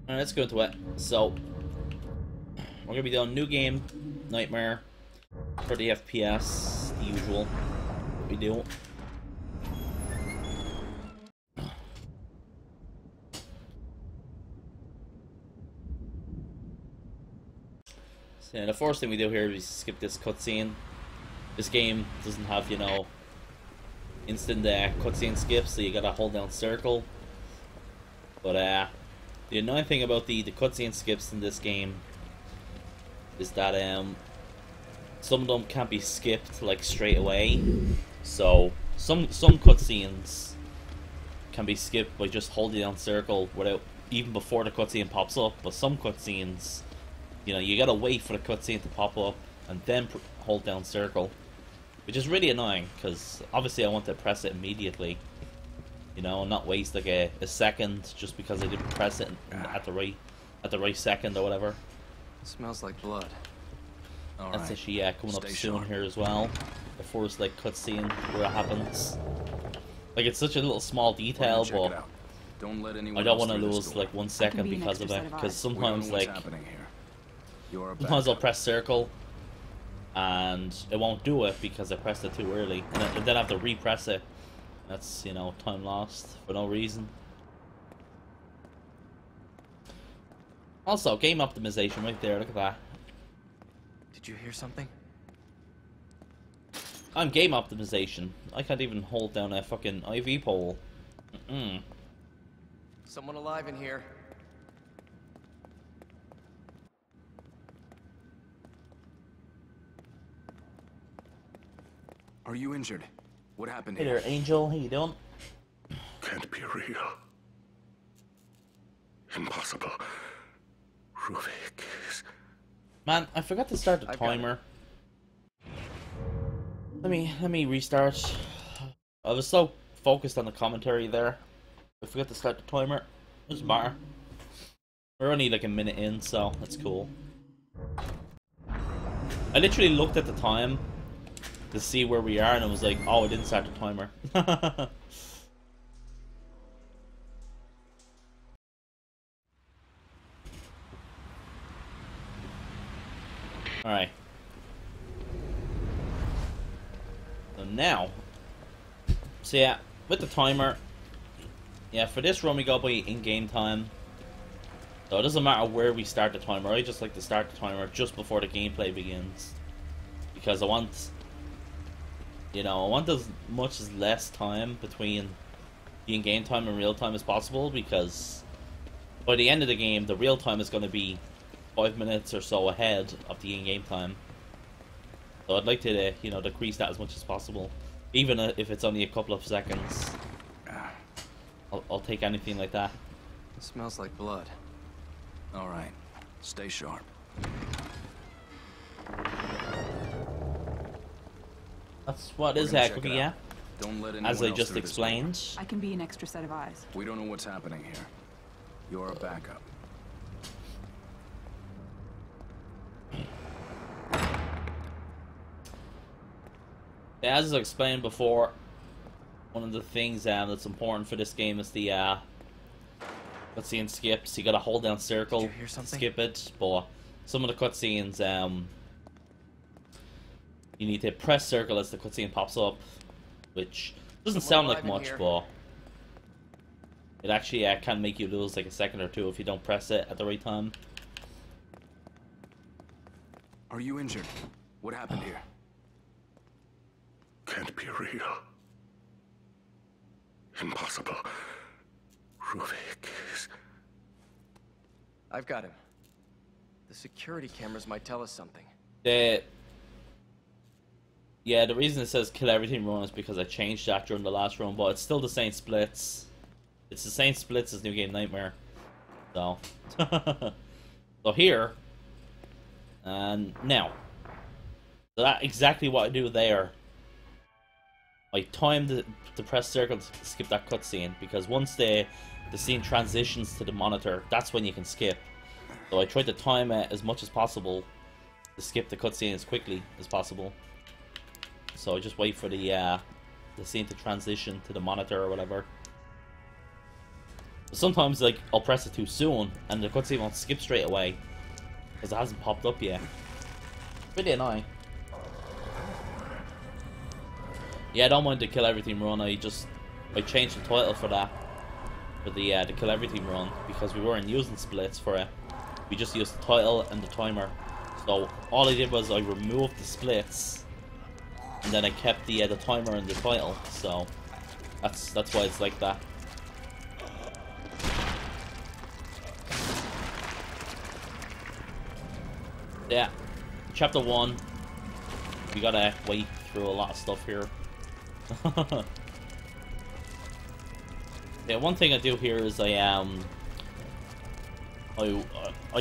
Alright, let's go into it. So, we're gonna be doing new game, Nightmare, 30 FPS, the usual. What we do. So, yeah, the first thing we do here is skip this cutscene. This game doesn't have, you know, instant cutscene skips, so you gotta hold down circle. But the annoying thing about the cutscene skips in this game is that some of them can't be skipped like straight away. So some cutscenes can be skipped by just holding down circle without even before the cutscene pops up. But some cutscenes, you know, you gotta wait for the cutscene to pop up and then hold down circle, which is really annoying because obviously I want to press it immediately. You know, not waste like a second just because I didn't press it at the right second or whatever. Smells like blood. That's actually coming up soon here as well. The first like cutscene where it happens. Like it's such a little small detail, but I don't want to lose like 1 second because of it. Because sometimes like sometimes I'll press circle and it won't do it because I pressed it too early, and then I have to repress it. That's, you know, time lost for no reason. Also, game optimization right there, look at that. Did you hear something? I'm game optimization. I can't even hold down a fucking IV pole. Someone alive in here. Are you injured? What happened Hey here? there, Angel. How you doing? Can't be real. Impossible. Ruvik is... Man, I forgot to start the timer. Let me restart. I was so focused on the commentary there. I forgot to start the timer. Doesn't matter. We're only like a minute in, so that's cool. I literally looked at the time to see where we are, and I was like, oh, I didn't start the timer. Alright. So now, so yeah, with the timer, yeah, for this run we go by in-game time. So it doesn't matter where we start the timer. I just like to start the timer just before the gameplay begins, because I want, you know, I want as much as less time between the in-game time and real time as possible, because by the end of the game, the real time is going to be 5 minutes or so ahead of the in-game time. So I'd like to, you know, decrease that as much as possible, even if it's only a couple of seconds. I'll take anything like that. It smells like blood. All right, stay sharp. That's what is Cookie, yeah? Don't let anyone As I else just through this door. explained. I can be an extra set of eyes. We don't know what's happening here. You're a backup. Yeah, as I explained before, one of the things that's important for this game is the cutscene skips. You gotta hold down circle, Did you hear something? skip it, but some of the cutscenes, you need to press circle as the cutscene pops up, which doesn't sound like much, but it actually can make you lose like a second or two if you don't press it at the right time. Are you injured? What happened here? Can't be real. Impossible. Ruvik is... I've got him. The security cameras might tell us something. The reason it says kill everything run is because I changed that during the last run, but it's still the same splits. It's the same splits as New Game Nightmare. So, so here, and now, so that exactly what I do there. I time to press circle to skip that cutscene, because once the scene transitions to the monitor, that's when you can skip. So I try to time it as much as possible to skip the cutscene as quickly as possible. So I just wait for the scene to transition to the monitor or whatever. Sometimes, like, I'll press it too soon, and the cutscene won't skip straight away, because it hasn't popped up yet. Pretty annoying. Yeah, I don't mind the kill everything run. I changed the title for that, for the kill everything run, because we weren't using splits for it. We just used the title and the timer. So all I did was I removed the splits, and then I kept the timer and the title. So that's why it's like that. Yeah, chapter 1. We gotta wait through a lot of stuff here. Yeah, one thing I do here is I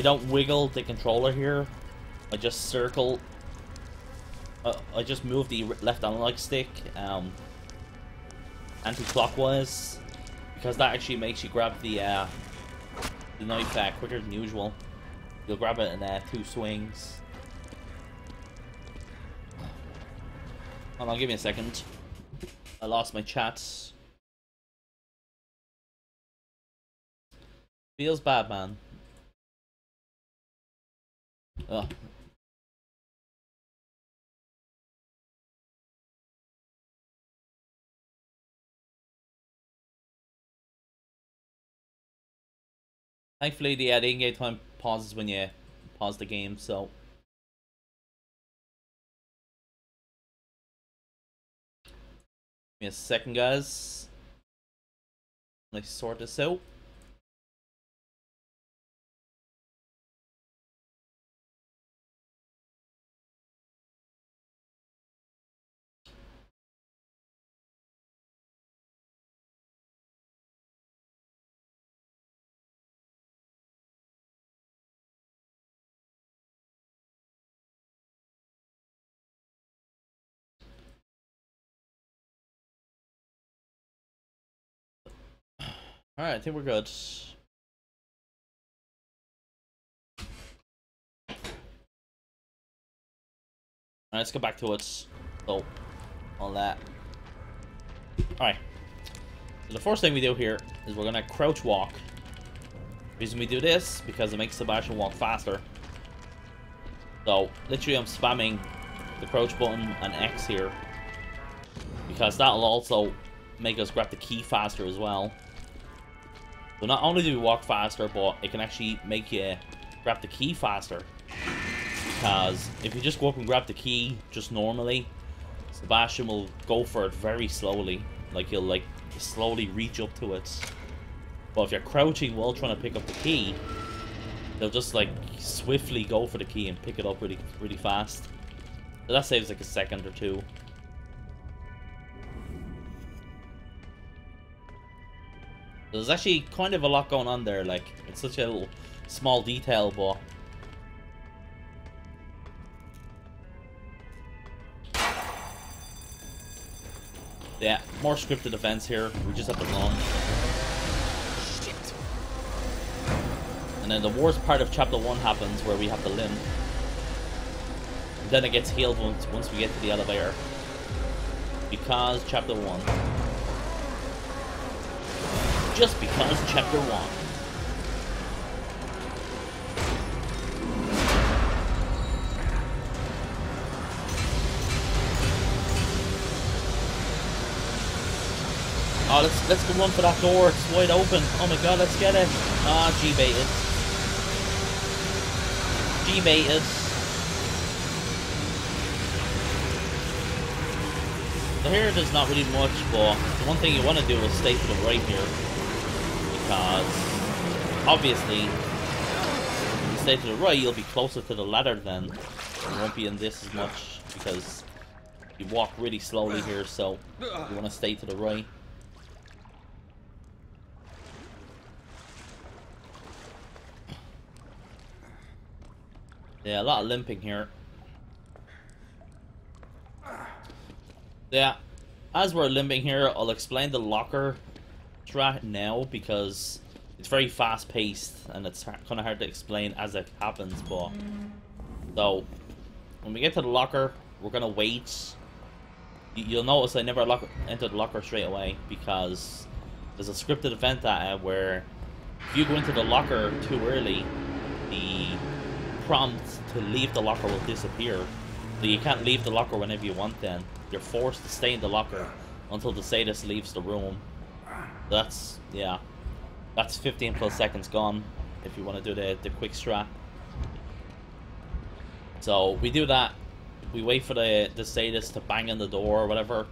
don't wiggle the controller here. I just circle. I just move the left analog stick anti-clockwise, because that actually makes you grab the knife quicker than usual. You'll grab it in 2 swings. Hold on, give me a second. I lost my chat. Feels bad, man. Ugh. Thankfully, the in-game time pauses when you pause the game, so... Give me a second, guys. Let me sort this out. Alright, I think we're good. Alright, let's go back to it. So, all that. Alright. So the first thing we do here is we're gonna crouch walk. The reason we do this, because it makes Sebastian walk faster. So, literally I'm spamming the crouch button and X here, because that'll also make us grab the key faster as well. So not only do we walk faster, but it can actually make you grab the key faster. Because if you just go up and grab the key just normally, Sebastian will go for it very slowly. Like, he'll like slowly reach up to it. But if you're crouching while trying to pick up the key, they'll just like swiftly go for the key and pick it up really fast. So that saves like a second or 2. There's actually kind of a lot going on there. Like, it's such a little small detail, but yeah, more scripted events here. We just have to run. And then the worst part of chapter 1 happens, where we have to limp. And then it gets healed once we get to the elevator. Because chapter 1. Just because chapter 1. Oh, let's go run for that door. It's wide open. Oh my god, let's get it. Ah, G-baited. G-baited. So here there's not really much, but the one thing you want to do is stay to the right here. Because obviously, if you stay to the right, you'll be closer to the ladder then. You won't be in this as much, because you walk really slowly here, so you want to stay to the right. Yeah, a lot of limping here. Yeah, as we're limping here, I'll explain the locker strat now, because it's very fast paced and it's kind of hard to explain as it happens. But so when we get to the locker, we're gonna wait. You'll notice I never enter the locker straight away, because there's a scripted event that where if you go into the locker too early, the prompt to leave the locker will disappear. So you can't leave the locker whenever you want then. You're forced to stay in the locker until the sadist leaves the room. That's, yeah. That's 15 plus seconds gone if you want to do the quick strat. So we do that. We wait for the sadist to bang on the door or whatever.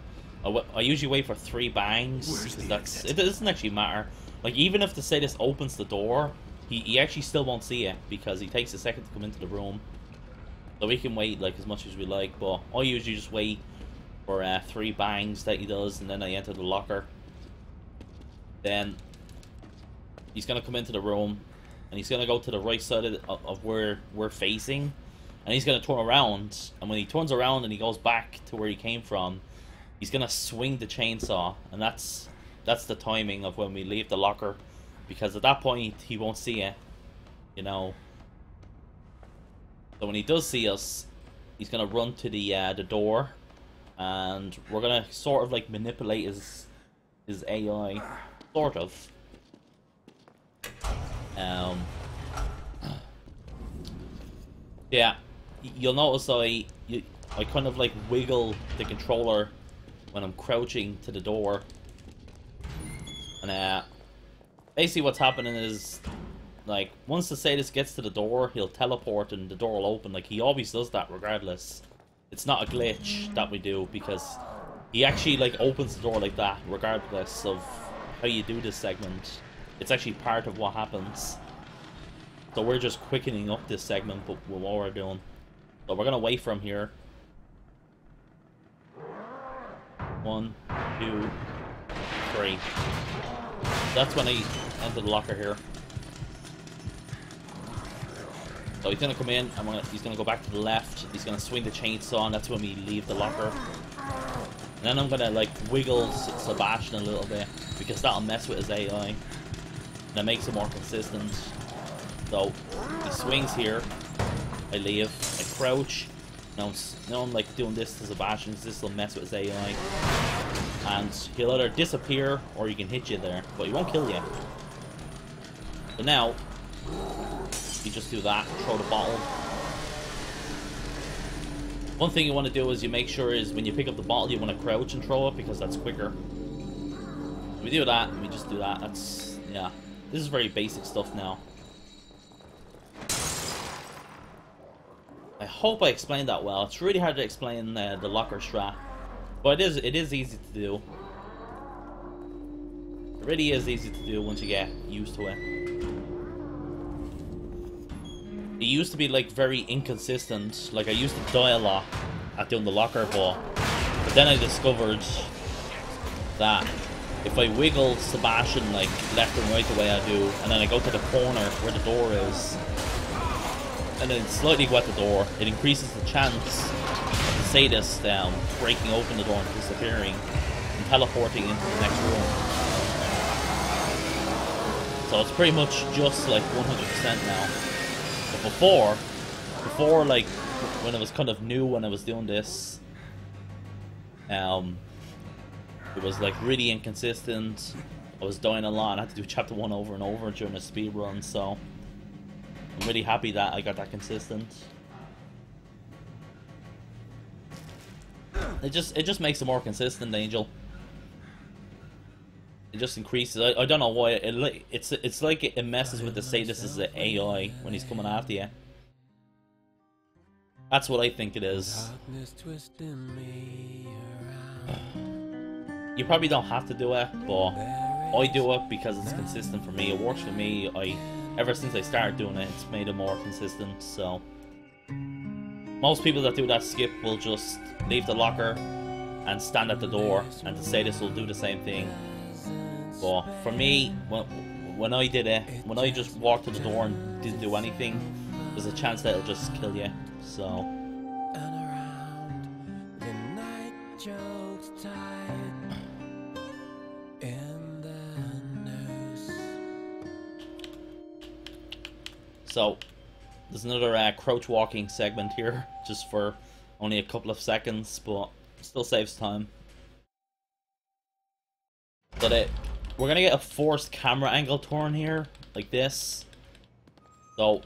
I usually wait for 3 bangs, because it doesn't actually matter. Like, even if the sadist opens the door, he actually still won't see it, because he takes a second to come into the room. So we can wait like as much as we like, but I usually just wait for 3 bangs that he does, and then I enter the locker. Then he's gonna come into the room, and he's gonna go to the right side of where we're facing, and he's gonna turn around. And when he turns around and he goes back to where he came from, he's gonna swing the chainsaw, and that's the timing of when we leave the locker, because at that point he won't see it, you know. So when he does see us, he's gonna run to the door, and we're gonna sort of like manipulate his AI, sort of. Yeah, you'll notice I kind of like wiggle the controller when I'm crouching to the door, and basically what's happening is, like, once the sadist gets to the door, he'll teleport and the door will open. Like, he always does that regardless. It's not a glitch that we do, because he actually, like, opens the door like that regardless of how you do this segment. It's actually part of what happens. So we're just quickening up this segment with what we're doing. So we're gonna wait for him here. 1, 2, 3. That's when I enter the locker here. So he's gonna come in, he's gonna go back to the left, he's gonna swing the chainsaw, and that's when we leave the locker. And then I'm gonna like wiggle Sebastian a little bit, because that'll mess with his AI. And it makes it more consistent. So he swings here, I leave, I crouch. Now I'm like doing this to Sebastian, because this will mess with his AI. And he'll either disappear or he can hit you there, but he won't kill you. So now you just do that, throw the bottle. One thing you want to do is you make sure is when you pick up the bottle you want to crouch and throw it, because that's quicker. We do that, and we just do that. That's, yeah. This is very basic stuff now. I hope I explained that well. It's really hard to explain the locker strat, but it is easy to do. It really is easy to do once you get used to it. It used to be like very inconsistent. Like, I used to die a lot at doing the locker, but then I discovered that if I wiggle Sebastian like left and right the way I do, and then I go to the corner where the door is, and then slightly go at the door, it increases the chance of the sadist breaking open the door and disappearing and teleporting into the next room. So it's pretty much just like 100% now. But before like when it was kind of new when I was doing this, it was like really inconsistent. I was dying a lot. I had to do chapter 1 over and over during a speed run, so I'm really happy that I got that consistent. It just makes it more consistent, Angel. It just increases. I don't know why. It's like it messes with the sadist's AI when he's coming after you. That's what I think it is. You probably don't have to do it, but I do it because it's consistent for me. It works for me. Ever since I started doing it, it's made it more consistent. So most people that do that skip will just leave the locker and stand at the door, and the sadist will do the same thing. But for me, when I did it, when I just walked to the door and didn't do anything, there's a chance that it'll just kill you. So there's another crouch walking segment here, just for only a couple of seconds, but still saves time. But we're gonna get a forced camera angle turn here, like this. So,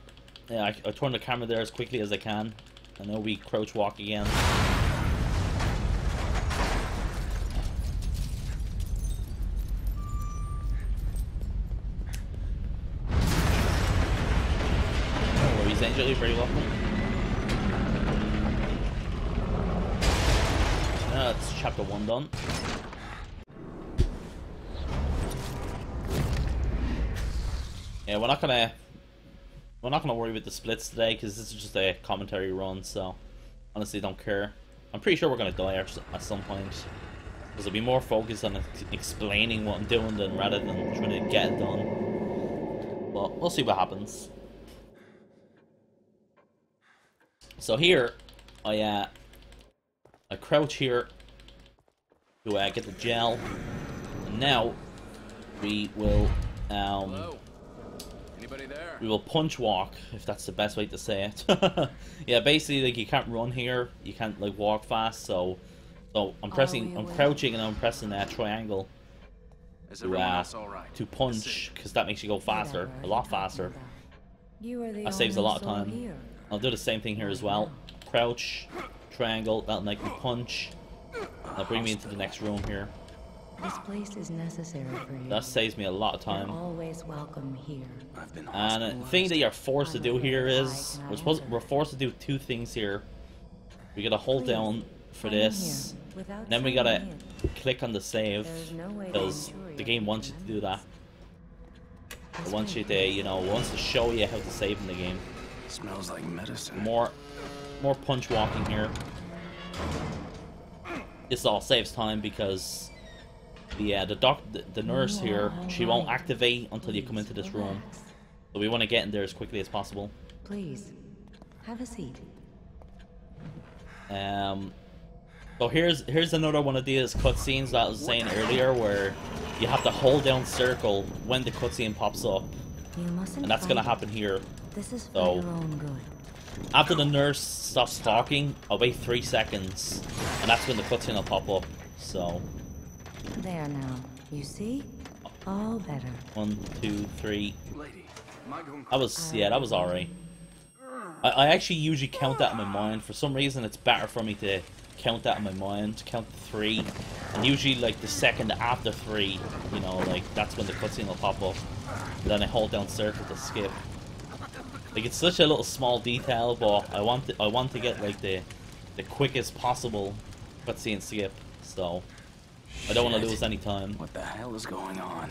yeah, I turn the camera there as quickly as I can. I know we crouch walk again. No worries, Angel, you're very welcome. That's chapter 1 done. Yeah, we're not gonna worry about the splits today because this is just a commentary run. So honestly, don't care. I'm pretty sure we're gonna die at some point because I'll be more focused on explaining what I'm doing than rather than trying to get it done. But we'll see what happens. So here, I crouch here to get the gel, and now we will Hello? Anybody there? we will punch walk, if that's the best way to say it. Yeah, basically, like, you can't run here, you can't like walk fast, so I'm crouching and I'm pressing that triangle Is everyone else all right? to punch, because that makes you go faster, a lot faster. That saves a lot of time. I'll do the same thing here as well. Crouch, triangle, that'll make me punch. That'll bring me into the next room here. This place is necessary for you. That saves me a lot of You're time. always welcome here. I've been And the thing that you're forced to do here is we're forced to do two things here. We gotta hold down for this, and then we gotta click on the save because the game wants you to do that. It wants you to, you know, wants to show you how to save in the game. Smells like medicine. More punch walking here. This all saves time because the nurse here, she won't activate until you come into this room. So we want to get in there as quickly as possible. Please, have a seat. So here's another one of these cutscenes that I was saying earlier, where you have to hold down circle when the cutscene pops up, You mustn't and that's gonna fight. happen here. This is for So- your own good. After the nurse stops talking, I'll wait 3 seconds, and that's when the cutscene will pop up. So There now. You see? All better. 1, 2, 3. Lady, am I going That was alright. I actually usually count that in my mind. For some reason, it's better for me to count that in my mind, count to 3, and usually like the second after 3, you know, like that's when the cutscene will pop up. And then I hold down circle to skip. Like, it's such a little small detail, but I want to get like the quickest possible cutscene skip. So I don't want to lose any time. What the hell is going on?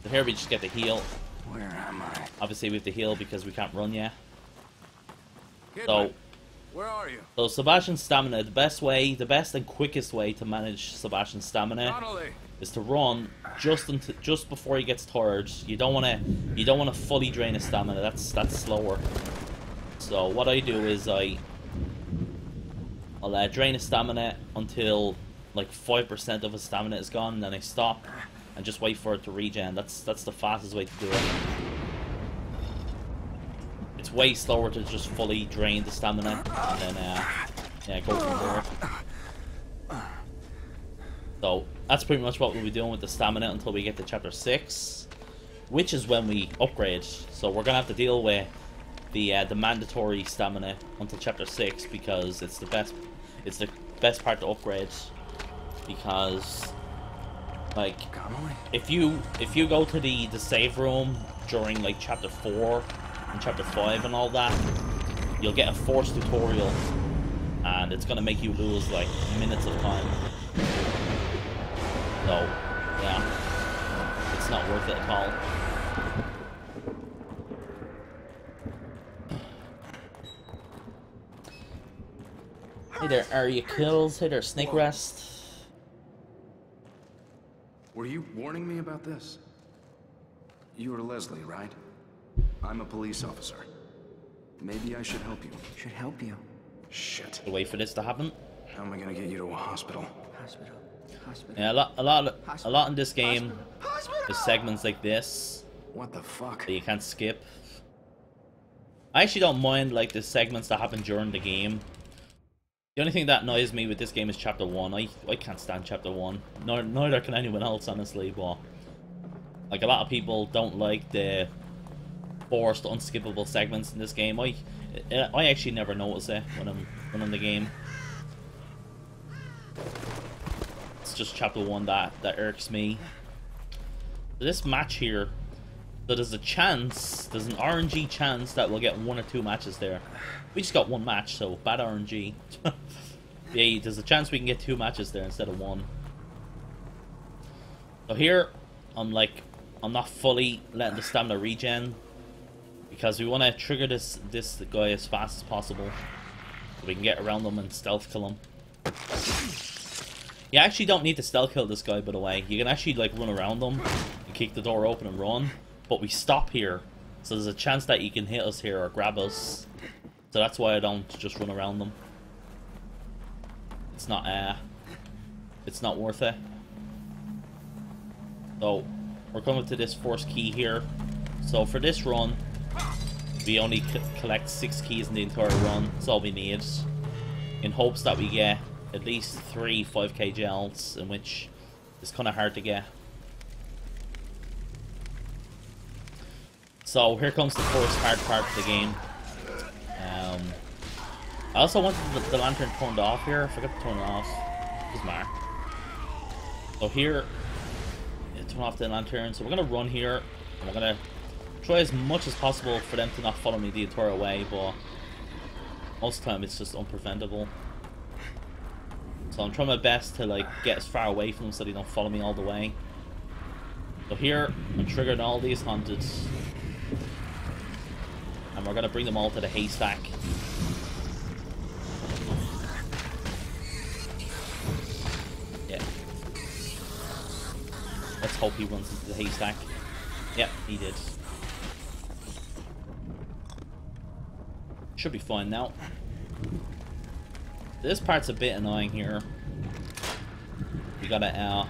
So here we just get the heal. Where am I? Obviously we have to heal because we can't run yet. Kidman, So where are you? So Sebastian's stamina, the best and quickest way to manage Sebastian's stamina Donnelly. is to run just before he gets tired. You don't want to fully drain his stamina. That's slower. So what I do is I'll drain his stamina until like 5% of his stamina is gone, and then I stop and just wait for it to regen. That's the fastest way to do it. It's way slower to just fully drain the stamina and then yeah, go from there. So that's pretty much what we'll be doing with the stamina until we get to chapter 6, which is when we upgrade. So we're gonna have to deal with the mandatory stamina until chapter 6 because it's the best part to upgrade. Because like if you go to the save room during like chapter 4 and chapter 5 and all that, you'll get a forced tutorial and it's gonna make you lose like minutes of time. So yeah, it's not worth it at all. Hey there, Area Kills. Hey there, Snake Rest. Were you warning me about this? You are Leslie, right? I'm a police officer. Maybe I should help you. Should help you. Shit. Wait for this to happen. How am I gonna get you to a hospital? Hospital. Hospital. Yeah, a lot in this game. There's segments like this What the fuck? that you can't skip. I actually don't mind like the segments that happen during the game. The only thing that annoys me with this game is chapter 1. I can't stand chapter 1. Neither can anyone else, honestly, but Like, a lot of people don't like the forced, unskippable segments in this game. I actually never notice it when I'm in the game. It's just chapter 1 that irks me. This match here, so there's a chance, there's an RNG chance that we'll get 1 or 2 matches there. We just got 1 match, so bad RNG. Yeah, there's a chance we can get 2 matches there instead of 1. So here, I'm not fully letting the stamina regen, because we want to trigger this guy as fast as possible, so we can get around him and stealth kill him. You actually don't need to stealth kill this guy, by the way. You can actually like run around him and kick the door open and run, but we stop here, so there's a chance that he can hit us here or grab us. So that's why I don't just run around them. It's not worth it. So we're coming to this first key here. So for this run, we only collect 6 keys in the entire run. That's all we need, in hopes that we get at least 3 5k gels, in which is kind of hard to get. So here comes the first hard part of the game. I also wanted the lantern turned off here. I forgot to turn it off. Doesn't matter. So here, turn off the lantern. So we're gonna run here, and we're gonna try as much as possible for them to not follow me the entire way, but most of the time it's just unpreventable. So I'm trying my best to like get as far away from them so they don't follow me all the way. So here, I'm triggering all these haunted, and we're gonna bring them all to the haystack. Yeah. Let's hope he runs into the haystack. Yep, he did. Should be fine now. This part's a bit annoying here. We gotta,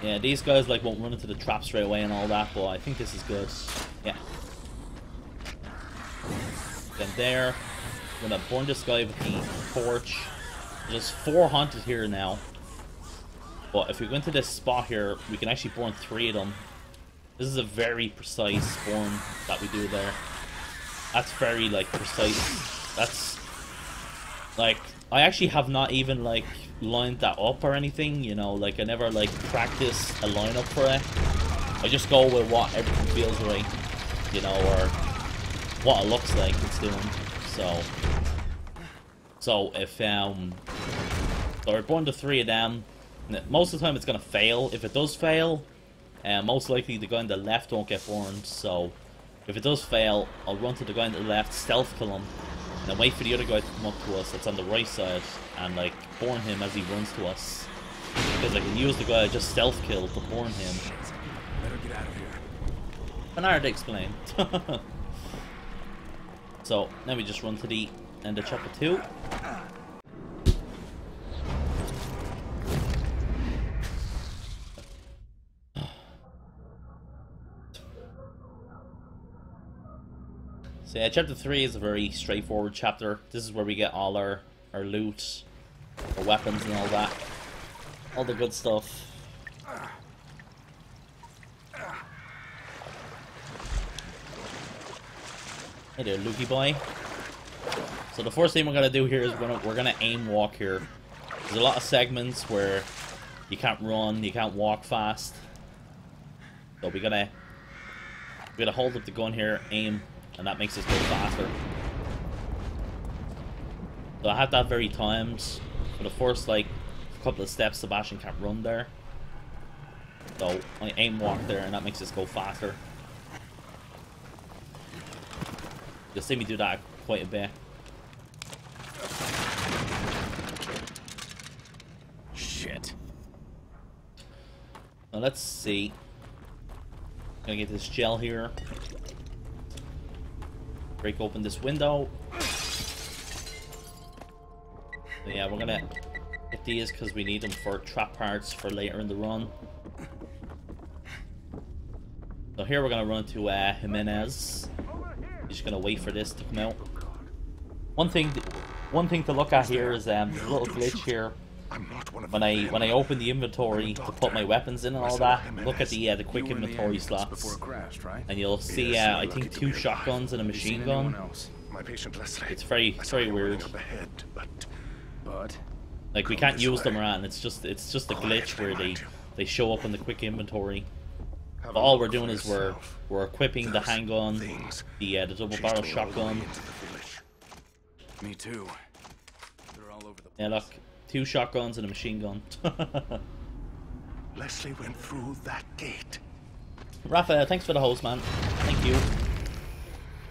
yeah, these guys like won't run into the trap straight away and all that, but I think this is good. Yeah. Then there, I'm gonna burn this guy with the torch. There's 4 haunted here now. But if we go into this spot here, we can actually burn 3 of them. This is a very precise burn that we do there. That's very, like, precise. That's, like, I actually have not even, like, lined that up or anything, you know? Like, I never, like, practice a lineup for it. I just go with what everything feels right, you know, or what it looks like it's doing. So if, so we're born to 3 of them. Most of the time it's gonna fail. If it does fail, most likely the guy on the left won't get burned. So if it does fail, I'll run to the guy on the left, stealth kill him, and then wait for the other guy to come up to us that's on the right side and like burn him as he runs to us. Because I can use the guy I just stealth killed to burn him. Better get out of here. And hard to explain. So now we just run to the end of chapter 2. So yeah, chapter 3 is a very straightforward chapter. This is where we get all our loot, our weapons and all that. All the good stuff. Hey there, Lukey boy. So the first thing we're gonna do here is we're gonna aim walk here. There's a lot of segments where you can't run, you can't walk fast. So we gotta hold up the gun here, aim, and that makes us go faster. So I had that very timed. For the first like couple of steps, Sebastian can't run there. So I aim walk there, and that makes us go faster. You'll see me do that quite a bit. Shit. Now let's see. Gonna get this gel here. Break open this window. So yeah, we're gonna get these because we need them for trap parts for later in the run. So here we're gonna run to Jimenez. Just gonna wait for this to come out. One thing to look at here is a little glitch here. I'm not one of when the I open the inventory to put my weapons in and all that, look at the quick You were in the inventory ambulance slots, before it crashed, right? and you'll see Yes, I you're lucky think to 2 be alive. shotguns and a Have you seen machine gun. anyone else? My patient Leslie. It's I very saw him weird. running up ahead, but But Like we Come can't this use them way. around. It's just a Quietly, glitch where mind you. they show up in the quick inventory. have But a all look we're for doing is yourself. we're equipping the Those handgun, things the double chased barrel me all the way shotgun. into the village. me too. They're all over the place. Yeah, look, 2 shotguns and a machine gun. Leslie went through that gate. Rafa, thanks for the host, man. Thank you.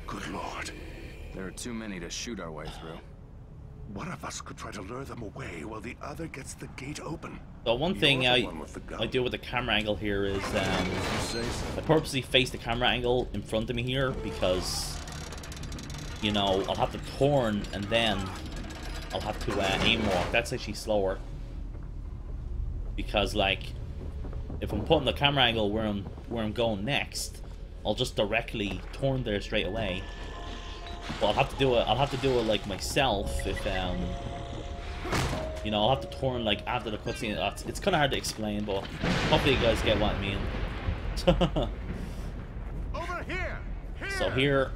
Good Lord. There are too many to shoot our way through. One of us could try to lure them away while the other gets the gate open. So one thing You're the I one with the gun. I do with the camera angle here is You say so. I purposely face the camera angle in front of me here because, you know, I'll have to turn and then I'll have to aim walk. That's actually slower. Because, like, if I'm putting the camera angle where I'm going next, I'll just directly turn there straight away. But I'll have to do it like myself if you know, I'll have to turn like after the cutscene. It's kind of hard to explain, but hopefully you guys get what I mean. Over here! So here,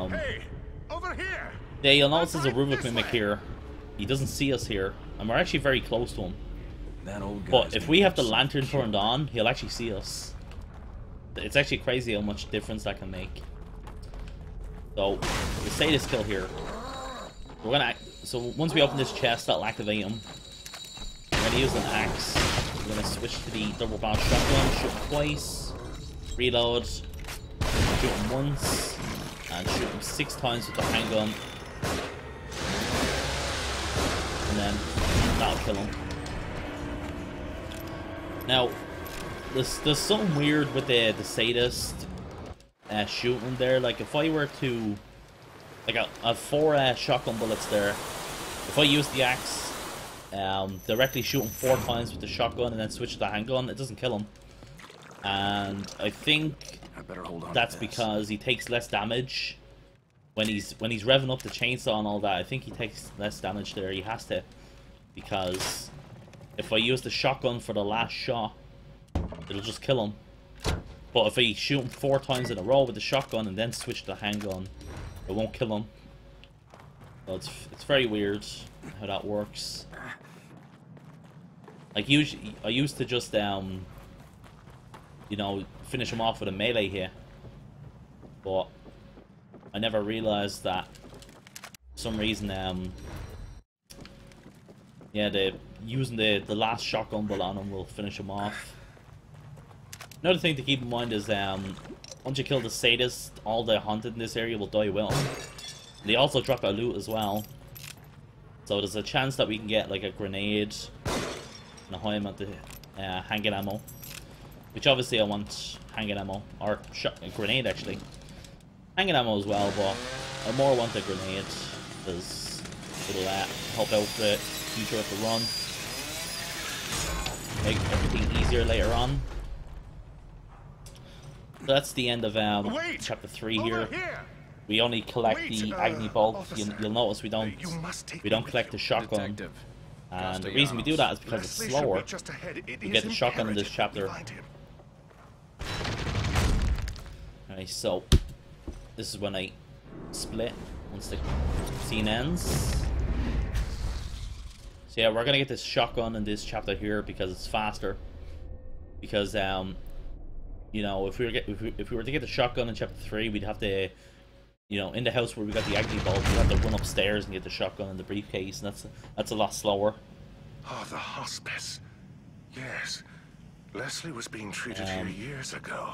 Hey! Over here! yeah, you'll notice there's a Rubik mimic here. He doesn't see us here, and we're actually very close to him. That old guy. But if we have the lantern turned on, he'll actually see us. It's actually crazy how much difference that can make. So, we'll say this kill here. We're gonna. So once we open this chest, that'll activate him. We're gonna use an axe. We're gonna switch to the double barrel shotgun, shoot him twice, reload, shoot him once, and shoot him 6 times with the handgun. And then that'll kill him. Now, there's something weird with the sadist shooting there. Like if I were to, like I have 4 shotgun bullets there. If I use the axe, directly shoot him 4 times with the shotgun and then switch to the handgun, it doesn't kill him. And I think I better hold on. that's to this. because he takes less damage when he's revving up the chainsaw and all that. I think he takes less damage there. He has to, because if I use the shotgun for the last shot, it'll just kill him. But if I shoot him 4 times in a row with the shotgun and then switch to the handgun, it won't kill him. So it's very weird how that works. Like usually, I used to just you know, finish him off with a melee hit, but I never realized that for some reason yeah, using the last shotgun bullet on him will finish him off. Another thing to keep in mind is once you kill the sadist, all the hunted in this area will die with him. They also drop a loot as well, so there's a chance that we can get like a grenade and a high amount of handgun ammo, which obviously I want handgun ammo, or a grenade actually. Handgun ammo as well, but I more want a grenade because it'll help out the future of the run, make everything easier later on. So that's the end of chapter 3 here. We only collect the Agni bolt. You'll notice we don't collect the shotgun. Detective. And the reason we do that is because it's slower. We get the shotgun in this chapter. Alright, so this is when I split once the scene ends. So yeah, we're gonna get this shotgun in this chapter here because it's faster. Because you know, if we were to get the shotgun in chapter 3, we'd have to, you know, in the house where we got the Agni bolt, we'd have to run upstairs and get the shotgun in the briefcase, and that's a lot slower. Oh, the hospice. Yes. Leslie was being treated here years ago.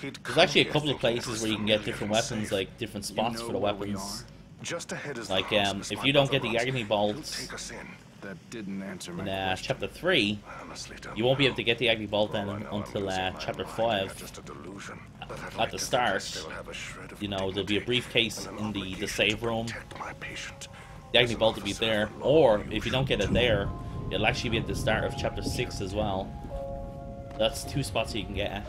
There's actually a couple of places where you can get different weapons, like different spots for the where we weapons. Just ahead is the Like hospice if my you don't brother get the runs. Agni He'll bolt take us in. That didn't answer my in question. chapter 3, I honestly don't you won't be know. able to get the Agni bolt For all then I know, I'm until losing my chapter mind. 5. Just a delusion. But I'd At like the to think I start, still have a shred of you know, there'll be a dignity briefcase and an in the obligation save to room. protect my patient. The As Agni an bolt will be officer there, of the law, or you if you should don't get it too. there, it'll actually be at the start of chapter 6 as well. That's 2 spots you can get.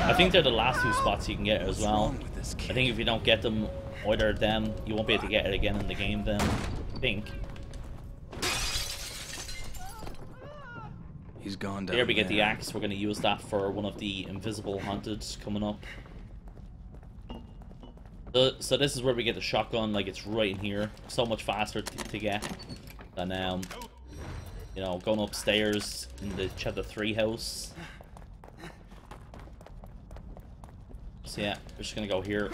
I think they're the last 2 spots you can get as well. What's wrong with this I kid? think if you don't get them, either of them, you won't be able to get it again in the game then, I think. He's gone down Here we get the there. axe. We're going to use that for one of the invisible haunted coming up. So this is where we get the shotgun. Like, it's right in here. So much faster to get than, you know, going upstairs in the Chapter 3 house. So yeah, we're just going to go here.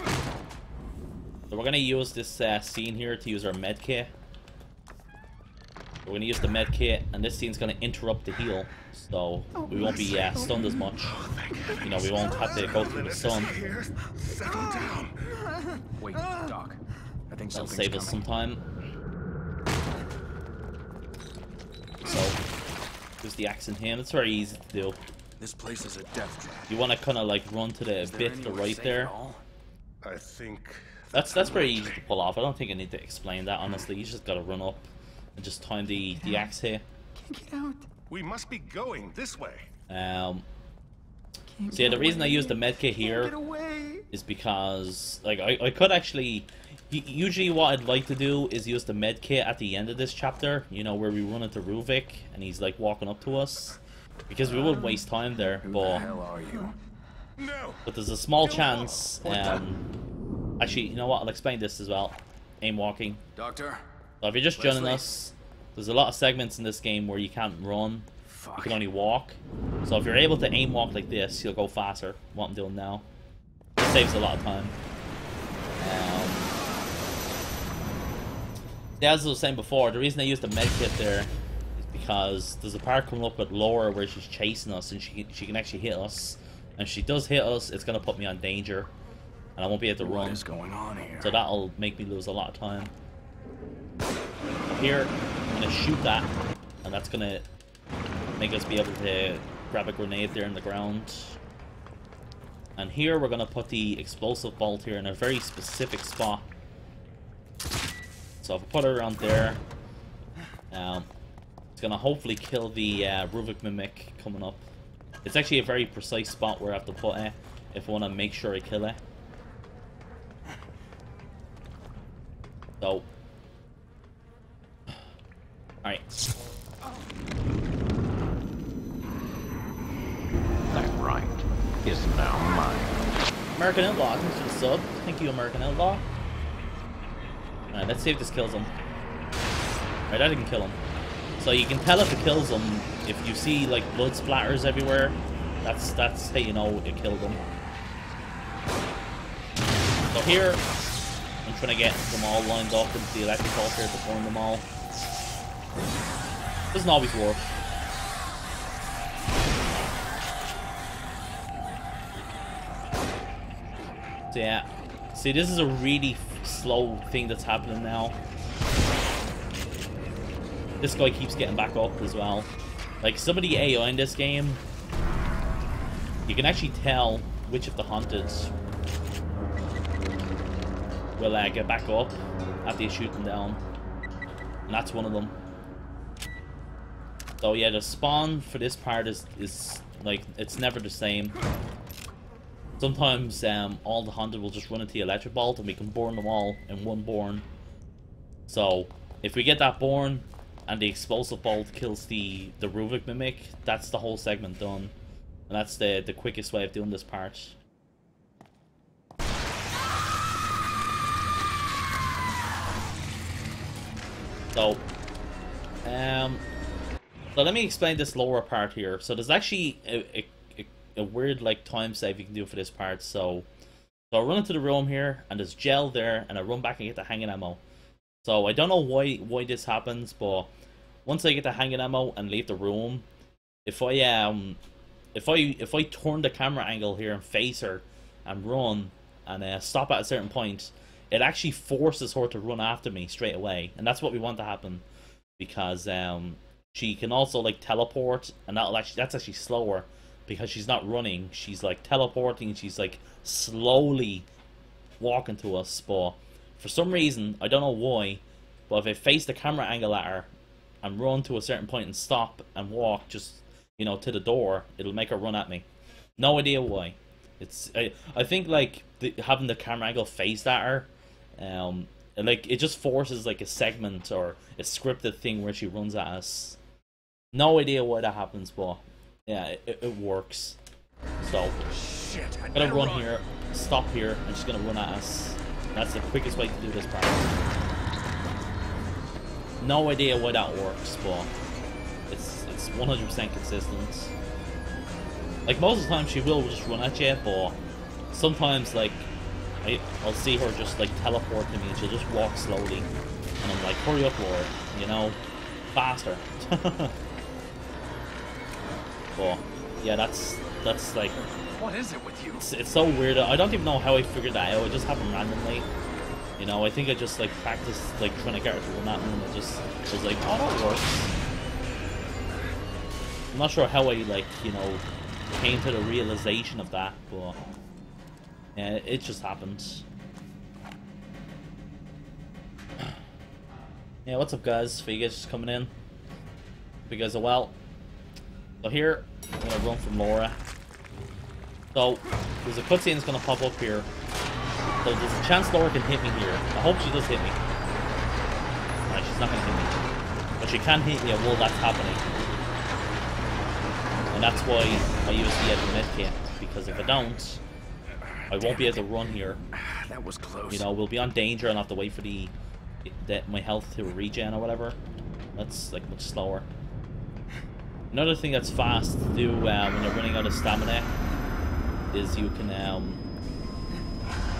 So we're going to use this scene here to use our med kit. We're going to use the med kit, and this scene's going to interrupt the heal. So we won't be stunned as much. You know, we won't have to go through the sun. Settle down. Wait, Doc. I think That'll something's save us some coming. time. So, use the axe in hand. It's very easy to do. This place is a death trap. You want to kind of like run to the Is there bit to the anywhere right safe there. at all? I think That's very easy to pull off. I don't think I need to explain that, honestly. You just gotta run up and just time the axe here. Can't get out. we must be going this way. So Can't yeah, get the reason I away. use the medkit Can't here get away. is because, like, I could actually... Usually what I'd like to do is use the medkit at the end of this chapter, you know, where we run into Ruvik and he's, like, walking up to us. Because we would waste time there, Who the but... hell are you? No. But there's a small chance, actually, you know what, I'll explain this as well. Aim walking. Doctor? So if you're just joining Leslie? us, there's a lot of segments in this game where you can't run, you Fuck. can only walk. So if you're able to aim walk like this, you'll go faster. What I'm doing now. It saves a lot of time. Yeah, as I was saying before, the reason I used the medkit there is because there's a part coming up with Laura where she's chasing us and she can actually hit us. And if she does hit us, it's going to put me on danger. And I won't be able to What run. is going on here? So that'll make me lose a lot of time. Here, I'm going to shoot that. And that's going to make us be able to grab a grenade there in the ground. And here we're going to put the explosive bolt here in a very specific spot. So if I put it around there, it's going to hopefully kill the Ruvik Mimic coming up. It's actually a very precise spot where I have to put it if I want to make sure I kill it. So, alright. That right is now mine. American Outlaw, thanks for the sub. Thank you, American Outlaw. Alright, let's see if this kills him. Alright, that didn't kill him. So you can tell if it kills him if you see like blood splatters everywhere. That's how you know it killed him. So here, I'm trying to get them all lined up into the electrical here to burn them all. Doesn't always work. So yeah, see, this is a really slow thing that's happening now. This guy keeps getting back up as well. Like, some of the AI in this game, you can actually tell which of the haunted will get back up after you shoot them down. And that's one of them. So yeah, the spawn for this part is like, it's never the same. Sometimes all the haunted will just run into the electric bolt and we can burn them all in one burn. So if we get that burn and the explosive bolt kills the Ruvik Mimic, that's the whole segment done. And that's the quickest way of doing this part. So, so let me explain this lower part here. So there's actually a weird like time save you can do for this part. So I run into the room here and there's gel there, and I run back and get the hanging ammo. So I don't know why this happens, but once I get the hanging ammo and leave the room, if I turn the camera angle here and face her and run and stop at a certain point, it actually forces her to run after me straight away, and that's what we want to happen, because she can also like teleport, and that's actually slower because she's not running, she's like teleporting, she's like slowly walking to us. But for some reason, I don't know why, but if I face the camera angle at her and run to a certain point and stop and walk just, you know, to the door, it'll make her run at me. No idea why. I think like having the camera angle faced at her, like it just forces like a segment or a scripted thing where she runs at us. No idea why that happens, but yeah, it works. So, Shit, I'm gonna run here, stop here, and she's gonna run at us. That's the quickest way to do this part. No idea why that works, but it's 100% consistent. Like, most of the time she will just run at you, but sometimes, like, I'll see her just, like, teleport to me and she'll just walk slowly. And I'm like, hurry up, Lord, you know? Faster. But, yeah, that's like... What is it with you? It's so weird. I don't even know how I figured that out. It just happened randomly. You know, I think I just, like, practiced, like, trying to get her to run at me, and I just was like, oh, that works. I'm not sure how I, like, you know, came to the realization of that, but yeah, it just happens. Yeah, what's up, guys? For you guys just coming in? Hope you guys are well. So here, I'm gonna run from Laura. So there's a cutscene that's gonna pop up here. So there's a chance Laura can hit me here. I hope she does hit me. Alright, she's not gonna hit me, but she can hit me while that's happening. And that's why I use the med kit, because if I don't, I won't be able to run here. That was close. You know, we'll be on danger and have to wait for my health to regen or whatever. That's like much slower. Another thing that's fast to do when you're running out of stamina is you can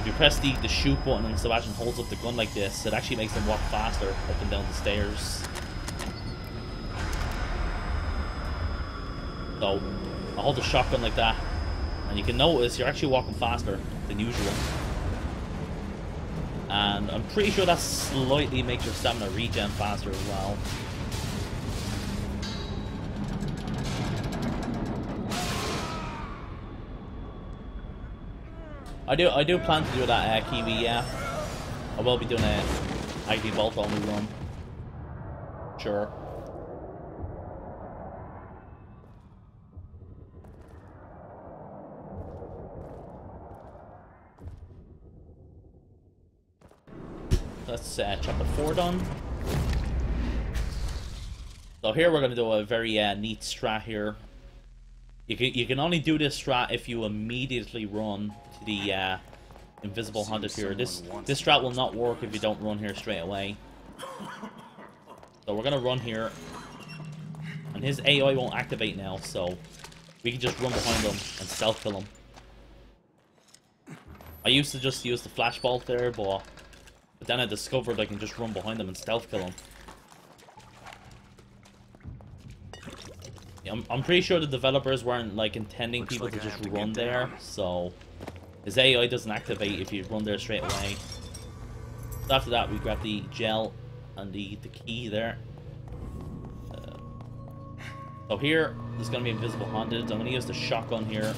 if you press the shoot button and Sebastian holds up the gun like this, it actually makes them walk faster up and down the stairs. So, I hold the shotgun like that, and you can notice you're actually walking faster than usual. And I'm pretty sure that slightly makes your stamina regen faster as well. I do plan to do that Kiwi, yeah. I will be doing a ID Vault only run. Sure. That's chapter 4 done. So here we're gonna do a very neat strat here. You can only do this strat if you immediately run to the invisible hunted here. This strat will not work if you don't run here straight away. So we're gonna run here, and his AI won't activate now, so we can just run behind him and stealth kill him. I used to just use the flashbulb there, but then I discovered I can just run behind him and stealth kill him. I'm pretty sure the developers weren't like intending people to just run there, so his AI doesn't activate if you run there straight away. So after that, we grab the gel and the key there. So here, there's gonna be invisible hunted. I'm gonna use the shotgun here,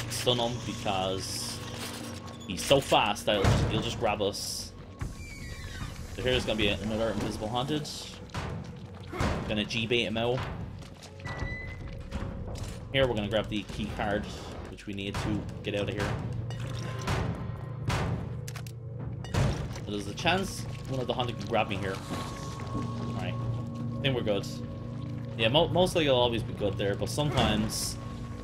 stun him because he's so fast that he'll just grab us. So here's gonna be another invisible hunted. Gonna G-bait him out. Here we're gonna grab the key card, which we need to get out of here. So there's a chance one of the hunted can grab me here. Alright, I think we're good. Yeah, mostly I'll always be good there, but sometimes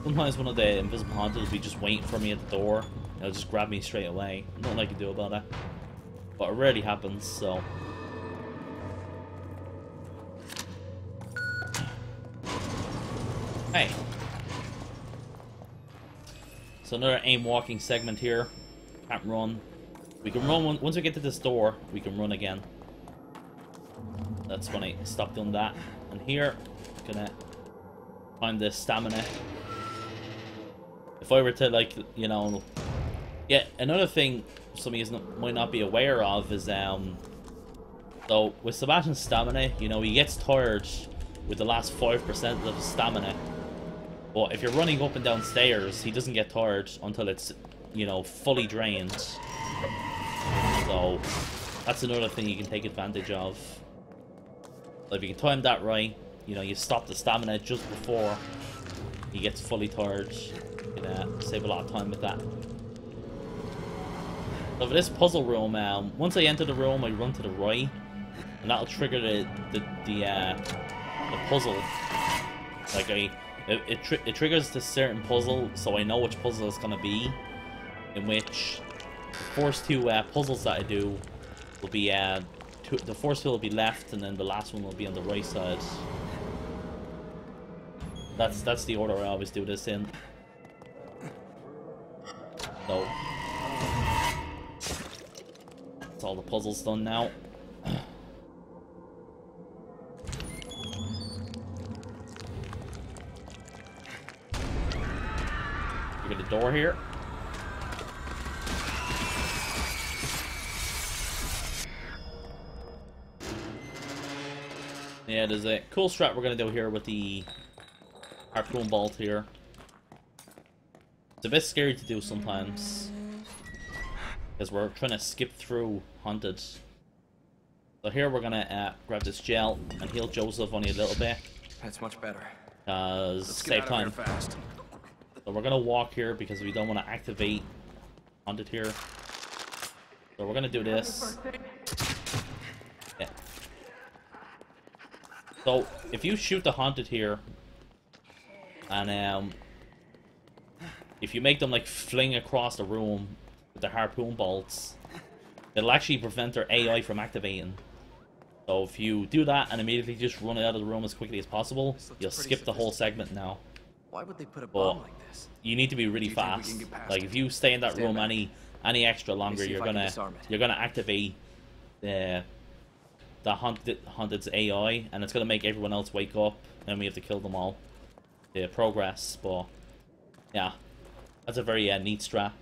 one of the invisible hunters will be just waiting for me at the door. They'll just grab me straight away. Nothing I can do about it. But it rarely happens, so. Hey. So another aim walking segment here. Can't run. We can run once we get to this door. We can run again. That's when I stop doing that. And here, gonna find the stamina. If I were to, like, you know, yeah. Another thing some of you might not be aware of is so with Sebastian's stamina, you know, he gets tired with the last 5% of his stamina. But if you're running up and down stairs, he doesn't get tired until it's, you know, fully drained. So that's another thing you can take advantage of. So if you can time that right, you know, you stop the stamina just before he gets fully tired. You can save a lot of time with that. So for this puzzle room, once I enter the room, I run to the right, and that'll trigger the the puzzle. Like it triggers this certain puzzle, so I know which puzzle it's gonna be. In which the first two puzzles that I do will be the first two will be left, and then the last one will be on the right side. That's the order I always do this in. So that's all the puzzles done now. You got a door here. Yeah, there's a cool strat we're gonna do here with the harpoon bolt here. It's a bit scary to do sometimes, because we're trying to skip through Haunted. So here we're gonna grab this gel and heal Joseph only a little bit. That's much better. Save time. Fast. So we're gonna walk here because we don't want to activate Haunted here. So we're gonna do this. Yeah. So if you shoot the Haunted here, and if you make them like fling across the room with the harpoon bolts, it'll actually prevent their AI from activating. So if you do that and immediately just run out of the room as quickly as possible, you'll skip the whole segment now. Why would they put a bomb like this? You need to be really fast. Like if you stay in that room any extra longer, you're gonna activate the Haunted's AI, and it's gonna make everyone else wake up, and we have to kill them all to progress. But yeah, that's a very neat strat.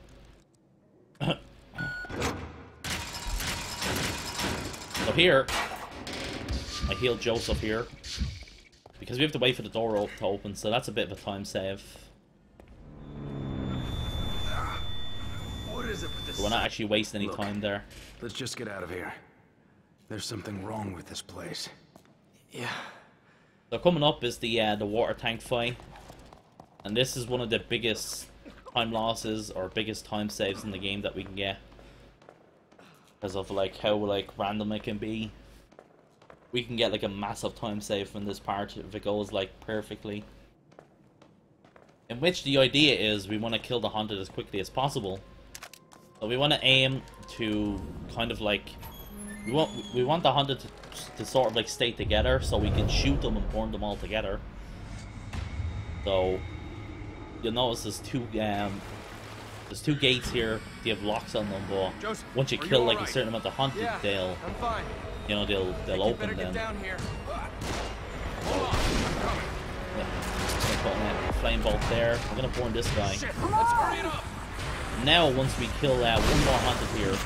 So here, I healed Joseph here because we have to wait for the door to open, so that's a bit of a time save. What is it with this? So we're not actually wasting any time there. Let's just get out of here. There's something wrong with this place. Yeah. So coming up is the water tank fight, and this is one of the biggest time losses or biggest time saves in the game that we can get, because of like how like random it can be. We can get like a massive time save from this part if it goes like perfectly. In which the idea is we want to kill the Haunted as quickly as possible. So we want to aim to kind of like we want the Haunted to sort of like stay together, so we can shoot them and burn them all together. So you'll notice there's two gates here. They have locks on them, but once you kill like a certain amount of Haunted, they'll open then. Here. Put a flame bolt there. I'm gonna burn this guy. Let's hurry it up. Now, once we kill one more Haunted here,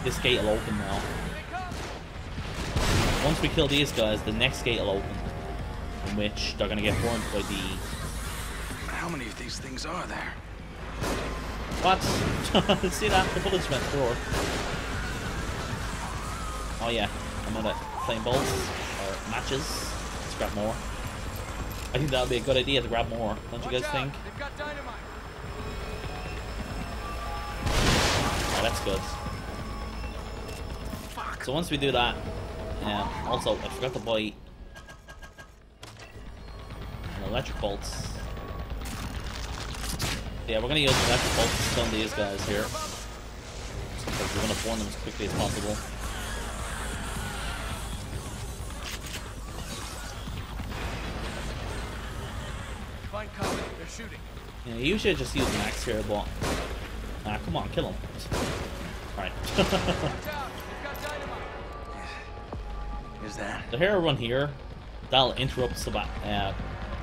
this gate will open now. Once we kill these guys, the next gate will open, in which they're gonna get burned by the. How many of these things are there? What? See that? The bullets went through her. Oh yeah, I'm out of flame bolts or matches. Let's grab more. I think that would be a good idea to grab more. Don't you guys think? They've got dynamite. Yeah, that's good. So once we do that, also I forgot to buy an electric bolts. Yeah, we're gonna use electric bolts to stun these guys here, because we're gonna burn them as quickly as possible. Find cover. They're shooting. Yeah, usually I just use an axe here, but come on, kill him. Alright. Watch out. They've got dynamite. Is that? So here, run here. That'll interrupt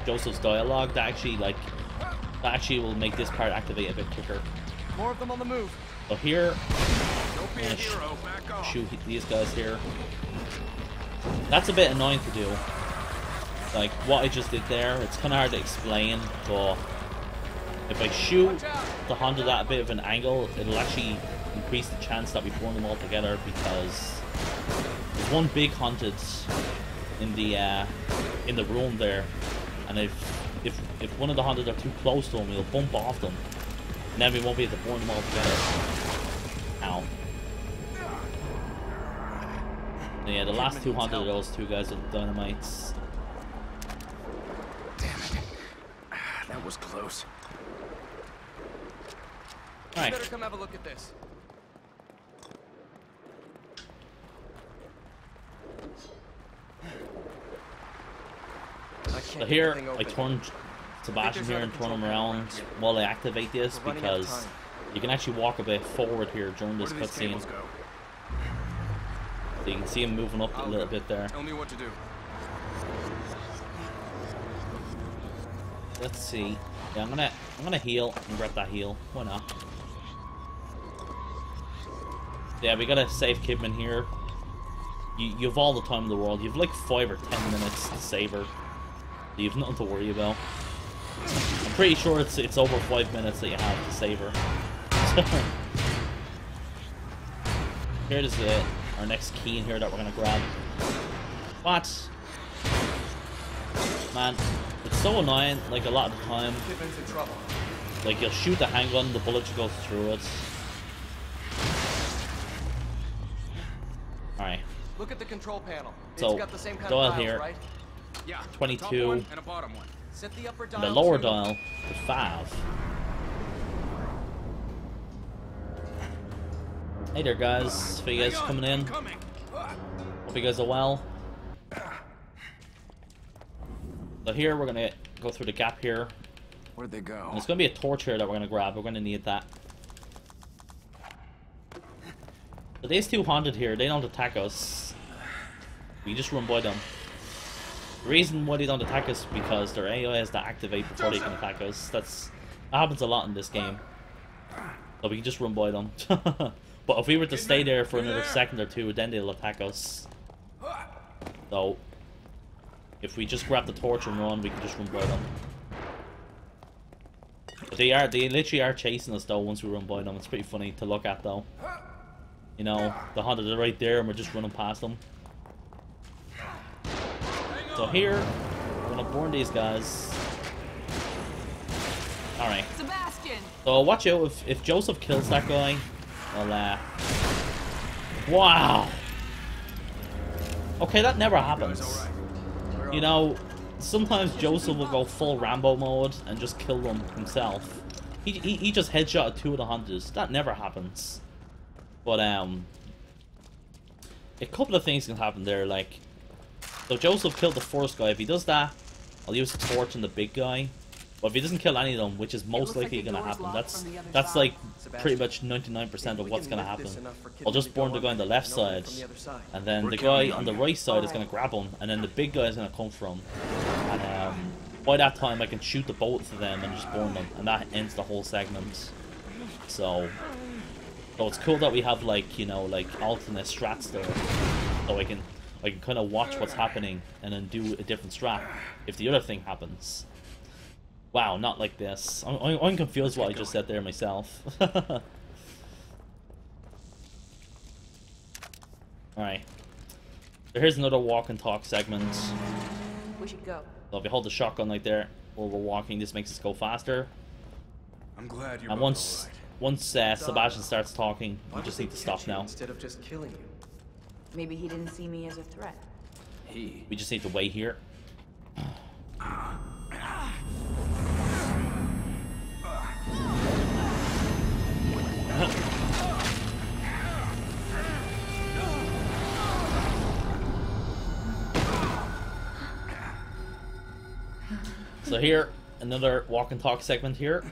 Joseph's dialogue. That actually will make this part activate a bit quicker. More of them on the move. So here, Don't be a hero. Back off. shoot these guys here. That's a bit annoying to do. Like what I just did there, it's kind of hard to explain, but if I shoot the Haunted at a bit of an angle, it'll actually increase the chance that we burn them all together, because there's one big Haunted in the room there, and if one of the Haunted are too close to him, he'll bump off them, and then we won't be able to burn them all together. Ow. Yeah, the last 200 of those two guys with dynamites. Damn it. That was close. Alright. Better come have a look at this. So here, I turn Sebastian here and turn him around while I activate this because you can actually walk a bit forward here during this cutscene. So you can see him moving up a little bit there. Tell me what to do. Let's see. Yeah, I'm gonna heal and grab that heal. Why not? Yeah, we got a safe Kidman here. You've all the time in the world. You've like 5 or 10 minutes to save her. You've nothing to worry about. I'm pretty sure it's over 5 minutes that you have to save her. Here is our next key in here that we're gonna grab. What? Man, it's so annoying. Like a lot of the time, Kidman's in trouble. like you'll shoot the handgun, the bullet just goes through it. All right. Look at the control panel. So, It's got the same kind dial of dials, here. right? Yeah. 22. Top one and a bottom one. Set the upper And dial. the lower to- dial to 5. Hey there, guys. For you guys coming in. Hope you guys are well. So here we're gonna go through the gap here. Where'd they go? And there's gonna be a torch here that we're gonna grab. We're gonna need that. So these two haunted here, they don't attack us. We just run by them. The reason why they don't attack us is because their AI has to activate before they can attack us. That happens a lot in this game. So we can just run by them. But if we were to stay there for another second or two, then they'll attack us. So if we just grab the torch and run, we can just run by them. But they literally are chasing us though once we run by them. It's pretty funny to look at though. You know, the hunters are right there and we're just running past them. So here, we're gonna burn these guys. Alright. Sebastian! So watch out if Joseph kills that guy. Well, wow! Okay, that never happens. You know, sometimes Joseph will go full Rambo mode and just kill them himself. He just headshotted 2 of the hunters. That never happens. But, a couple of things can happen there, like... So Joseph killed the first guy. If he does that, I'll use the torch on the big guy. But if he doesn't kill any of them, which is most likely gonna happen, that's like pretty much 99% of what's gonna happen. I'll just burn the guy on the left side, and then the guy on the right side is gonna grab him, and then the big guy is gonna come from. And by that time, I can shoot the both of them and just burn them, and that ends the whole segment. So it's cool that we have like, you know, like alternate strats there, so I can kind of watch what's happening and then do a different strat if the other thing happens. Wow, not like this. I'm confused what I just said there myself. Alright. So here's another walk and talk segment. We should go. So if you hold the shotgun like there while we're walking, this makes us go faster. I'm glad you're And once Sebastian starts talking, we just need to stop now. Instead of just killing you. Maybe he didn't see me as a threat. We just need to wait here. So here, another walk and talk segment here.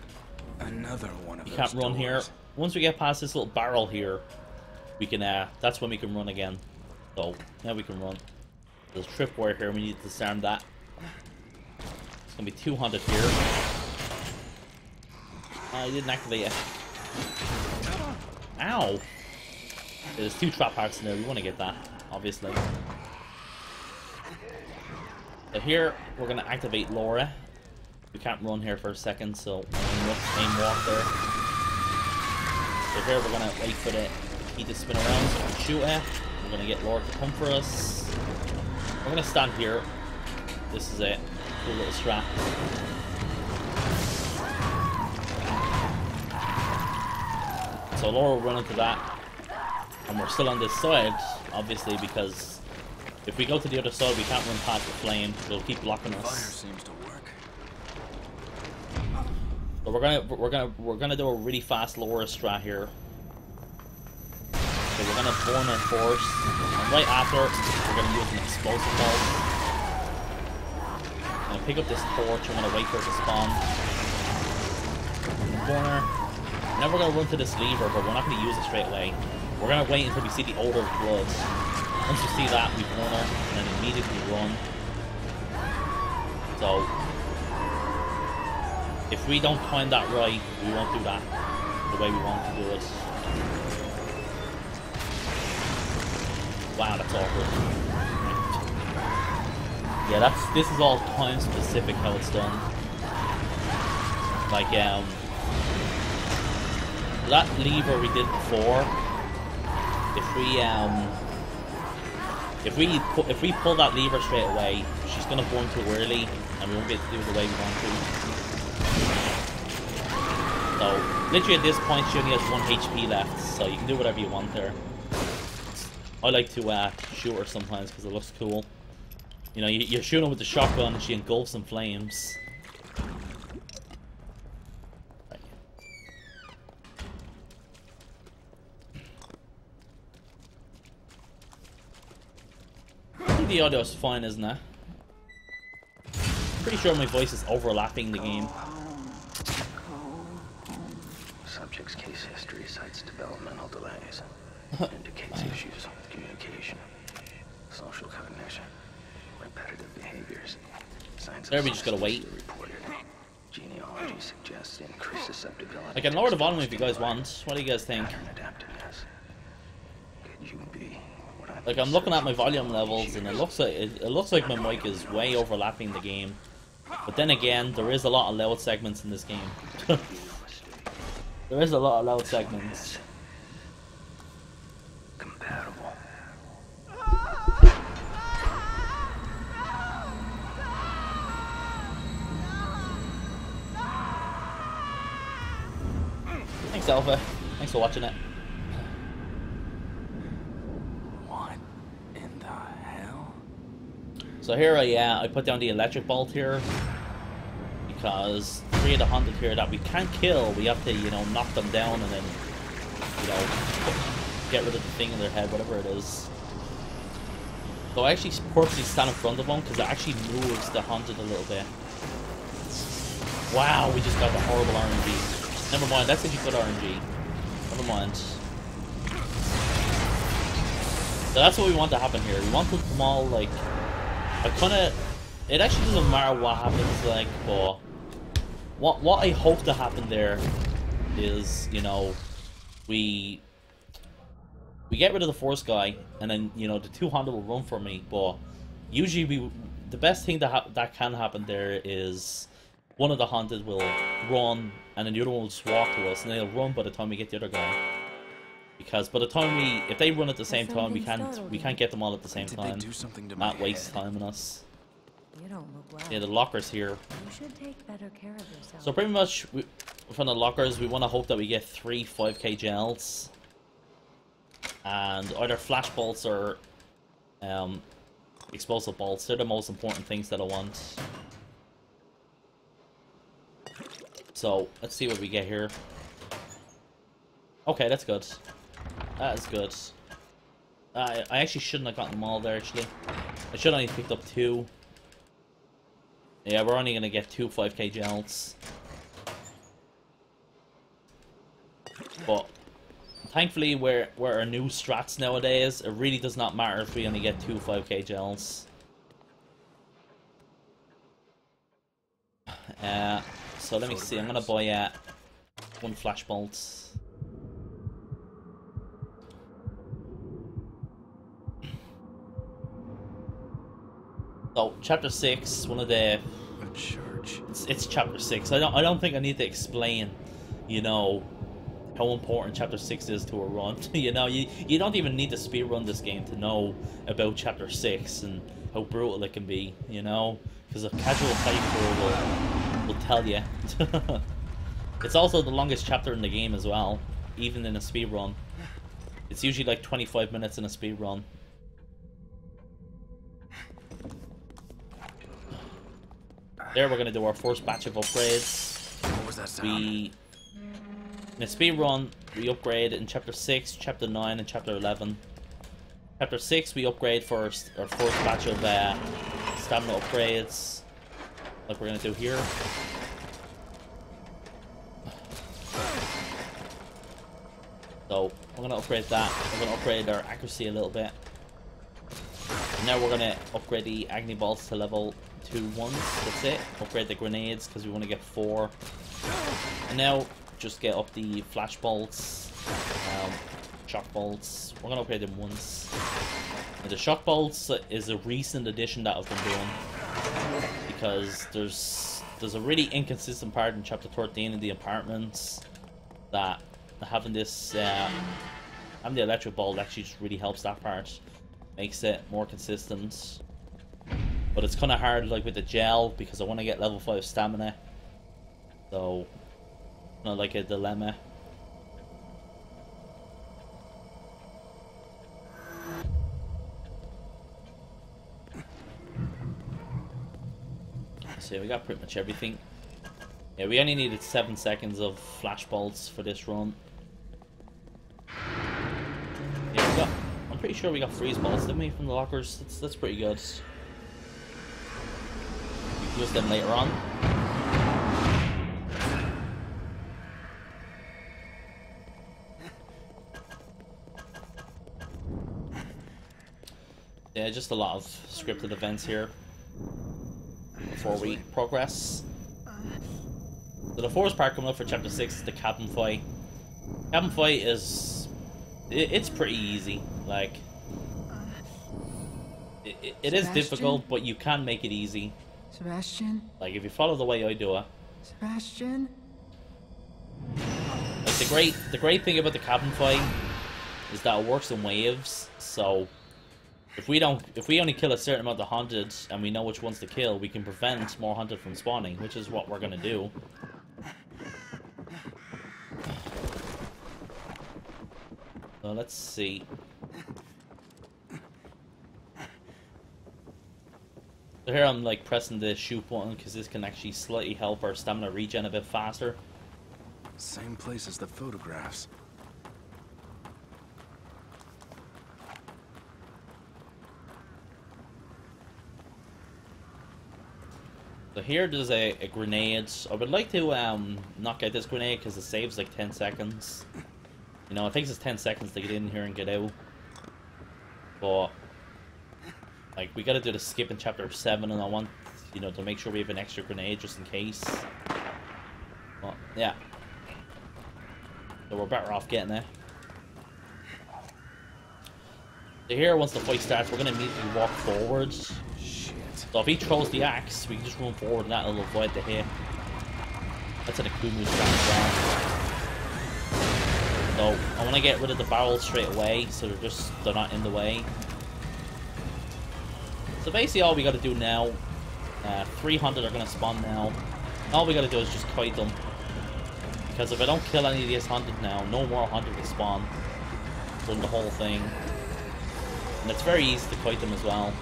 Another one of You those can't run here. doors. Once we get past this little barrel here, we can, that's when we can run again. So, now we can run. There's a tripwire here, we need to disarm that. It's gonna be 200 here. I didn't activate it. Ow! There's 2 trap hearts in there, we want to get that, obviously. So here, we're gonna activate Laura. We can't run here for a second, so aim walk there. So here we're gonna wait for the key to spin around so we can shoot it. We're gonna get Laura to come for us. We're gonna stand here. This is it. Cool little strap. So Laura will run into that. And we're still on this side, obviously, because If we go to the other side, we can't run past the flame. It'll keep blocking Fire us. seems to work. So we're gonna do a really fast lower strat here. So we're gonna burn our force, and right after we're gonna use an explosive bolt. I'm gonna pick up this torch. I'm gonna wait for it to spawn. Corner. And then we're gonna run to this lever, but we're not gonna use it straight away. We're gonna wait until we see the odor of blood. Once we see that, we burn her, and then immediately run. So if we don't time that right, we won't do that the way we want to do it. Wow, that's awkward. Yeah, this is all time specific how it's done. Like that lever we did before. If we pull that lever straight away, she's gonna burn too early, and we won't be able to do it the way we want to. So, literally at this point, she only has 1 HP left, so you can do whatever you want there. I like to shoot her sometimes because it looks cool. You know, you're shooting with the shotgun and she engulfs in flames. Right. I think the audio is fine, isn't it? Pretty sure my voice is overlapping the game. Subject's case history cites developmental delays. Indicates issues with communication, social cognition, repetitive behaviors. Signs There we just gotta wait. Reported. Genealogy suggests increased susceptibility. I can lower the volume if you guys want. What do you guys think? Pattern adaptiveness. Could you be what I Like, I'm looking at my volume levels, and it looks like my mic is way overlapping the game. But then again, there is a lot of loud segments in this game. There is a lot of loud segments. compatible. Thanks, Alpha. Thanks for watching it. What in the hell? So here I put down the electric bolt here because 3 of the hunted here that we can't kill, we have to, you know, knock them down and then, you know, get rid of the thing in their head, whatever it is. So I actually purposely stand in front of them because it actually moves the hunted a little bit. Wow, we just got the horrible RNG. Never mind, that's actually good RNG. Never mind. So that's what we want to happen here. We want them all, like, it actually doesn't matter what happens, like, but what I hope to happen there is, you know, we get rid of the force guy, and then, you know, the 200 will run for me. But usually, the best thing that can happen there is one of the hunted will run, and then the other one will just walk to us, and they'll run by the time we get the other guy. Because by the time if they run at the same time, we can't get them all at the same time. Did they do something to my That wastes head? time on us. You don't look well. Yeah, the lockers here. You should take better care of yourself. So pretty much, from the lockers, we want to hope that we get 3 5k gels. And either flash bolts or explosive bolts. They're the most important things that I want. So, let's see what we get here. Okay, that's good. That is good. I actually shouldn't have gotten them all there, actually. I should have only picked up 2. Yeah, we're only going to get 2 5k gels. But thankfully, we're our new strats nowadays. It really does not matter if we only get 2 5k gels. So let me see. I'm gonna buy 1 flash bolt. So chapter 6, one of the. A church. It's chapter 6. I don't think I need to explain, you know, how important chapter 6 is to a run. You know, you don't even need to speedrun this game to know about chapter 6 and how brutal it can be, you know, because a casual playthrough will tell you. It's also the longest chapter in the game as well, even in a speedrun. It's usually like 25 minutes in a speedrun. There we're gonna do our first batch of upgrades. What was that sound? In a speedrun, we upgrade in Chapter 6, Chapter 9, and Chapter 11. Chapter 6, we upgrade first, our first batch of stamina upgrades, like we're gonna do here. So, we're gonna upgrade that. We're gonna upgrade our accuracy a little bit. And now we're gonna upgrade the Agni Bolts to level 2 once. That's it. Upgrade the grenades, because we want to get 4. And now, just get up the flash bolts, shock bolts. We're gonna upgrade them once. And the shock bolts is a recent addition that I've been doing, because there's a really inconsistent part in Chapter 13 in the apartments that having this having the electric bolt actually just really helps that part, makes it more consistent. But it's kind of hard, like with the gel, because I want to get level 5 stamina, so not like a dilemma. So we got pretty much everything. Yeah, we only needed 7 seconds of flash bolts for this run. Yeah, we got, I'm pretty sure we got freeze bolts, didn't we, from the lockers? That's pretty good. We can use them later on. Yeah, just a lot of scripted events here before we progress. So the first part coming up for Chapter 6 is the cabin fight. Cabin fight is... it's pretty easy. Like... It is difficult, but you can make it easy. Sebastian? Like, if you follow the way I do it. Sebastian? Like, the great thing about the cabin fight is that it works in waves, so... If we only kill a certain amount of hunted and we know which ones to kill, we can prevent more hunted from spawning, which is what we're gonna do. So let's see. So here I'm like pressing the shoot button because this can actually slightly help our stamina regen a bit faster. Same place as the photographs. So here there's a grenade. I would like to knock out this grenade because it saves like 10 seconds. You know, it takes us 10 seconds to get in here and get out. But, like, we gotta do the skip in Chapter 7 and I want, you know, to make sure we have an extra grenade just in case. But, yeah. So we're better off getting it. So here, once the fight starts, we're gonna immediately walk forward. So if he throws the axe, we can just run forward and that'll avoid the hit. That's an Akumu strat as well. So I want to get rid of the barrels straight away, so they're not in the way. So basically all we got to do now, 300 are going to spawn now. All we got to do is just kite them. Because if I don't kill any of these hunted now, no more hunted will spawn. Run the whole thing. And it's very easy to kite them as well.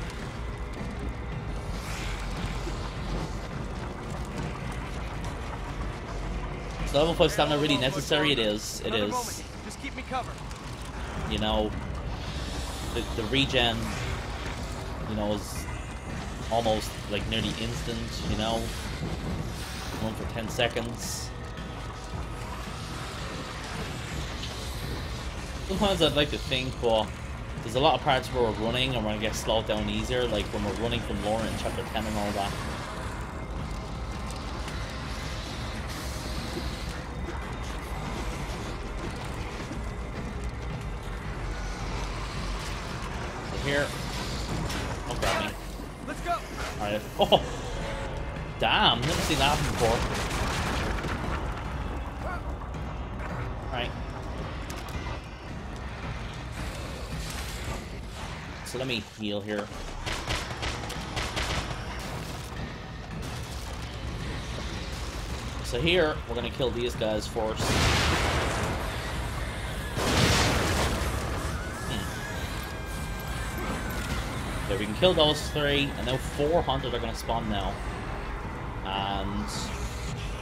So level 5 stamina really necessary? It is. It is. Just keep me covered. You know, the regen, you know, is almost like nearly instant, you know. Run for 10 seconds. Sometimes I'd like to think, but there's a lot of parts where we're running and we're gonna get slowed down easier, like when we're running from Lauren in Chapter 10 and all that. Here. Don't grab me. Let's go. Alright. Oh! Damn, never seen that happen before. Alright. So let me heal here. So here, we're gonna kill these guys first. Okay, we can kill those 3, and now 400 are gonna spawn now. and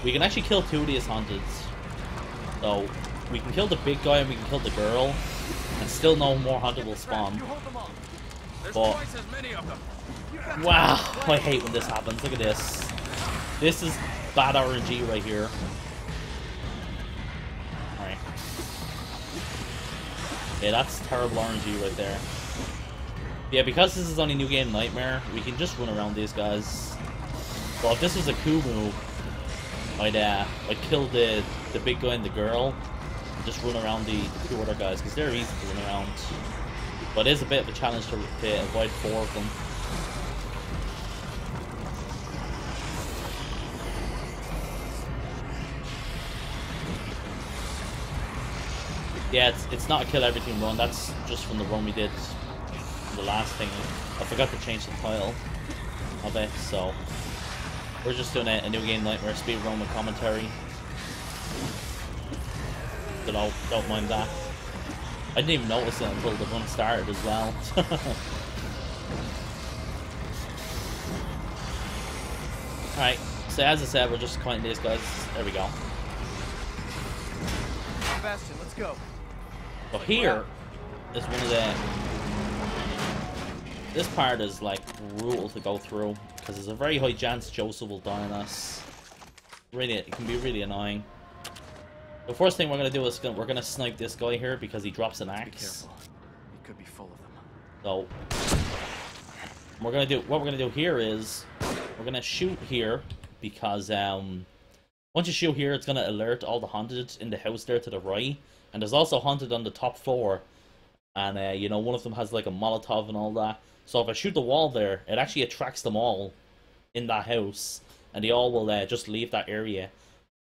we can actually kill 2 of these hunteds. So we can kill the big guy and we can kill the girl, and still no more hunted will spawn. But wow, I hate when this happens. Look at this. This is bad RNG right here. Alright. Yeah, that's terrible RNG right there. Yeah, because this is only New Game Nightmare, we can just run around these guys. Well, if this was a coup move, I'd kill the big guy and the girl, and just run around the 2 other guys, because they're easy to run around. But it is a bit of a challenge to avoid 4 of them. Yeah, it's not a kill everything run, that's just from the run we did the last thing. I forgot to change the title of it, so we're just doing a New Game Nightmare speedrun with commentary. So don't mind that. I didn't even notice it until the run started as well. Alright, so as I said, we're just counting these guys. There we go. Sebastian, let's go. So here is one of the... This part is like brutal to go through because there's a very high chance Joseph will die on us. Really, it can be really annoying. The first thing we're gonna do is we're gonna snipe this guy here because he drops an axe. Be careful. He could be full of them. So what we're gonna do here is we're gonna shoot here because once you shoot here, it's gonna alert all the haunted in the house there to the right, and there's also haunted on the top floor, and you know, one of them has like a Molotov and all that. So if I shoot the wall there, it actually attracts them all in that house, and they all will just leave that area.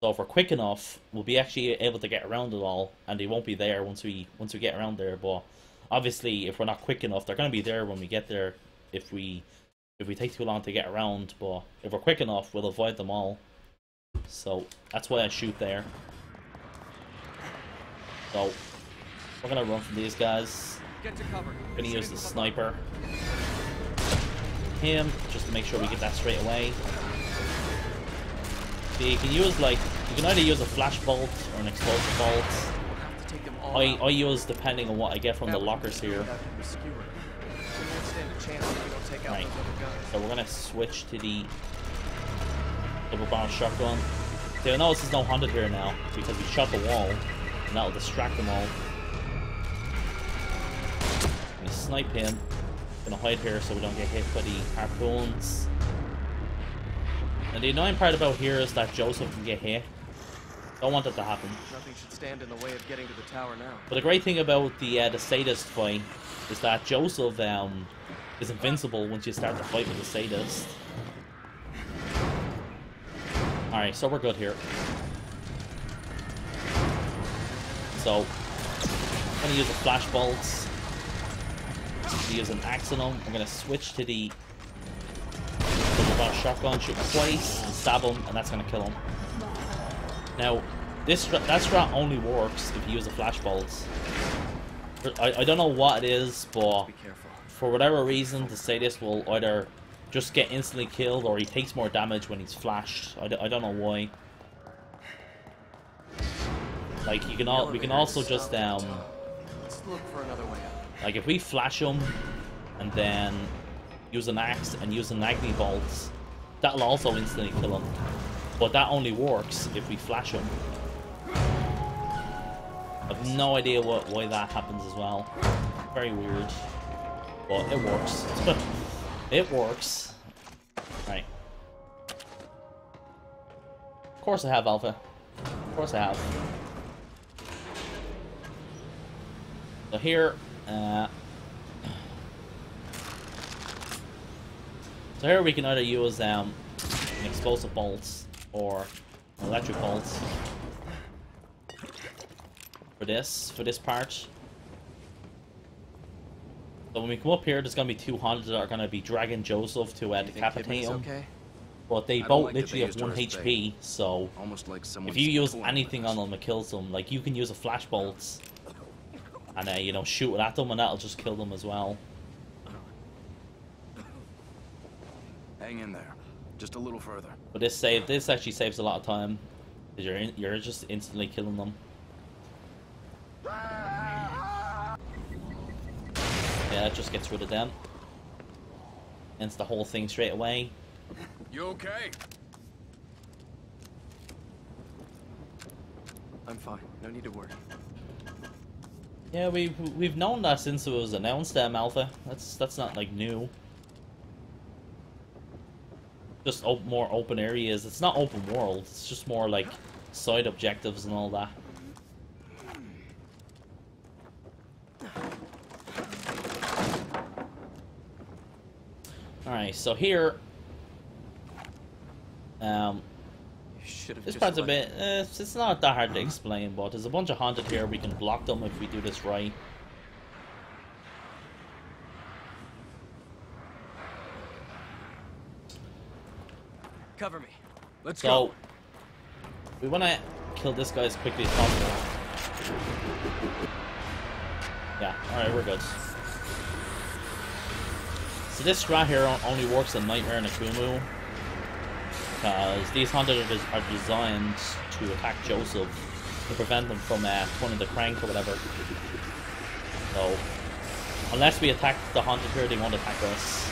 So if we're quick enough, we'll be actually able to get around it all, and they won't be there once we get around there. But obviously, if we're not quick enough, they're gonna be there when we get there. If we take too long to get around, but if we're quick enough, we'll avoid them all. So that's why I shoot there. So we're gonna run from these guys. Get to cover. We're gonna use the sniper. Him, just to make sure we get that straight away. So you can use you can either use a flash bolt or an explosive bolt. I use depending on what I get from the lockers here. Right. So we're gonna switch to the double barrel shotgun. So you'll notice there's no haunted here now because we shot the wall, and that'll distract them all. We snipe him. Gonna hide here so we don't get hit by the harpoons. And the annoying part about here is that Joseph can get hit. Don't want that to happen. Nothing should stand in the way of getting to the tower now. But the great thing about the sadist fight is that Joseph is invincible once you start to fight with the sadist. Alright, so we're good here. So I'm gonna use the flash bolts. I'm gonna use an axe on him. I'm gonna switch to the shotgun, shoot twice, and stab him, and that's gonna kill him. Now, that strat only works if you use the flash bolts. I don't know what it is, but for whatever reason, the sadist will either just get instantly killed or he takes more damage when he's flashed. I don't know why. Like we can also just Let's look for another way out. like if we flash him and then use an axe and use an agni bolts, that'll also instantly kill him. But that only works if we flash him. I have no idea why that happens as well. Very weird. But it works. It works. Right. Of course I have Alpha. Of course I have. So here, we can either use an explosive bolts or electric bolts for this part. So when we come up here, there's gonna be 2 haunted that are gonna be dragging Joseph to decapitate him. Okay? But they both literally have 1 HP, so if you use anything on them, it kills them. Like you can use a flash bolts and you know, shoot it at them, and that'll just kill them as well. Hang in there. Just a little further. But this actually saves a lot of time, because you're just instantly killing them. Yeah, that just gets rid of them. Ends the whole thing straight away. You okay? I'm fine. No need to worry. Yeah, we've known that since it was announced, Alpha. That's not like new. Just more open areas. It's not open world. It's just more like side objectives and all that. All right, so here, this part's a bit. It's not that hard to explain, but there's a bunch of haunted here. We can block them if we do this right. Cover me. Let's So, go. we want to kill this guy as quickly as possible. Yeah, alright, we're good. So this strat here only works in Nightmare and Akumu, because these hunters are designed to attack Joseph to prevent them from pulling the crank or whatever. So, unless we attack the hunter here, they won't attack us.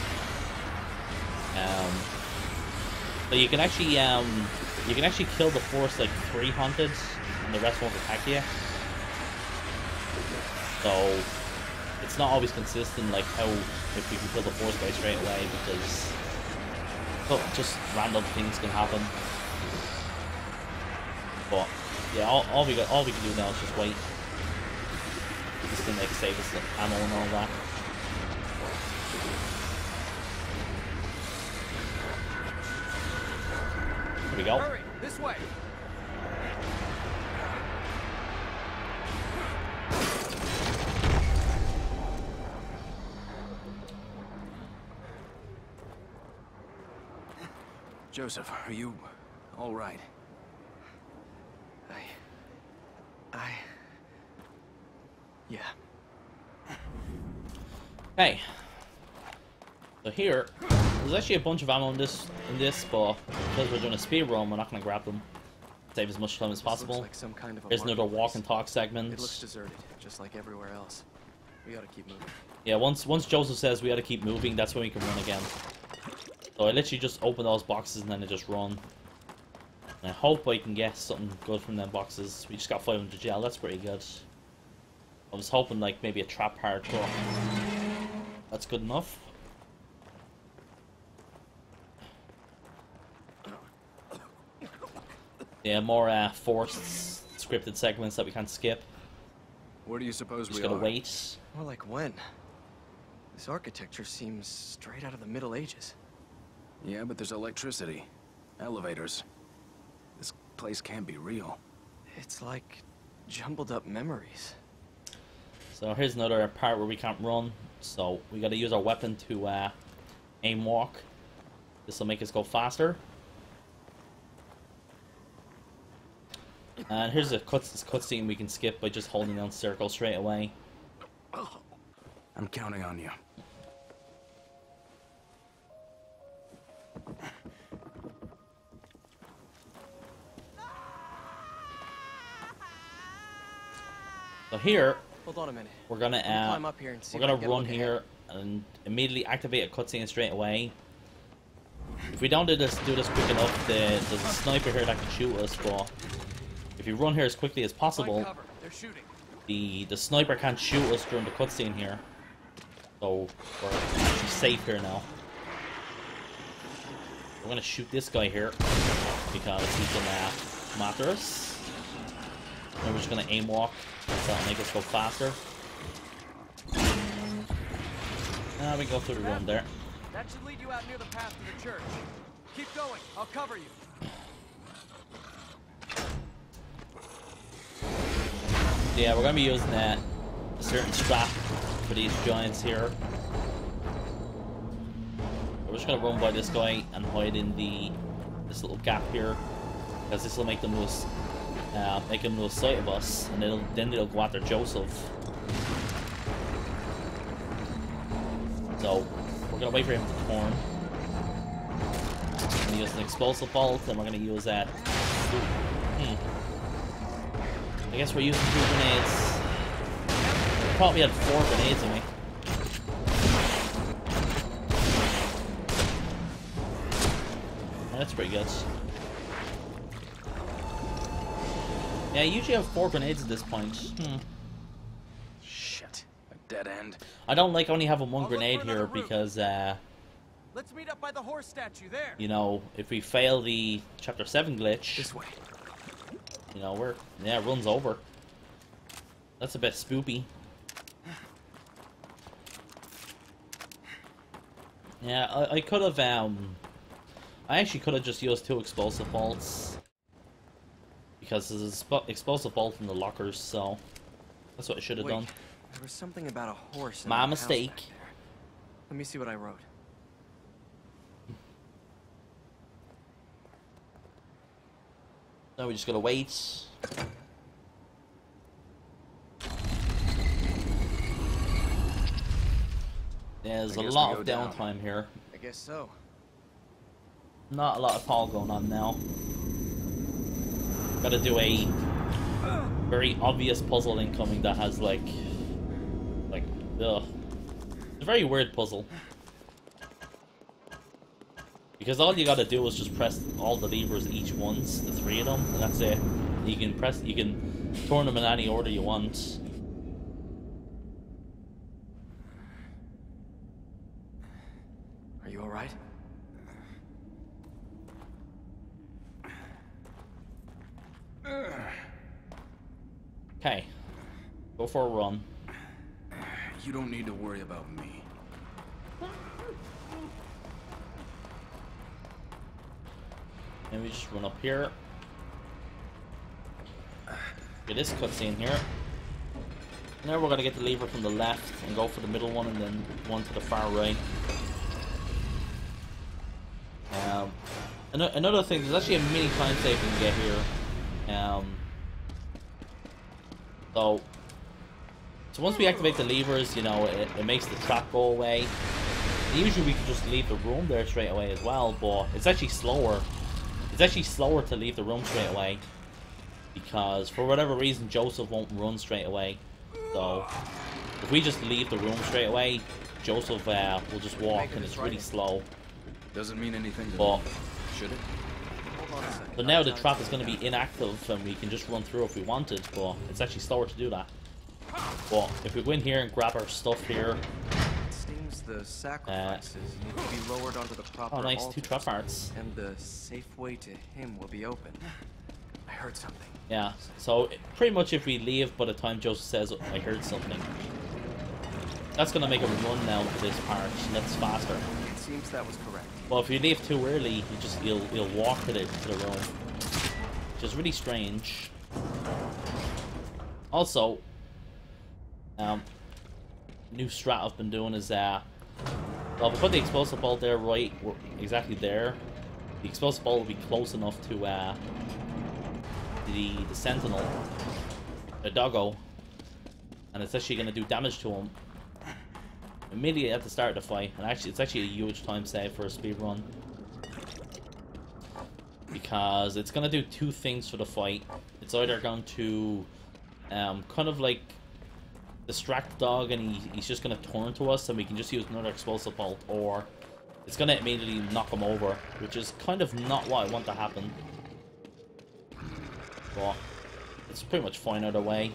So you can actually kill the first like 3 hunted, and the rest won't attack you. So it's not always consistent, like how if you can kill the first guy straight away, because just random things can happen. But yeah, all we can do now is just wait. Just to save us the ammo and all that. Here we go. Hurry, this way. Joseph, are you all right? Yeah. Hey. So here, there's actually a bunch of ammo in this, but because we're doing a speed run, we're not going to grab them. Save as much time as possible. Like some kind of a There's another walk marketplace. and talk segment. It looks deserted, just like everywhere else. We gotta keep moving. Yeah, once Joseph says we gotta keep moving, that's when we can run again. So I literally just open those boxes and then I just run. And I hope I can get something good from them boxes. We just got 500 gel, that's pretty good. I was hoping like maybe a trap part truck. That's good enough. Yeah, more forced scripted segments that we can't skip. Where do you suppose Just we gotta are? wait. More like when? This architecture seems straight out of the Middle Ages. Yeah, but there's electricity, elevators. This place can't be real. It's like jumbled up memories. So here's another part where we can't run. So we gotta use our weapon to aim walk. This will make us go faster. And here's a cutscene we can skip by just holding down circle straight away. I'm counting on you. So here, Hold on a minute. we're gonna climb up here and see we're if I gonna can get a run look ahead. here and immediately activate a cutscene straight away. If we don't do this quick enough, there's a sniper here that can shoot us. But if you run here as quickly as possible, Find cover. They're shooting. the sniper can't shoot us during the cutscene here. So we're actually safe here now. We're gonna shoot this guy here because he can come after us. And we're just gonna aim walk, so that'll make us go faster. Now we go through the room there. That should lead you out near the path to the church. Keep going. I'll cover you. Yeah, we're gonna be using a certain strat for these giants here. We're just gonna run by this guy and hide in this little gap here, because this will make them lose sight of us, and then they'll go after Joseph. So we're gonna wait for him to turn. gonna use an explosive bolt, and we're gonna use that. I guess we're using 2 grenades. Probably had 4 grenades in me. Oh, that's pretty good. Yeah, I usually have 4 grenades at this point. Shit. A dead end. I don't like only having 1 grenade here because, Let's meet up by the horse statue there. you know, if we fail the Chapter 7 glitch, This way. you know, it runs over. That's a bit spoopy. Yeah, I could have, I actually could have just used 2 explosive bolts. Because there's an explosive bolt in the lockers, so that's what I should have done. There was something about a horse. My mistake. Let me see what I wrote. Now we just gotta wait. There's a lot of downtime here. I guess so. Not a lot of call going on now. Gotta do a very obvious puzzle incoming that has like, ugh. It's a very weird puzzle. Because all you gotta do is just press all the levers each once, the 3 of them, and that's it. You can turn them in any order you want. Are you alright? Okay. Go for a run. You don't need to worry about me. And we just run up here. Get this cutscene here. Now we're gonna get the lever from the left and go for the middle one and then one to the far right. Another thing, there's actually a mini time save you can get here. So once we activate the levers, you know, it makes the trap go away. Usually we can just leave the room there straight away as well, but it's actually slower. It's actually slower to leave the room straight away because for whatever reason Joseph won't run straight away. So if we just leave the room straight away, Joseph will just walk and it's really slow. Doesn't mean anything to But me. Should it? Hold on a second. but now the trap is going to be inactive and we can just run through if we wanted, but it's actually slower to do that. But if we go in here and grab our stuff here, It seems the sacrifices need to be lowered onto the proper oh nice, altar, 2 trap hearts. and the safe way to him will be open. I heard something. Yeah, so pretty much if we leave by the time Joseph says I heard something, that's going to make him run now to this part, and that's faster. It seems that was correct. Well, if you leave too early, you'll walk to the room, which is really strange. Also, new strat I've been doing is well, if I put the explosive bolt there exactly there, the explosive bolt will be close enough to the sentinel, the doggo, and it's actually going to do damage to him immediately at the start of the fight. And actually, it's actually a huge time save for a speed run because it's going to do 2 things for the fight. It's either going to kind of like distract the dog and he's just going to turn to us and we can just use another explosive bolt, or it's going to immediately knock him over, which is kind of not what I want to happen. But it's pretty much fine either way.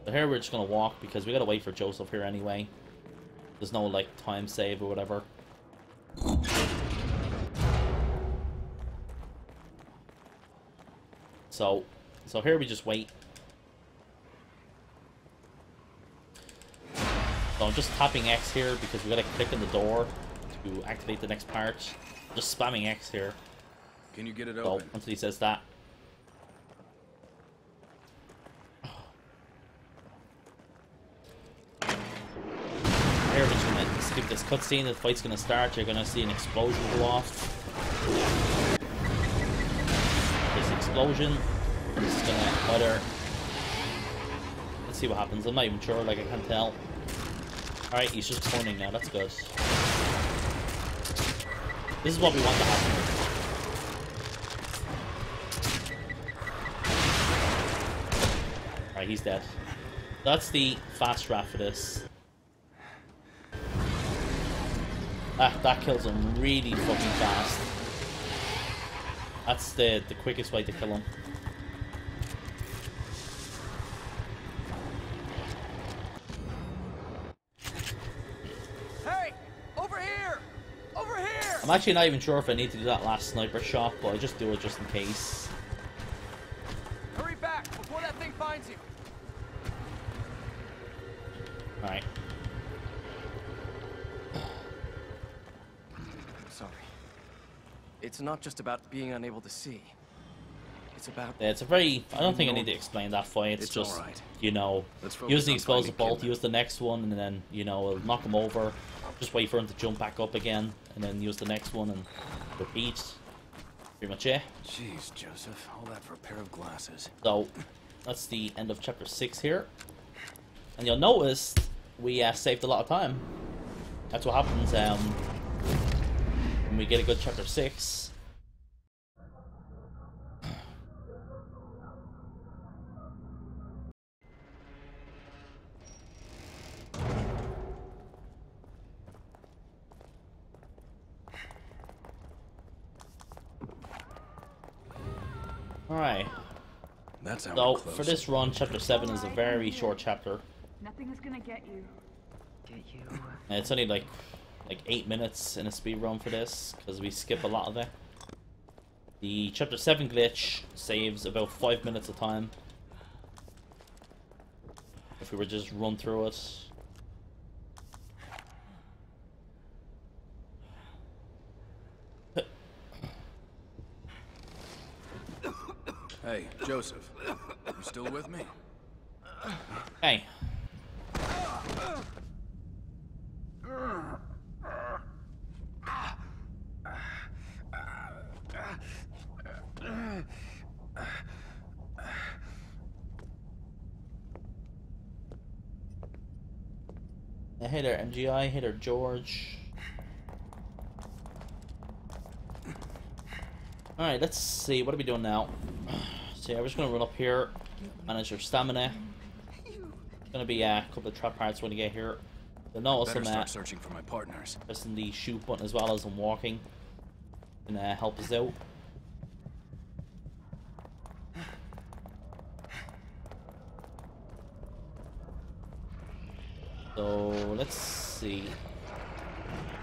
So here we're just going to walk because we got to wait for Joseph here anyway. There's no like time save or whatever. So here we just wait. So I'm just tapping X here because we gotta click on the door to activate the next part. Just spamming X here. Can you get it So open? until he says that. Here we're just gonna skip this cutscene. The fight's gonna start. You're gonna see an explosion go off. This explosion. This is gonna either. Let's see what happens. I'm not even sure. Like I can't tell. All right, he's just turning now. That's good. This is what we want to happen. Alright, he's dead. That's the fast strat for this. That kills him really fucking fast. That's the quickest way to kill him. Hey! Over here! Over here! I'm actually not even sure if I need to do that last sniper shot, but I just do it just in case. Hurry back before that thing finds you! Alright. I'm sorry. It's not just about being unable to see. It's about... Yeah, it's a very... I don't think I need to explain that fight. It's just, all right. you know, Let's focus use the on explosive finding bolt, Kidman. use the next one, and then, you know, it'll knock him over. Just wait for him to jump back up again, and then use the next one, and repeat. Pretty much it. Jeez, Joseph, all that for a pair of glasses. So, that's the end of chapter 6 here. And you'll notice we saved a lot of time. That's what happens when we get a good chapter 6. Alright. That's how So, we're close. for this run, chapter 7 is a very short chapter. Nothing is gonna get you. Get you. And it's only like 8 minutes in a speed run for this, because we skip a lot of it. The chapter 7 glitch saves about 5 minutes of time. If we were just run through it. Hey, Joseph, you still with me? Hey. Hey there, MGI. Hey there, George. Alright, let's see. What are we doing now? So yeah, we're just going to run up here. Manage your stamina. Gonna be a couple of trap parts when you get here. You'll notice Better I'm start searching for my partners. pressing the shoot button as well as I'm walking. Gonna help us out. So let's see.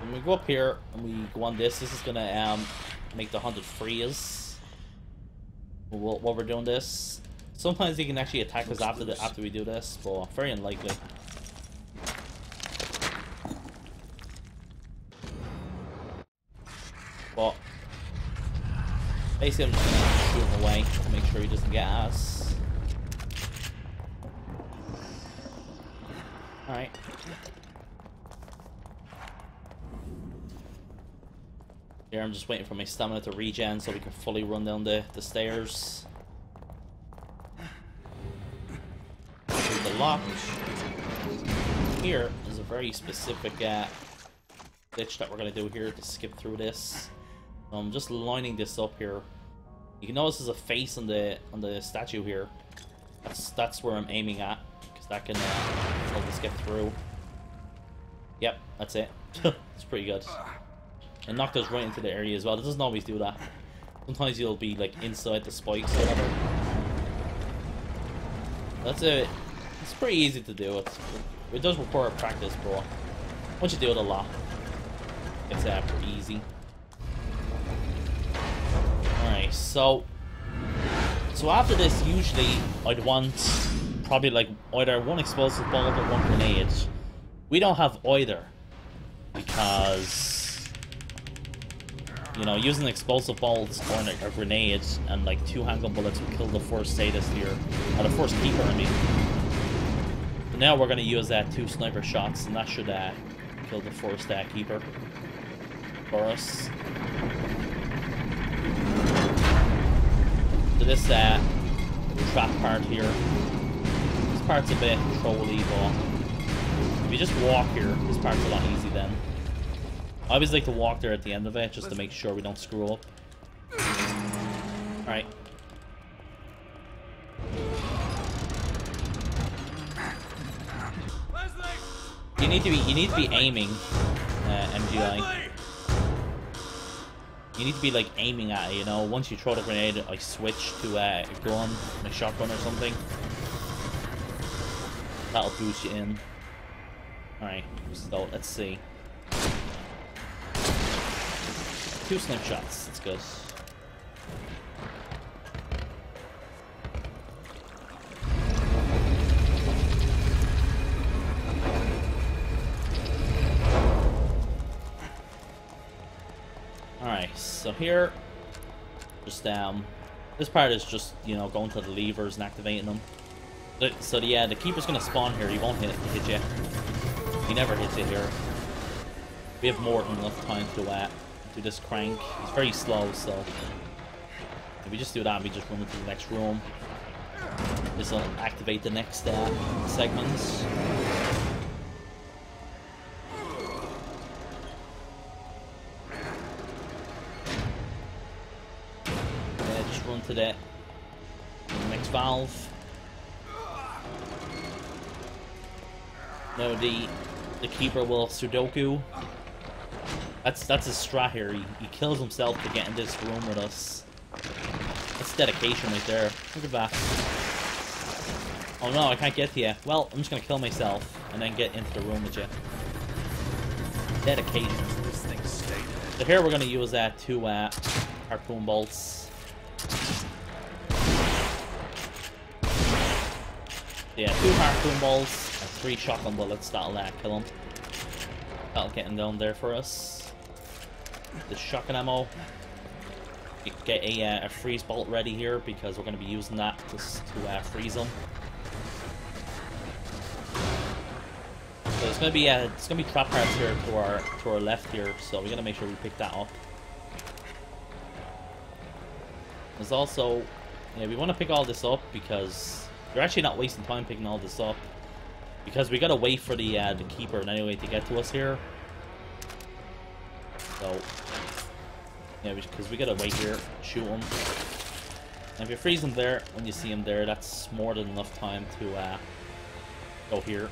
When we go up here and we go on this is gonna make the hunted freeze. While we're doing this. Sometimes he can actually attack us after we do this, but very unlikely. But basically I'm just gonna shoot him away to make sure he doesn't get us. Alright. Here I'm just waiting for my stamina to regen so we can fully run down the stairs. The lock here is a very specific glitch that we're going to do here to skip through this. I'm just lining this up here. You can notice there's a face on the statue here. That's where I'm aiming at, because that can help us get through. Yep, that's it. It's pretty good. And knocked us right into the area as well. It doesn't always do that. Sometimes you'll be like inside the spikes or whatever. That's it. It's pretty easy to do. It does require practice, but once you do it a lot, it's pretty easy. Alright, so after this, usually I'd want probably like either one explosive bolt or one grenade. We don't have either because, you know, using explosive bolts or a grenade and like 2 handgun bullets would kill the first sadist here, or the first keeper, I mean. So now we're going to use 2 sniper shots, and that should kill the first keeper for us. So this trap part here, this part's a bit trolly, but if you just walk here, this part's a lot easy then. I always like to walk there at the end of it just to make sure we don't screw up. Alright. You need to be aiming, MGI. You need to be like aiming at it, you know. Once you throw the grenade, like switch to a gun, a shotgun or something. That'll boost you in. Alright, so let's see. 2 snipe shots, that's good. Alright, so here, just this part is just, you know, going to the levers and activating them. So yeah, the keeper's gonna spawn here. He won't hit you. He never hits you here. We have more than enough time to do this crank. He's very slow, so if we just do that, we just run into the next room. This will activate the next segments. Just run to the next valve. No, the keeper will Sudoku. That's his strat here. He kills himself to get in this room with us. That's dedication right there. Look at that. Oh no, I can't get to you. Well, I'm just gonna kill myself and then get into the room with you. Dedication. So here we're gonna use 2 harpoon bolts. Yeah, 2 harpoon bolts. 3 shotgun bullets, that'll kill him. That'll get him down there for us. The shotgun ammo. You get a freeze bolt ready here because we're going to be using that just to freeze him. So it's going to be trap parts here to our left here, so we got to make sure we pick that up. There's also, yeah, we want to pick all this up because we're actually not wasting time picking all this up. Because we gotta wait for the keeper anyway to get to us here. So yeah, because we gotta wait here, shoot him. And if you freeze him there, when you see him there, that's more than enough time to go here,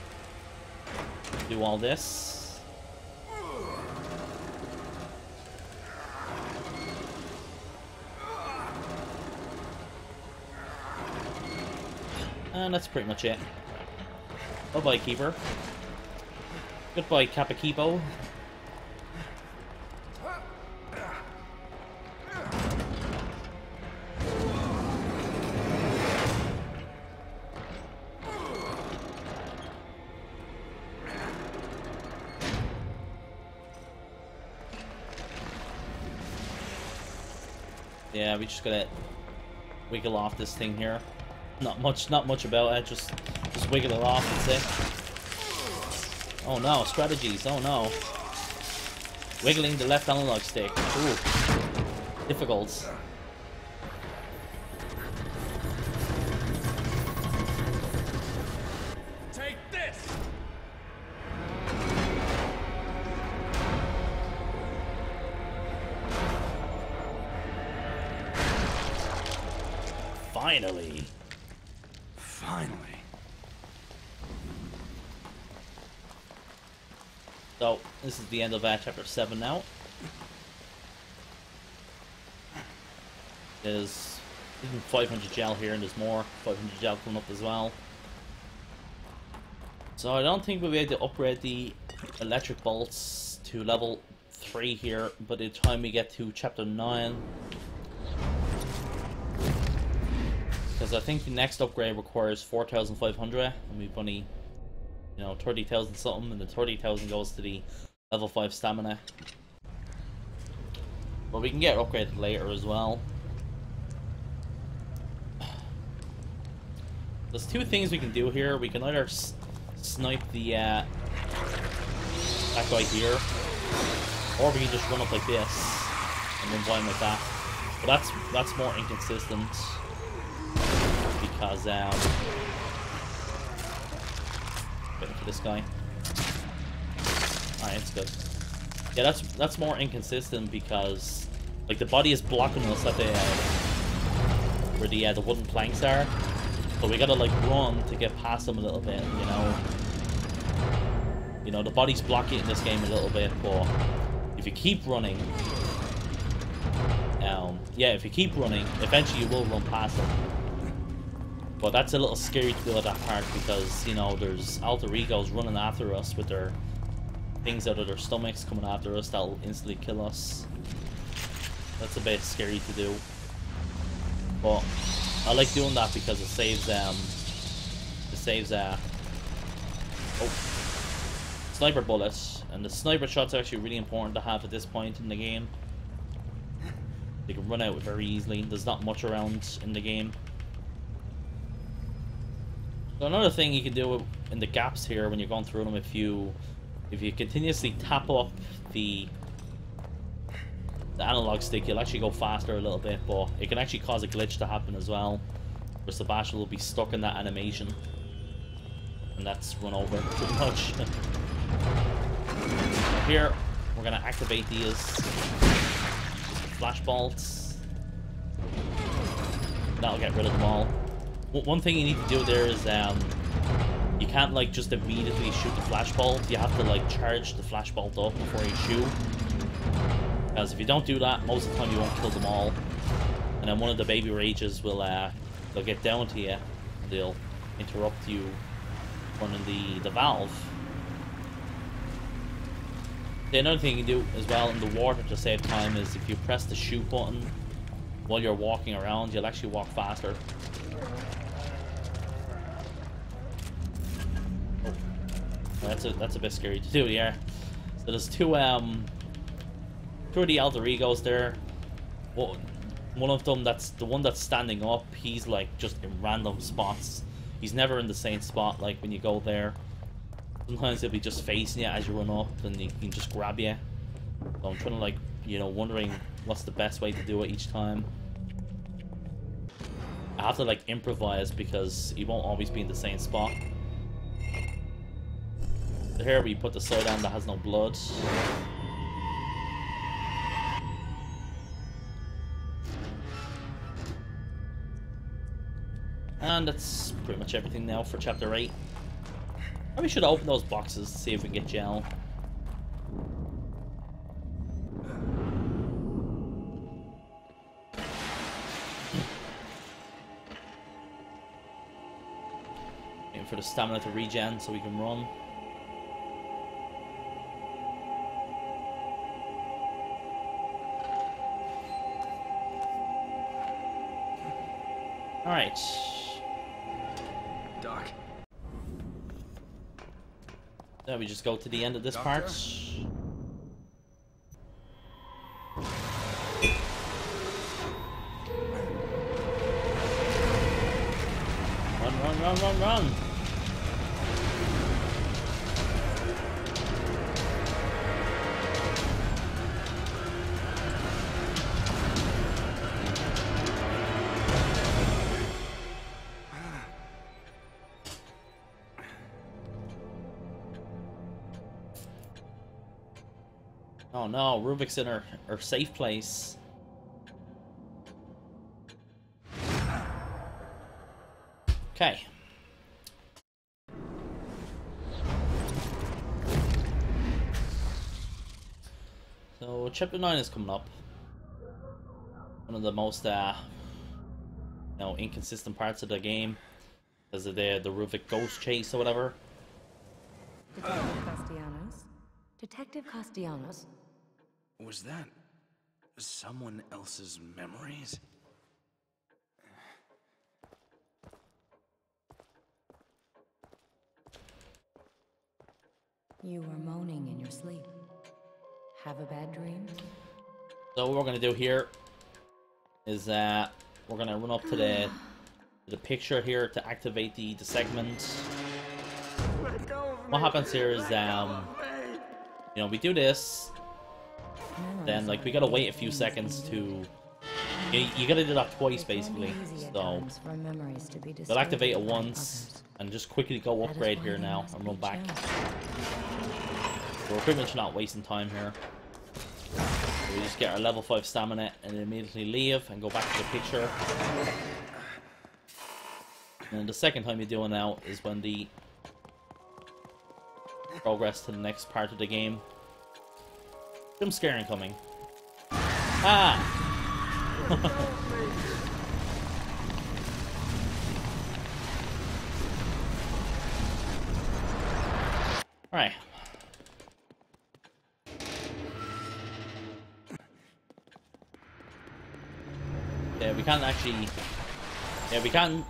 do all this. And that's pretty much it. Bye-bye, Keeper. Goodbye, Capakipo. Yeah, we just gotta wiggle off this thing here. Not much about it, just wiggle it off, that's it. Oh no, strategies, oh no. Wiggling the left analog stick. Ooh. Difficult. Take this! Finally. Finally. So, this is the end of chapter 7 now. There's even 500 gel here, and there's more 500 gel coming up as well. So I don't think we'll be able to upgrade the electric bolts to level 3 here, but by the time we get to chapter 9, because I think the next upgrade requires 4,500, and we've only, you know, 30,000 something, and the 30,000 goes to the level 5 stamina. But we can get upgraded later as well. There's 2 things we can do here. We can either snipe the that guy here, or we can just run up like this and run by him like that. But that's more inconsistent because waiting for this guy. Alright, it's good. Yeah, that's more inconsistent because like the body is blocking us at the where the wooden planks are, so we gotta like run to get past them a little bit. You know, the body's blocking in this game a little bit, but if you keep running, yeah, if you keep running, eventually you will run past them. But that's a little scary to do at that part because, you know, there's alter egos running after us with their things out of their stomachs coming after us that'll instantly kill us. That's a bit scary to do. But I like doing that because it saves sniper bullets, and the sniper shots are actually really important to have at this point in the game. They can run out very easily. There's not much around in the game. So another thing you can do in the gaps here when you're going through them, if you continuously tap up the analog stick, you'll actually go faster a little bit, but it can actually cause a glitch to happen as well, where Sebastian will be stuck in that animation, and that's run over pretty much. Here, we're gonna activate these flash bolts. That'll get rid of them all. One thing you need to do there is you can't like just immediately shoot the flash bolt. You have to like charge the flash bolt up before you shoot. Because if you don't do that, most of the time you won't kill them all. And then one of the baby rages will they'll get down to you. They'll interrupt you running the valve. The another thing you can do as well in the water to save time is if you press the shoot button while you're walking around, you'll actually walk faster. Oh, that's a bit scary to do, yeah. So there's two of the alter egos there. One of them, that's the one that's standing up, he's like just in random spots. He's never in the same spot like when you go there. Sometimes he'll be just facing you as you run up and he can just grab you. So I'm trying to like, you know, wondering what's the best way to do it each time. I have to like improvise because he won't always be in the same spot. So here we put the side on that has no blood. And that's pretty much everything now for chapter 8. Probably should open those boxes to see if we can get gel. Waiting for the stamina to regen so we can run. Alright. Doc. Now we just go to the end of this part. Run! Oh no, Rubik's in her safe place. Okay. So chapter 9 is coming up. One of the most inconsistent parts of the game because of the Rubik ghost chase or whatever. Detective Castellanos? Was that someone else's memories? You were moaning in your sleep. Have a bad dream? So what we're gonna do here is we're gonna run up to the picture here to activate the segment. What happens here is you know, we do this, then like we gotta wait a few seconds to you gotta do that twice basically. So we'll activate it once and just quickly go upgrade here now and run back. So we're pretty much not wasting time here. We just get our level 5 stamina and immediately leave and go back to the picture. And the second time you do it now is when the progress to the next part of the game. Jump scare incoming. Ah! Alright. Yeah, we can't actually... Yeah, we can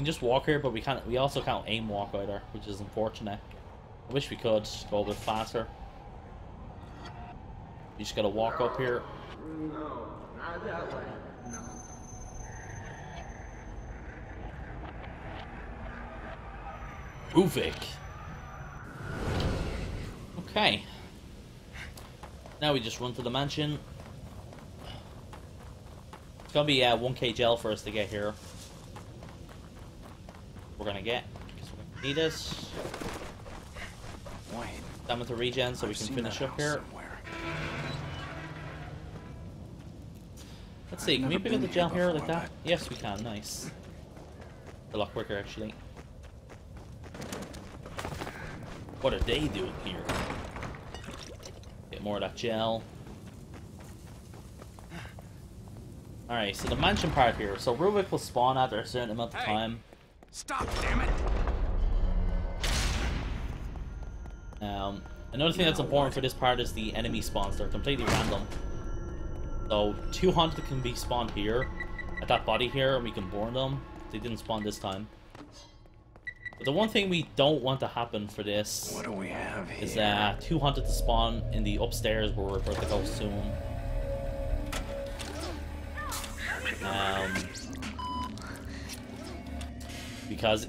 just walk here, but we also can't aim walk either, which is unfortunate. I wish we could go a bit faster. You just gotta walk up here. No, not that way. No. Ruvik. Okay. Now we just run to the mansion. It's gonna be 1k gel for us to get here. We're gonna get, because we're gonna need this. Wait. Damn it to regen so we can finish up here. Let's see, can we pick up the gel here like that? Yes, we can. Nice. A lot quicker, actually. What are they doing here? Get more of that gel. Alright, so the mansion part here. So Ruvik will spawn after a certain amount of time. Stop, damn it! Another thing that's important for this part is the enemy spawns. They're completely random. So 200 can be spawned here, at that body here, and we can burn them. They didn't spawn this time. But the one thing we don't want to happen for this What do we have here? is 200 to spawn in the upstairs where we're about to go soon. Because,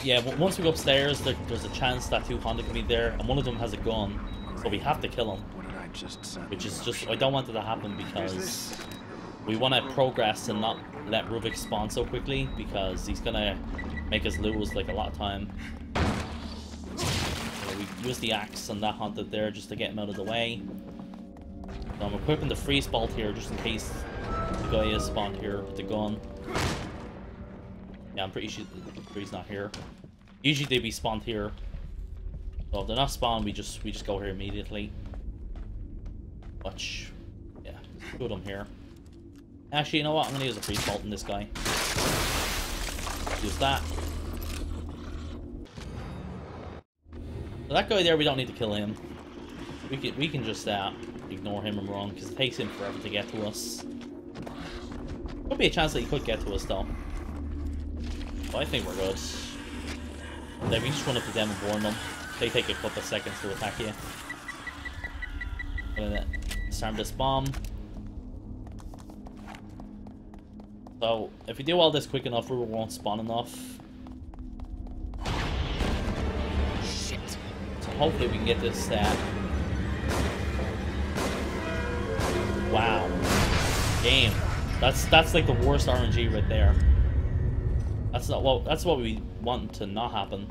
yeah, once we go upstairs, there's a chance that 200 can be there, and one of them has a gun, so we have to kill him. What did I just say? Which is just, I don't want it to happen because we want to progress and not let Ruvik spawn so quickly, because he's gonna make us lose like a lot of time. So we use the axe on that hunted there just to get him out of the way. So I'm equipping the freeze bolt here just in case the guy is spawned here with the gun. Yeah, I'm pretty sure he's not here. Usually they'd be spawned here. So if they're not spawned, we just go here immediately. Watch. Yeah, two of them here. Actually, you know what? I'm gonna use a freeze bolt on this guy. Use that. So that guy there, we don't need to kill him. We can just ignore him and run because it takes him forever to get to us. Could be a chance that he could get to us though. But I think we're good. Then we just run up to them and warn them. They take a couple of seconds to attack you. I'm gonna disarm this bomb. So if we do all this quick enough, we won't spawn enough. Shit. So hopefully we can get this wow. Game. That's like the worst RNG right there. That's what we want to not happen.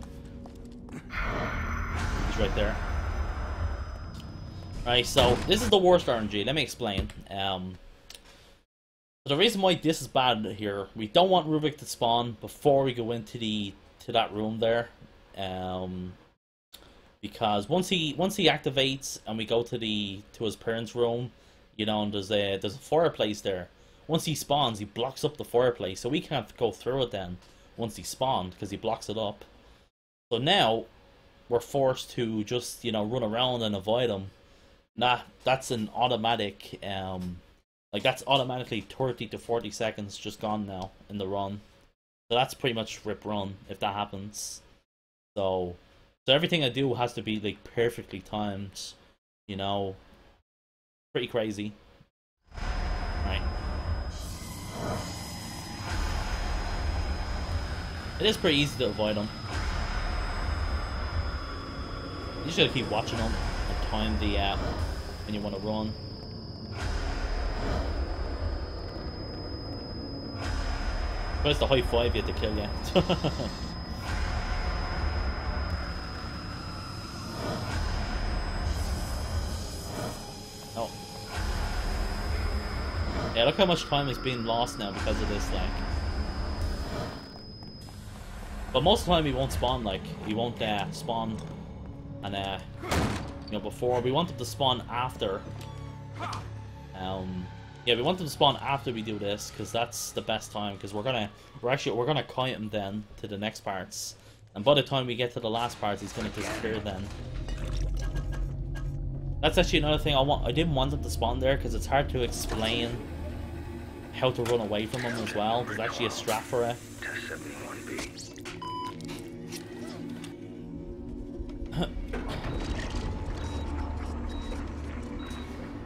He's right there. Right, so this is the worst RNG. Let me explain. The reason why this is bad here, we don't want Ruvik to spawn before we go into that room there. Because once he activates and we go to his parents' room, you know, and there's a fireplace there. Once he spawns, he blocks up the fireplace, so we can't go through it then once he spawned because he blocks it up. So now we're forced to just, you know, run around and avoid him. That's an automatic like that's automatically 30 to 40 seconds just gone now in the run. So that's pretty much rip run if that happens. So everything I do has to be like perfectly timed, you know. Pretty crazy. Right. It is pretty easy to avoid them. You just gotta keep watching them and time the when you want to run. But it's the high five you have to kill you. Oh. look how much time is being lost now because of this, like. But most of the time he won't spawn, like, he won't spawn, and you know, before. We want him to spawn after. Yeah, we want him to spawn after we do this, because that's the best time, because we're gonna kite him then to the next parts. And by the time we get to the last part, he's gonna disappear then. That's actually another thing I didn't want him to spawn there, because it's hard to explain how to run away from him as well. There's actually a strat for it. Test 71B.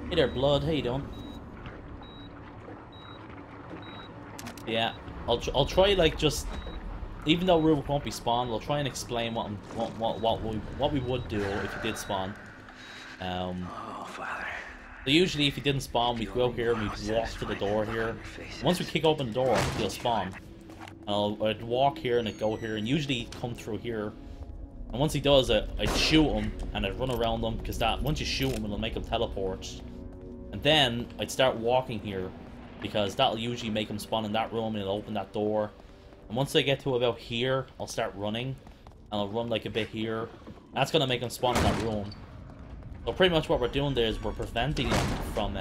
Hey there, Blood. How you doing? Yeah, I'll try, like, just, even though Rubik won't be spawned, we'll try and explain what we would do if he did spawn. Oh, Father. So usually if he didn't spawn, we'd go out here and we'd walk to the door here. Once we kick open the door, he'll spawn. I'd walk here and I'd go here, and usually he'd come through here. And once he does it, I'd shoot him and I'd run around him, because once you shoot him, it'll make him teleport. And then I'd start walking here, because that'll usually make him spawn in that room and it'll open that door. And once I get to about here, I'll start running. And I'll run like a bit here. That's gonna make him spawn in that room. So pretty much what we're doing there is we're preventing him from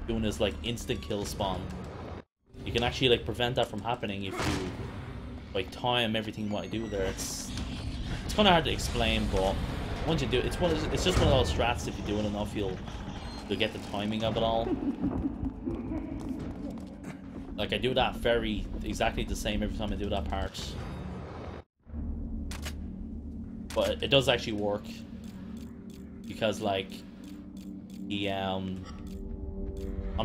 doing his, like, instant kill spawn. You can actually, like, prevent that from happening if you, like, time everything what I do there. It's kind of hard to explain, but once you do it, it's just one of those strats. If you do it enough, you'll get the timing of it all. Like, I do that exactly the same every time I do that part. But it does actually work. Because, like, I'm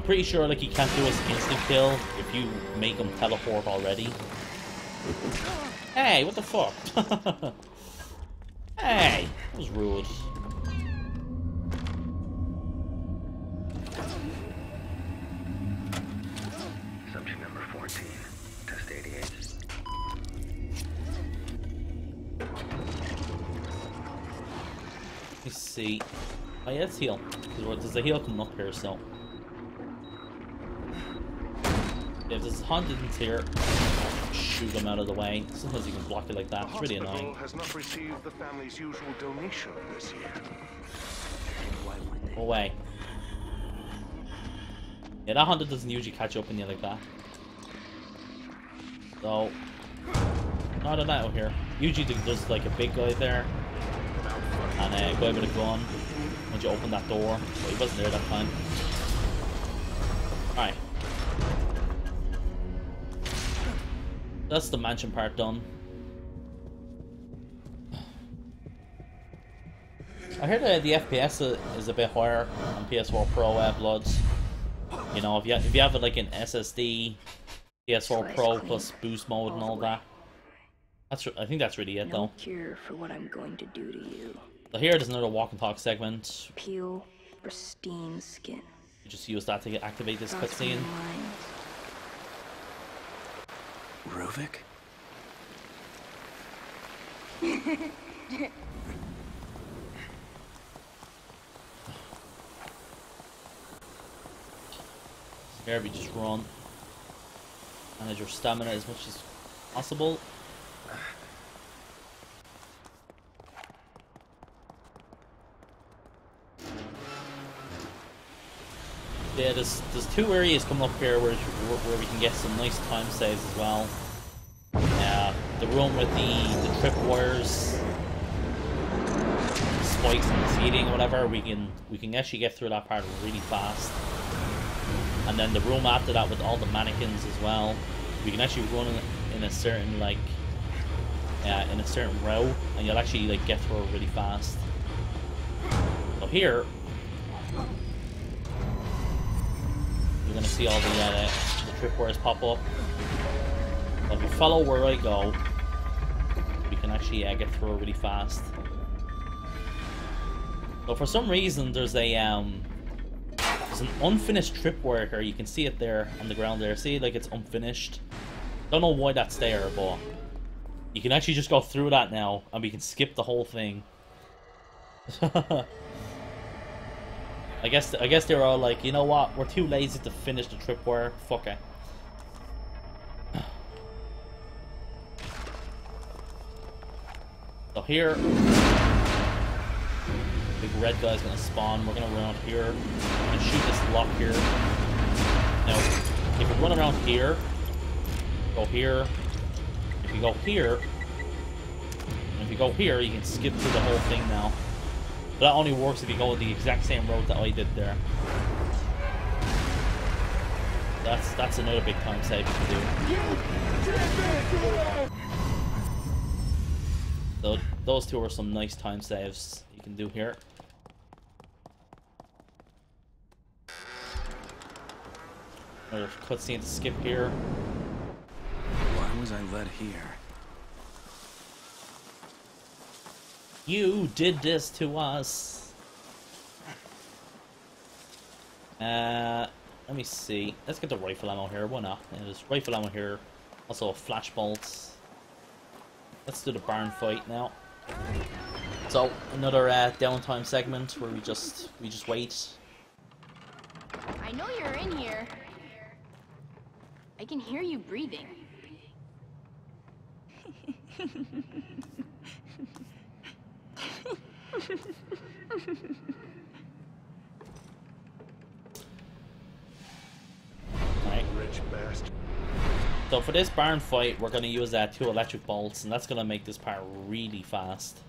pretty sure, like, he can't do his instant kill if you make him teleport already. Hey, what the fuck? Hey, that was rude. Subject number 14. Test 88. Let's see. Oh yeah, let's heal. There's a heal coming up here, so. If there's hundreds here, shoot them out of the way. Sometimes you can block it like that. It's really annoying. Has not received the family's usual donation this year. Go away. Yeah, that hunter doesn't usually catch up on you like that. So, not an out here. Usually there's like a big guy there, and a guy with a gun. Once you open that door, but he wasn't there that time. Alright. That's the mansion part done. I heard the FPS is a bit higher on PS4 Pro Bloods. You know, if you have like an SSD, PS4 Pro plus boost mode and all that. I think that's really it, though. Cure for what I'm going to do to you. So here there's another walk and talk segment. Peel, pristine skin. You just use that to activate this cutscene. Ruvik? Here we just run. Manage your stamina as much as possible. Yeah, there's two areas coming up here where we can get some nice time saves as well. The room with the tripwires, spikes and the seating or whatever, we can actually get through that part really fast. And then the room after that with all the mannequins as well, we can actually run in a certain like in a certain row, and you'll actually like get through it really fast. So here you're gonna see all the tripwires pop up. But if you follow where I go, we can actually get through it really fast. So for some reason there's an unfinished tripwire here. You can see it there on the ground there. See, like it's unfinished. Don't know why that's there, but you can actually just go through that now, and we can skip the whole thing. Like I guess they were all like, you know what? We're too lazy to finish the tripwire. Fuck it. So here, big red guy's gonna spawn. We're gonna run out here. We're gonna shoot this lock here. Now, if you run around here, go here. If you go here, and if you go here, you can skip through the whole thing now. But that only works if you go the exact same road that I did there. That's another big time save you can do. So those two are some nice time saves you can do here. Another cutscene to skip here. Why was I led here? You did this to us. Let me see. Let's get the rifle ammo here. Why not? There's rifle ammo here. Also flash bolts. Let's do the barn fight now. So another downtime segment where we just wait. I know you're in here. I can hear you breathing. Right. Rich bastard. So for this barn fight, we're gonna use 2 electric bolts, and that's gonna make this part really fast.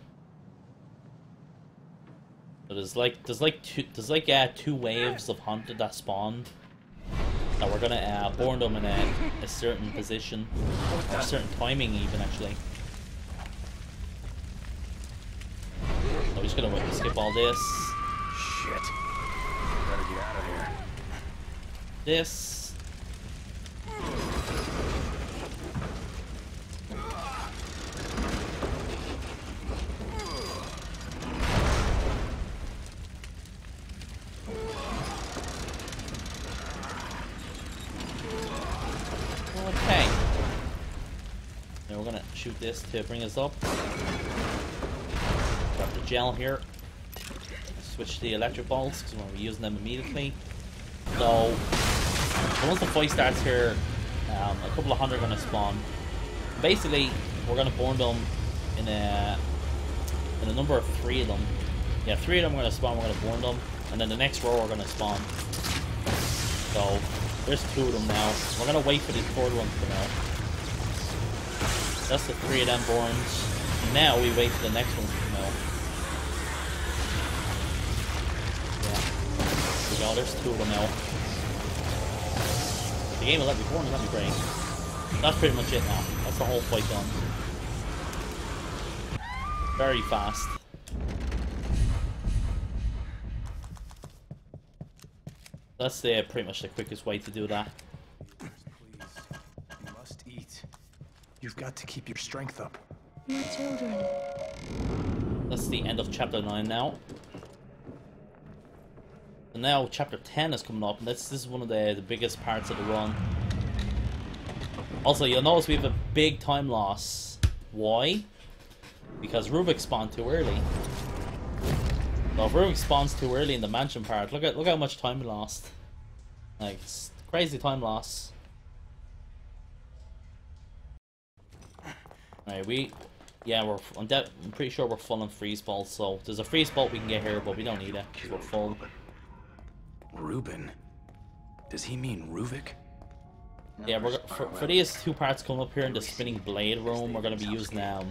So there's two waves of hunted that spawn. That we're gonna born them in a certain position, or a certain timing even actually. So we're just gonna skip all this. Shit. Better get out of here. This. Okay. Now we're gonna shoot this to bring us up. Grab the gel here. Switch to the electric bolts because we're gonna be using them immediately. So once the fight starts here, a couple of hundred are gonna spawn. Basically, we're gonna born them in a number of 3 of them. Yeah, 3 of them are gonna spawn. We're gonna born them, and then the next row are gonna spawn. So there's 2 of them now. We're gonna wait for the 4th one to come out. That's the 3 of them borns. Now we wait for the next one to come out. Yeah. There we go, there's 2 of them now. The game will let me born and let me break. That's pretty much it now. That's the whole fight done. Very fast. That's pretty much the quickest way to do that. Please, you must eat. You've got to keep your strength up. My children. That's the end of chapter 9 now. And now chapter 10 is coming up, and this is one of the biggest parts of the run. Also, you'll notice we have a big time loss. Why? Because Rubik spawned too early. So if Rubik spawns too early in the mansion part, look how much time we lost. Like, it's crazy time loss. Alright, I'm pretty sure we're full on freeze bolts, so there's a freeze bolt we can get here, but we don't need it, because we're full. Reuben? Does he mean Ruvik? Yeah, for these 2 parts coming up here in the spinning blade room, we're going to be using a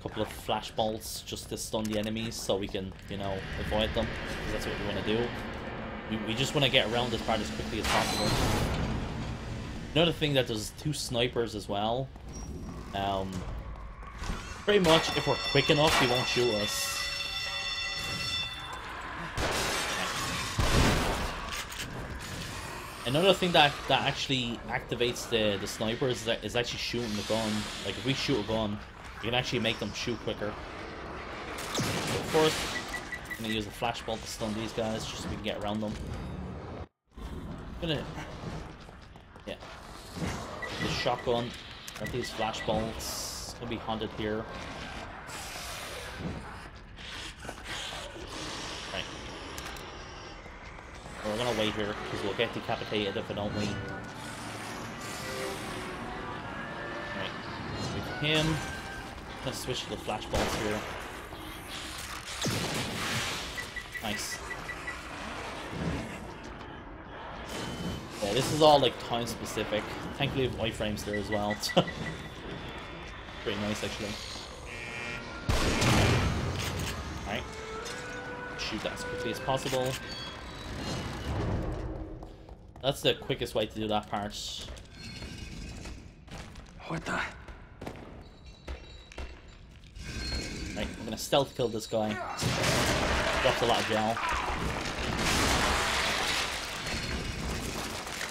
couple of flash bolts just to stun the enemies so we can, avoid them, because that's what we want to do. We just want to get around this part as quickly as possible. Another thing that there's 2 snipers as well. Pretty much, if we're quick enough, he won't shoot us. Another thing that actually activates the snipers is actually shooting the gun. Like, if we shoot a gun, you can actually make them shoot quicker. But first, I'm gonna use a flashball to stun these guys just so we can get around them. Yeah. The shotgun, got these flashballs. It's gonna be hunted here. Right. We're gonna wait here, because we'll get decapitated if we don't wait. Right. With him. Let's switch to the flashballs here. Nice. Yeah, this is all like time specific. Thankfully, iframes there as well. Pretty nice, actually. Alright. Shoot that as quickly as possible. That's the quickest way to do that part. What the? Right, we're gonna stealth kill this guy. Drops a lot of gel.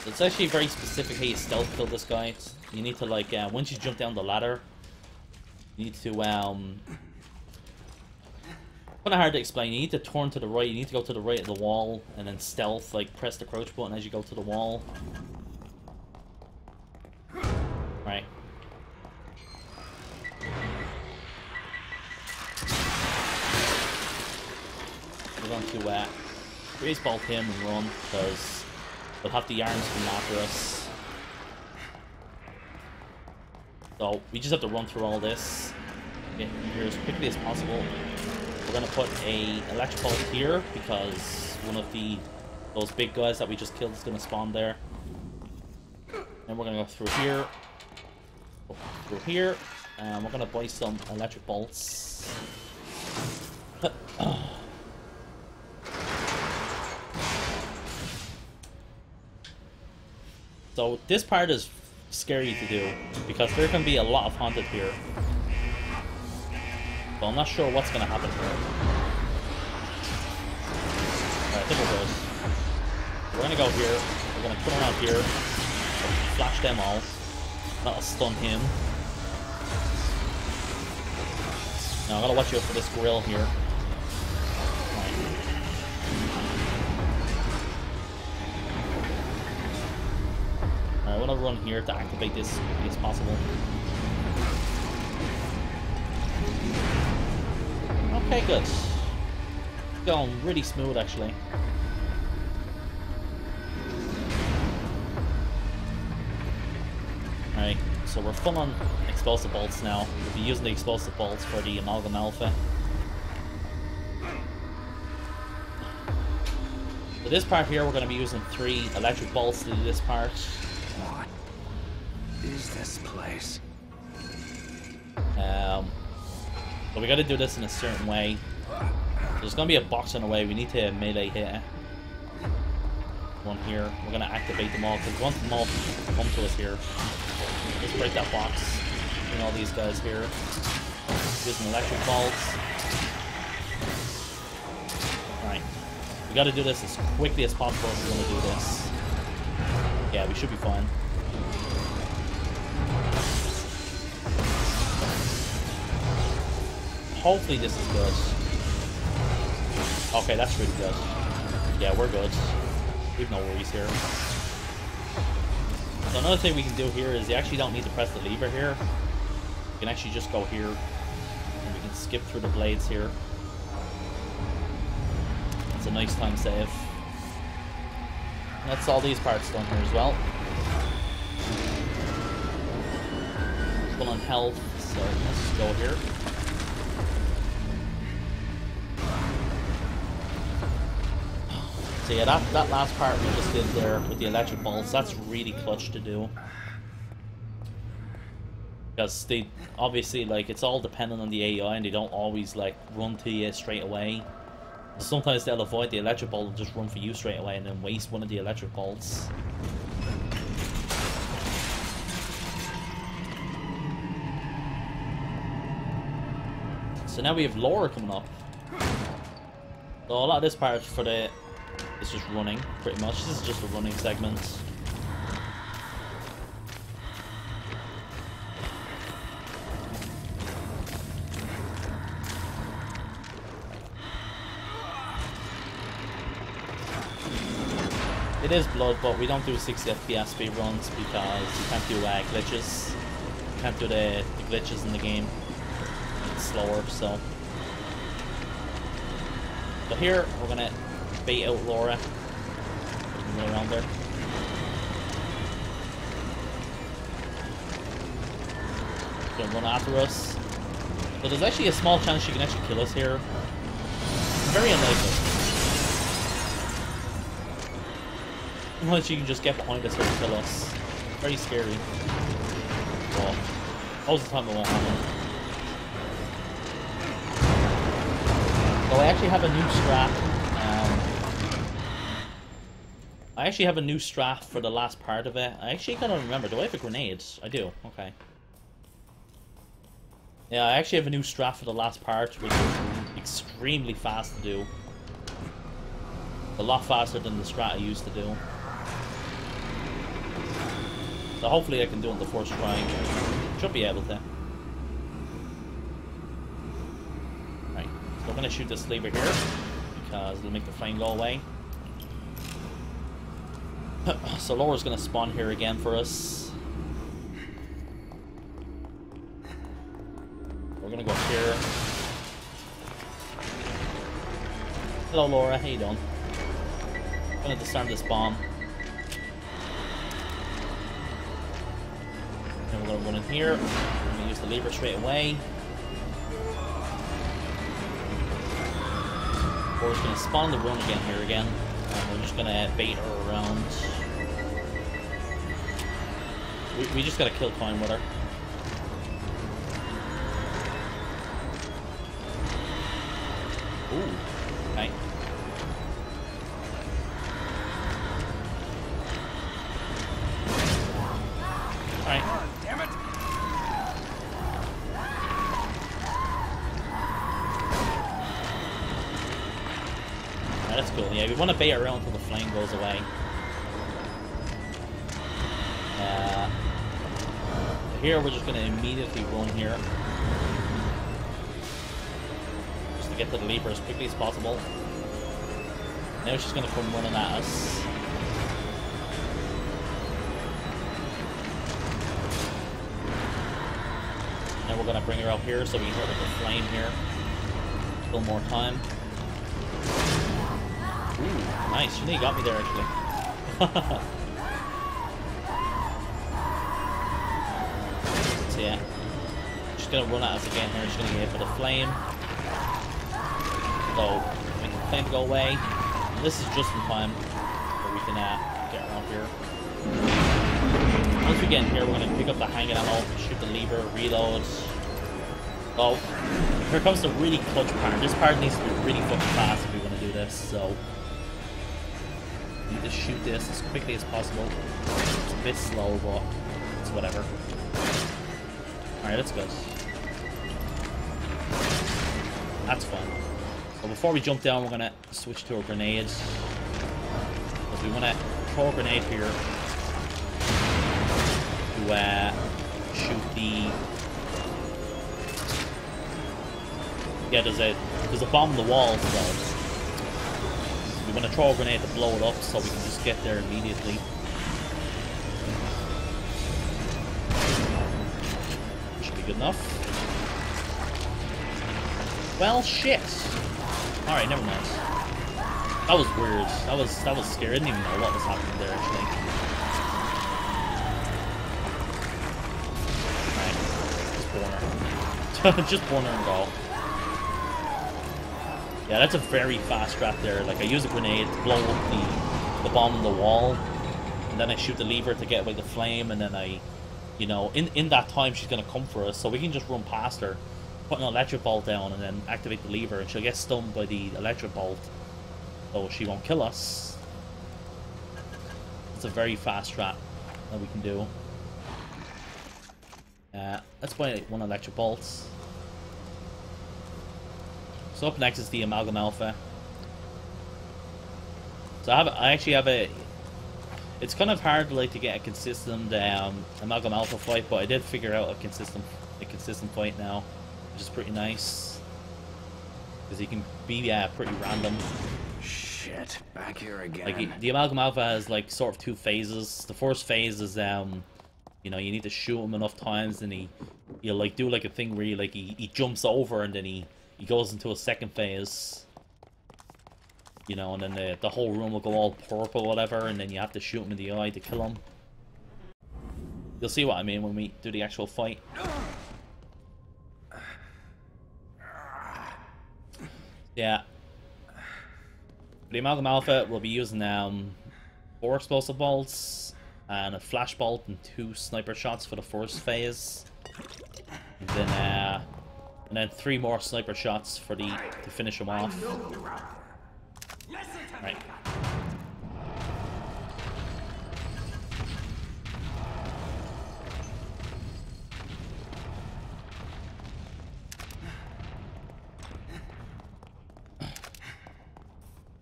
So it's actually very specific how you stealth kill this guy. You need to like, once you jump down the ladder, you need to, kind of hard to explain. You need to turn to the right, you need to go to the right of the wall, and then stealth, like press the crouch button as you go to the wall. Right. We're going to raise bolt him and run, because we'll have the arms come after us. So we just have to run through all this, get here as quickly as possible. We're gonna put a electric bolt here because one of those big guys that we just killed is gonna spawn there. Then we're gonna go through here, and we're gonna buy some electric bolts. So this part is scary to do because there can be a lot of haunted here. But I'm not sure what's gonna happen here. Alright, I think we're good. We're gonna go here. We're gonna put around here. Flash them all. That'll stun him. Now I gotta watch out for this grill here. I want to run here to activate this as quickly as possible. Okay, good. Going really smooth, actually. Alright, so we're full on explosive bolts now. We'll be using the explosive bolts for the Amalgam Alpha. For this part here, we're going to be using 3 electric bolts to do this part. What is this place? But we got to do this in a certain way. There's going to be a box in the way. We need to melee hit it. One here. We're going to activate them all because once them all come to us here, let's break that box. Bring all these guys here. Using electric bolts. Alright. We got to do this as quickly as possible if we're going to do this. Yeah, we should be fine. Hopefully this is good. Okay, that's really good. Yeah, we're good. We have no worries here. So another thing we can do here is you actually don't need to press the lever here. You can actually just go here. And we can skip through the blades here. It's a nice time save. That's all these parts done here as well. Full on health, so let's just go here. So yeah, that last part we just did there with the electric bolts, that's really clutch to do. Because they, obviously, like, it's all dependent on the AI and they don't always, like, run to you straight away. Sometimes they'll avoid the electric bolt and just run for you straight away and then waste one of the electric bolts. So now we have Laura coming up. So a lot of this part for the is just running, pretty much. This is just a running segment. It is blood, but we don't do 60 FPS speedruns because you can't do glitches. You can't do the glitches in the game. It's slower, so. But here, we're gonna bait out Laura. swimming around there. Gonna run after us. So there's actually a small chance she can actually kill us here. Very unlikely. Unless she can just get behind us here and kill us. Very scary. Well, most of the time it won't happen. So I actually have a new strat. I actually have a new strat for the last part of it. I actually gotta remember, do I have a grenade? I do, okay. Yeah, I actually have a new strat for the last part, which is extremely fast to do. A lot faster than the strat I used to do. So hopefully I can do it the first try. Should be able to. Right, so I'm gonna shoot this lever here, because it'll make the flame go away. So Laura's gonna spawn here again for us. We're gonna go up here. Hello Laura, how you doing? I'm gonna disarm this bomb. And we're gonna run in here. We're gonna use the lever straight away. We're just gonna spawn the room again here again. And we're just gonna bait her around. We just gotta kill time with her. Ooh, okay. Alright. Damn it! Alright, that's cool. Yeah, we want to bait around until the flame goes away. Here we're just going to immediately run here. Just to get to the lever as quickly as possible. Now she's going to come running at us. Now we're going to bring her up here so we can hit her with the flame here. A little more time. Ooh, nice. She nearly got me there actually. So yeah. She's going to run at us again here. She's going to get hit with the flame. So, make the flame go away. And this is just in time so we can get around here. Once we get in here, we're going to pick up the hanging ammo, shoot the lever, reload. Oh, here comes the really clutch part. This part needs to be really fucking fast if we want to do this, so we need to shoot this as quickly as possible. It's a bit slow, but it's whatever. Alright, that's good. That's fun. So before we jump down, we're going to switch to a grenade. Because we want to throw a grenade here to shoot the... Yeah, there's a bomb in the wall as well. We want to throw a grenade to blow it up so we can just get there immediately. Should be good enough. Well, shit. Alright, never mind. That was weird. That was scary. I didn't even know what was happening there, actually. Just burn her and go. Yeah, that's a very fast strat there. Like, I use a grenade to blow up the bomb on the wall, and then I shoot the lever to get away the flame, and then I, you know, in that time she's gonna come for us, so we can just run past her, put an electric bolt down, and then activate the lever, and she'll get stunned by the electric bolt, so she won't kill us. It's a very fast strat that we can do. Let's buy one electric bolts. So up next is the Amalgam Alpha. So I actually have a... It's kind of hard like to get a consistent Amalgam Alpha fight, but I did figure out a consistent fight now, which is pretty nice. Because he can be pretty random. Shit, back here again. Like the Amalgam Alpha has like sort of two phases. The first phase is you know, you need to shoot him enough times, and he'll like do like a thing where he jumps over, and then he goes into a second phase. You know, and then the whole room will go all purple or whatever, and then you have to shoot him in the eye to kill him. You'll see what I mean when we do the actual fight. Yeah. For the Amalgam Alpha, we'll be using 4 explosive bolts and a flash bolt and 2 sniper shots for the first phase. And then 3 more sniper shots for to finish him off. Right.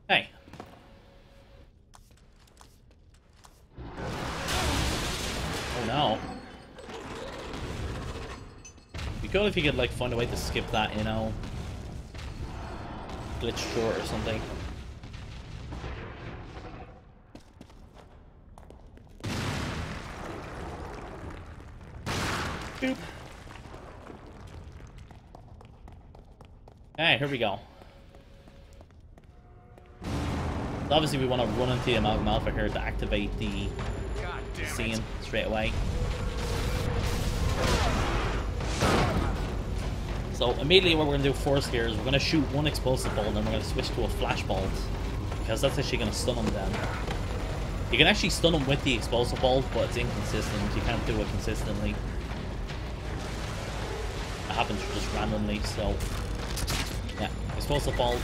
Hey. Oh no. It'd be cool if you could like find a way to skip that, you know. Glitch through it or something. Boop. Hey, here we go. Obviously, we want to run into the Amalgam Alpha here to activate the scene straight away. So immediately what we're going to do first here is we're going to shoot 1 explosive bolt and then we're going to switch to a flash bolt, because that's actually going to stun him then. You can actually stun him with the explosive bolt, but it's inconsistent. You can't do it consistently. It happens just randomly, so yeah, explosive bolt.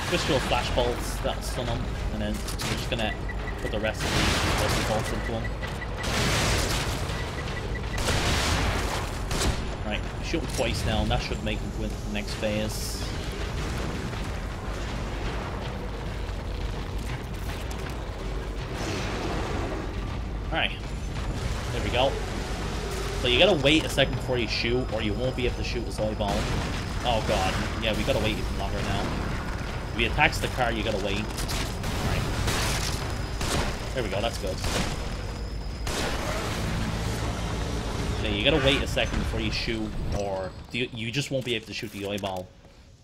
Switch to a flash bolt, that'll stun him, and then we're just gonna put the rest of the explosive bolts into him. Right, shoot him twice now, and that should make him win the next phase. Alright, there we go. So you gotta wait a second before you shoot, or you won't be able to shoot his eyeball. Oh god, yeah, we gotta wait even longer now. If he attacks the car, you gotta wait. Right. There we go, that's good. Okay, you gotta wait a second before you shoot, or you just won't be able to shoot the eyeball.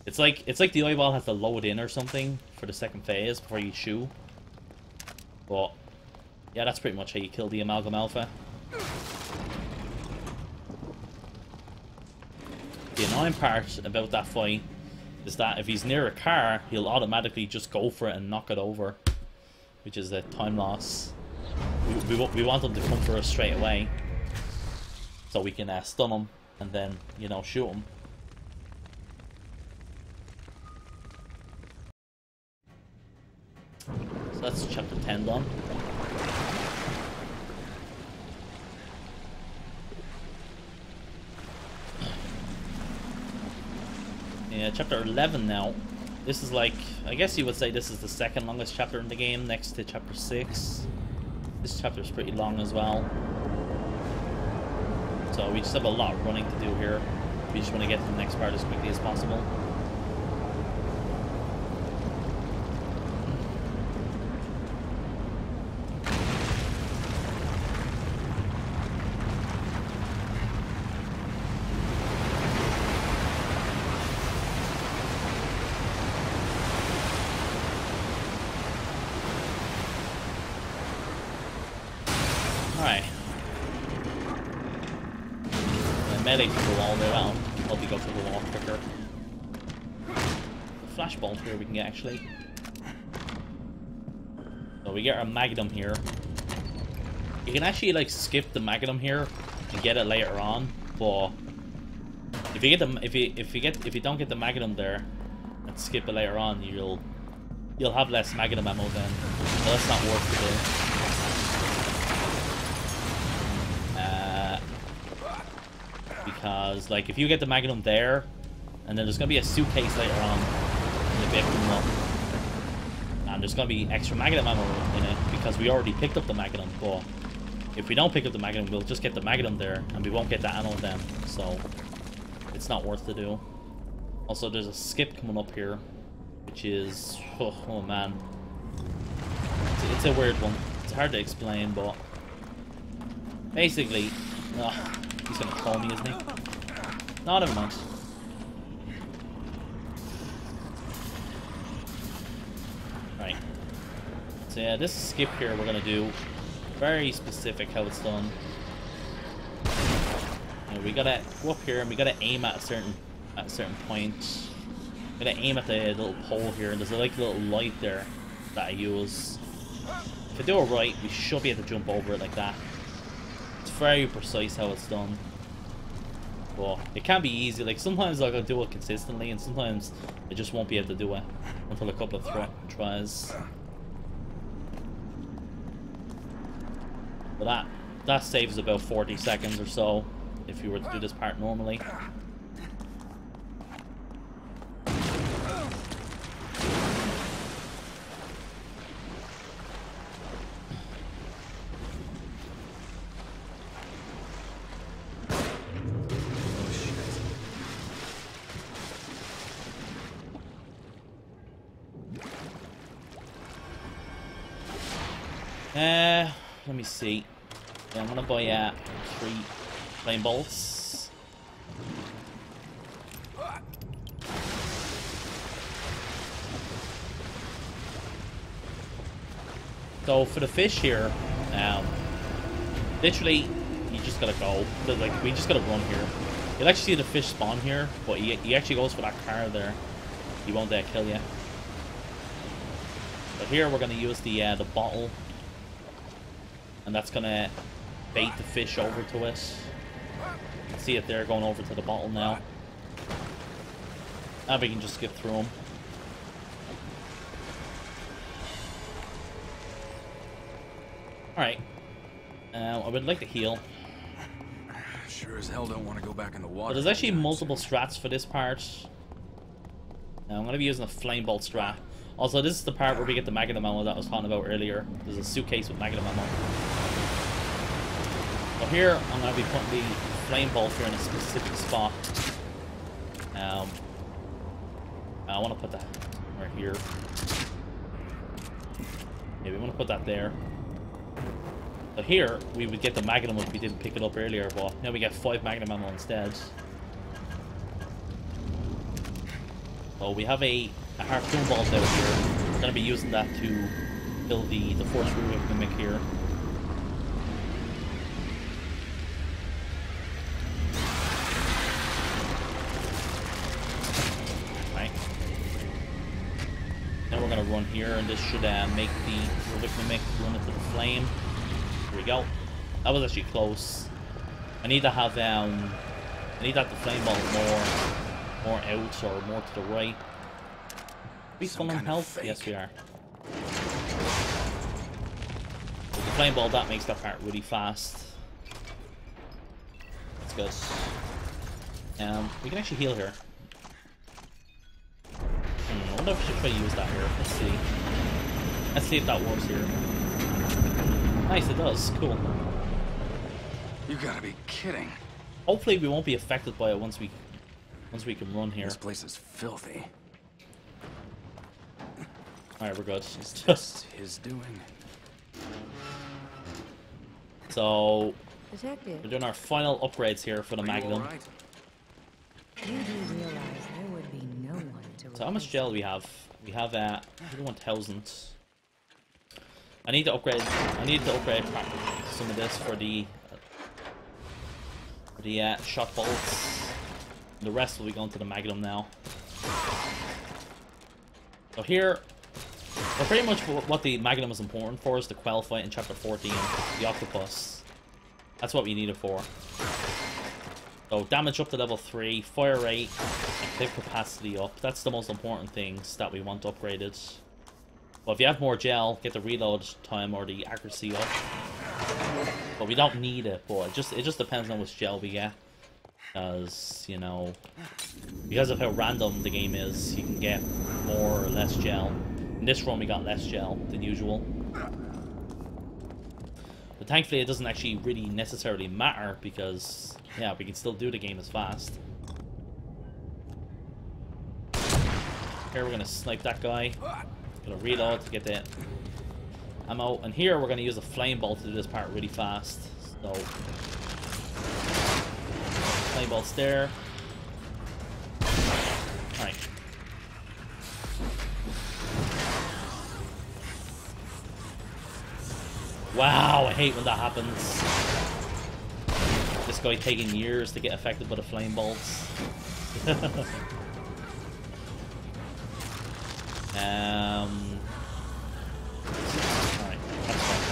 It's like the eyeball has to load in or something for the second phase before you shoot. But yeah, that's pretty much how you kill the Amalgam Alpha. The annoying part about that fight is that if he's near a car, he'll automatically just go for it and knock it over, which is a time loss. We want him to come for us straight away, so we can stun him and then, you know, shoot him. So that's chapter 10 done. Yeah, chapter 11 now. This is like, I guess you would say this is the second longest chapter in the game, next to chapter 6. This chapter is pretty long as well. So we just have a lot of running to do here. We just want to get to the next part as quickly as possible. Alright. The melee can go all the way around. Help you go through the wall quicker. Flash bolt here we can get actually. So we get our Magnum here. You can actually like skip the Magnum here and get it later on, but if you get them if you don't get the Magnum there and skip it later on, you'll have less Magnum ammo then. So that's not worth it though. Because like if you get the Magnum there, and then there's gonna be a suitcase later on in the bit coming up, and there's gonna be extra Magnum ammo in it because we already picked up the Magnum. But if we don't pick up the Magnum, we'll just get the Magnum there, and we won't get the ammo then. So it's not worth to do. Also, there's a skip coming up here, which is oh man, it's a weird one. It's hard to explain, but basically. He's gonna call me, isn't he? No, never mind. So yeah, this skip here we're gonna do very specific how it's done. You know, we gotta go up here and we gotta aim at a certain point. We gotta aim at the little pole here, and there's like a little light there that I use. If I do it right, we should be able to jump over it like that. It's very precise how it's done. But it can be easy. Like sometimes I'll do it consistently, and sometimes I just won't be able to do it until a couple of tries. But that saves about 40 seconds or so if you were to do this part normally. Let me see. Yeah, I'm gonna buy 3 flame bolts. So for the fish here, literally, you just gotta go. Like we just gotta run here. You'll actually see the fish spawn here, but he actually goes for that car there. He won't dare kill you. But here we're gonna use the bottle. And that's gonna bait the fish over to us. See it there going over to the bottle now. Now we can just skip through them. Alright. I would like to heal. Sure as hell don't want to go back in the water. But there's actually multiple strats for this part. Now I'm gonna be using a flame bolt strat. Also, this is the part where we get the magnum ammo that I was talking about earlier. There's a suitcase with magnum ammo. So here, I'm going to be putting the flame bolt here in a specific spot. I want to put that right here. Yeah, we want to put that there. So here, we would get the magnum if we didn't pick it up earlier, but now we get 5 magnum ammo instead. So we have a harpoon bolt out here. We're going to be using that to build the force Rubik mimic here. Right. Now we're going to run here, and this should make the Rubik mimic run into the flame. Here we go. That was actually close. I need to have I need that the flame bolt more out or more to the right. Are we full on health? Yes, we are. With the flame ball, that makes that part really fast. That's good. We can actually heal here. I wonder if I should try to use that here. Let's see. Let's see if that works here. Nice, it does. Cool. You gotta be kidding. Hopefully, we won't be affected by it once we can run here. This place is filthy. Alright, we're good. Is this his doing? So, Detective, we're doing our final upgrades here for the Magnum. Right? you do realize there would be no one to So how much gel do we have? We have 1,000. I need to upgrade some of this for the shot bolts. The rest will be going to the Magnum now. So here, well, pretty much what the Magnum is important for is the Quell fight in Chapter 14, the Octopus. That's what we need it for. So damage up to level 3, fire rate, and clip capacity up. That's the most important things that we want upgraded. But if you have more gel, get the reload time or the accuracy up. But we don't need it, but it just depends on which gel we get. Because, you know, because of how random the game is, you can get more or less gel. In this run we got less gel than usual. But thankfully it doesn't actually really necessarily matter because, yeah, we can still do the game as fast. Here we're going to snipe that guy. Going to reload to get the ammo. And here we're going to use a flame bolt to do this part really fast. So, flame bolts there. Alright. Wow, I hate when that happens. This guy taking years to get affected by the flame bolts. Alright, that's fine.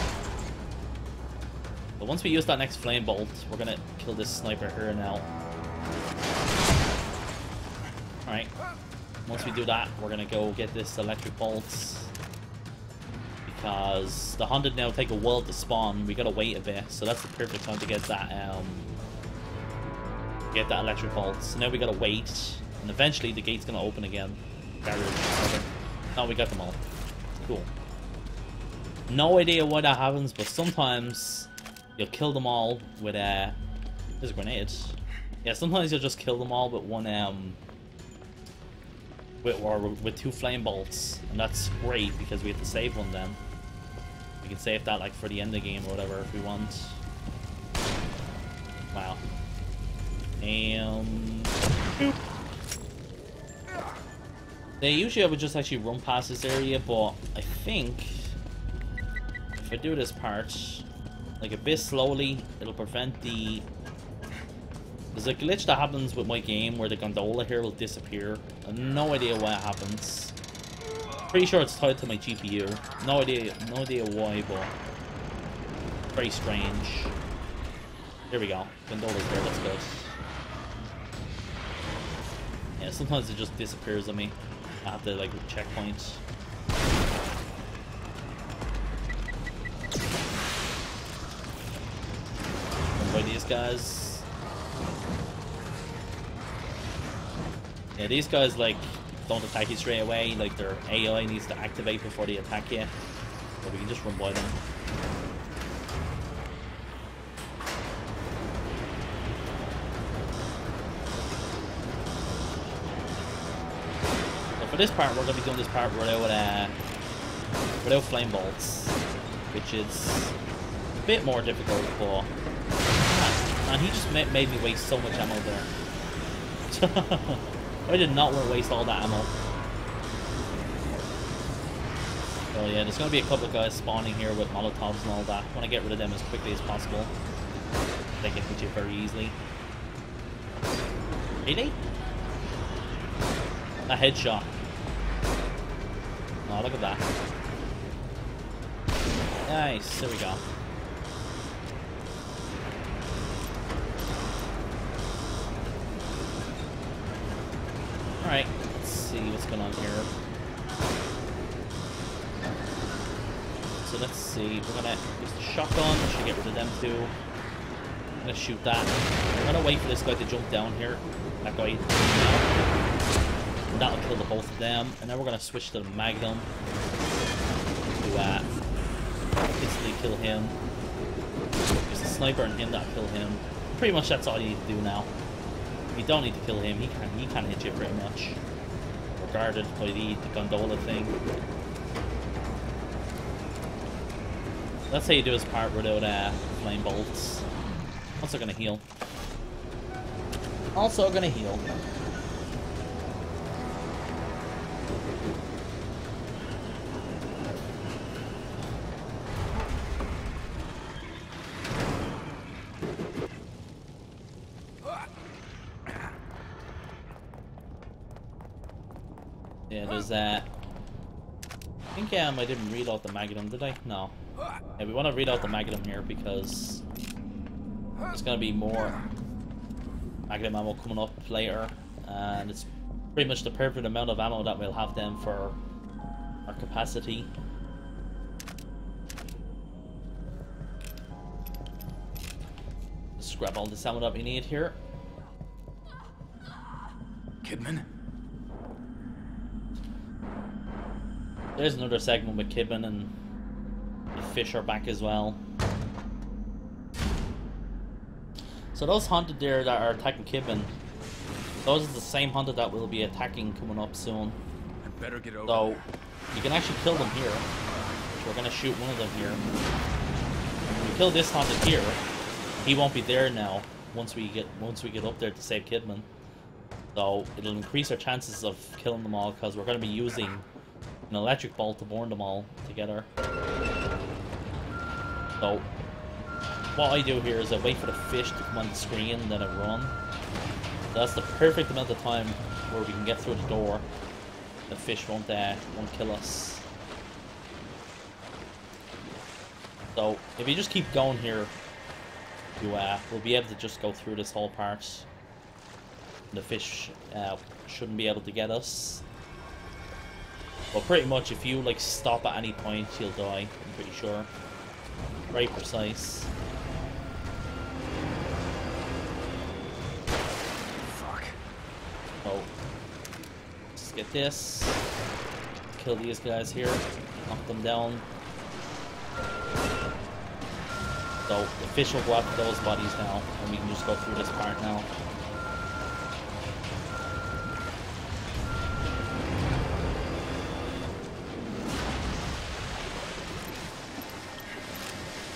But once we use that next flame bolt, we're gonna kill this sniper here now. Alright. Once we do that, we're gonna go get this electric bolts. Because the haunted now take a while to spawn. We gotta wait a bit, so that's the perfect time to get that electric bolt. So now we gotta wait, and eventually the gate's gonna open again. No, we got them all. Cool. No idea why that happens, but sometimes you'll kill them all with there's a grenade. Yeah, sometimes you'll just kill them all with one with 2 flame bolts, and that's great because we have to save one then. We can save that like for the end of the game or whatever if we want. Wow. Boop. Usually I would just actually run past this area, but I think if I do this part like a bit slowly, it'll prevent the... There's a glitch that happens with my game where the gondola here will disappear. I have no idea why it happens. Pretty sure it's tied to my GPU. No idea why, but very strange. Here we go. Gondola's there, that's good. Yeah, sometimes it just disappears on me. I have to like checkpoint. By these guys. Yeah, these guys like don't attack you straight away. Like their AI needs to activate before they attack you. But we can just run by them. So for this part, we're gonna be doing this part without flame bolts, which is a bit more difficult. But man, he just made me waste so much ammo there. I did not want to waste all that ammo. So yeah, there's going to be a couple of guys spawning here with molotovs and all that. I want to get rid of them as quickly as possible. They can hit you very easily. Really? A headshot. Oh, look at that. Nice, there we go. Alright, let's see what's going on here. So let's see, we're gonna use the shotgun, we should get rid of them too. I'm gonna shoot that. I'm gonna wait for this guy to jump down here. That guy. And that'll kill the both of them. And then we're gonna switch to the Magnum to instantly kill him. There's a sniper and him that'll kill him. Pretty much that's all you need to do now. You don't need to kill him, he can hit you pretty much. Regarded by the gondola thing. That's how you do this part without flame bolts. Also gonna heal. Also gonna heal. Yeah, there's that. I think I didn't read out the Magnum, did I? No. Yeah, we want to read out the Magnum here because there's going to be more Magnum ammo coming up later, and it's pretty much the perfect amount of ammo that we'll have then for our capacity. Just grab all this ammo that we need here. Kidman? There's another segment with Kidman, and the fish are back as well. So those hunted there that are attacking Kidman, those are the same hunted that will be attacking coming up soon. I better get over So there. you can actually kill them here. So we're gonna shoot one of them here. When we kill this hunted here, he won't be there now once we get up there to save Kidman. So it'll increase our chances of killing them all because we're gonna be using an electric bolt to burn them all together. So what I do here is I wait for the fish to come on the screen, then I run. That's the perfect amount of time where we can get through the door. The fish won't kill us. So if you just keep going here, you will be able to just go through this whole part. The fish shouldn't be able to get us. But pretty much if you like stop at any point, you'll die, I'm pretty sure. Very precise. Fuck. So let's get this. Kill these guys here. Knock them down. So the fish will go after those bodies now, and we can just go through this part now.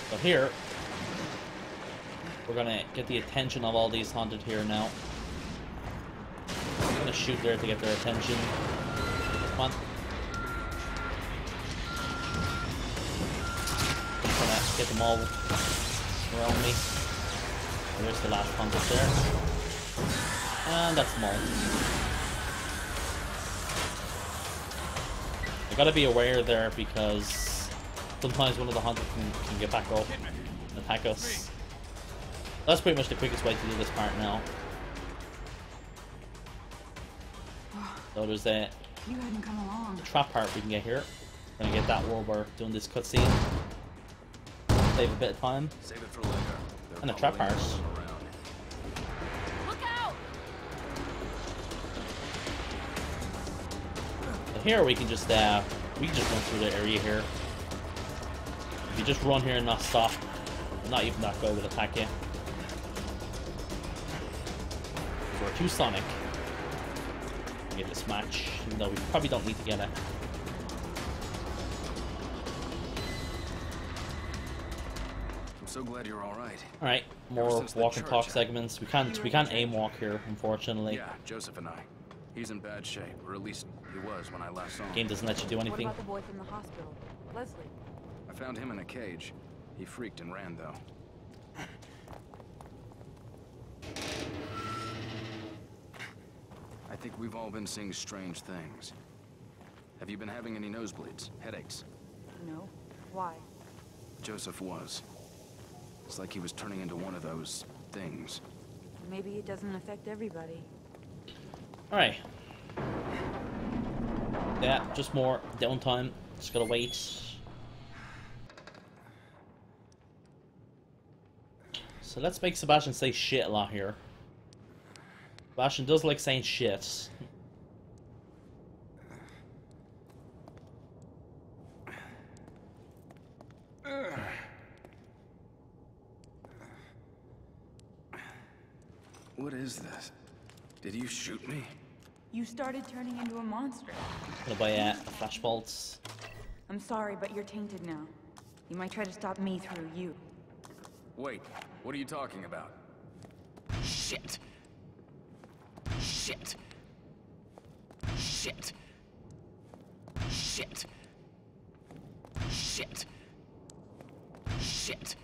So here, we're gonna get the attention of all these haunted here now. I'm gonna shoot there to get their attention. Come on. I'm gonna get them all around me. And there's the last haunted there. And that's them all. I gotta be aware there because sometimes one of the hunters can get back up and attack us. That's pretty much the quickest way to do this part now. So there's a You hadn't come along. trap part we can get here. Gonna get that while we're doing this cutscene. Save a bit of time. Save it for later. And a trap part. Look out! So here we can just run through the area here. If you just run here and not stop, not even that guy will attack you. If we're too Sonic, we get this match, even though we probably don't need to get it. I'm so glad you're all right. All right, more walk and talk segments. We can't aim walk here, unfortunately. Yeah, Joseph and I. He's in bad shape, or at least he was when I last saw him. Game doesn't let you do anything. What about the boy from the hospital? Leslie. I found him in a cage. He freaked and ran, though. I think we've all been seeing strange things. Have you been having any nosebleeds, headaches? No. Why? Joseph was. It's like he was turning into one of those things. Maybe it doesn't affect everybody. Alright. Yeah, just more downtime. Just gotta wait. So let's make Sebastian say shit a lot here. Sebastian does like saying shit. What is this? Did you shoot me? You started turning into a monster. Gonna buy flashbolts. I'm sorry, but you're tainted now. You might try to stop me through you. Wait, what are you talking about? Shit. Shit. Shit. Shit. Shit. Shit.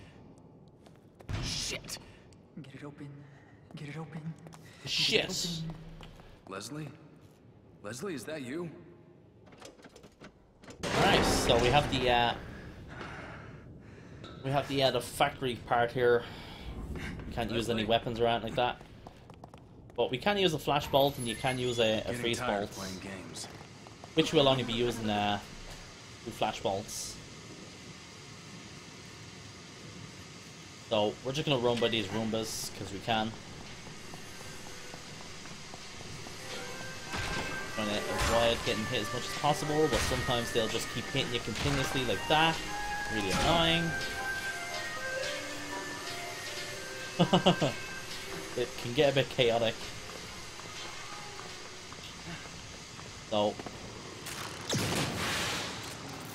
Shit. Get it open. Get it open. Shit. Leslie? Leslie, is that you? Alright, so we have the factory part here. We can't use any weapons or anything like that. But we can use a flashbolt and you can use a freeze bolt. Playing games. Which we'll only be using two flashbolts. So we're just gonna run by these Roombas because we can. Trying to avoid getting hit as much as possible, but sometimes they'll just keep hitting you continuously like that. Really annoying. It can get a bit chaotic. So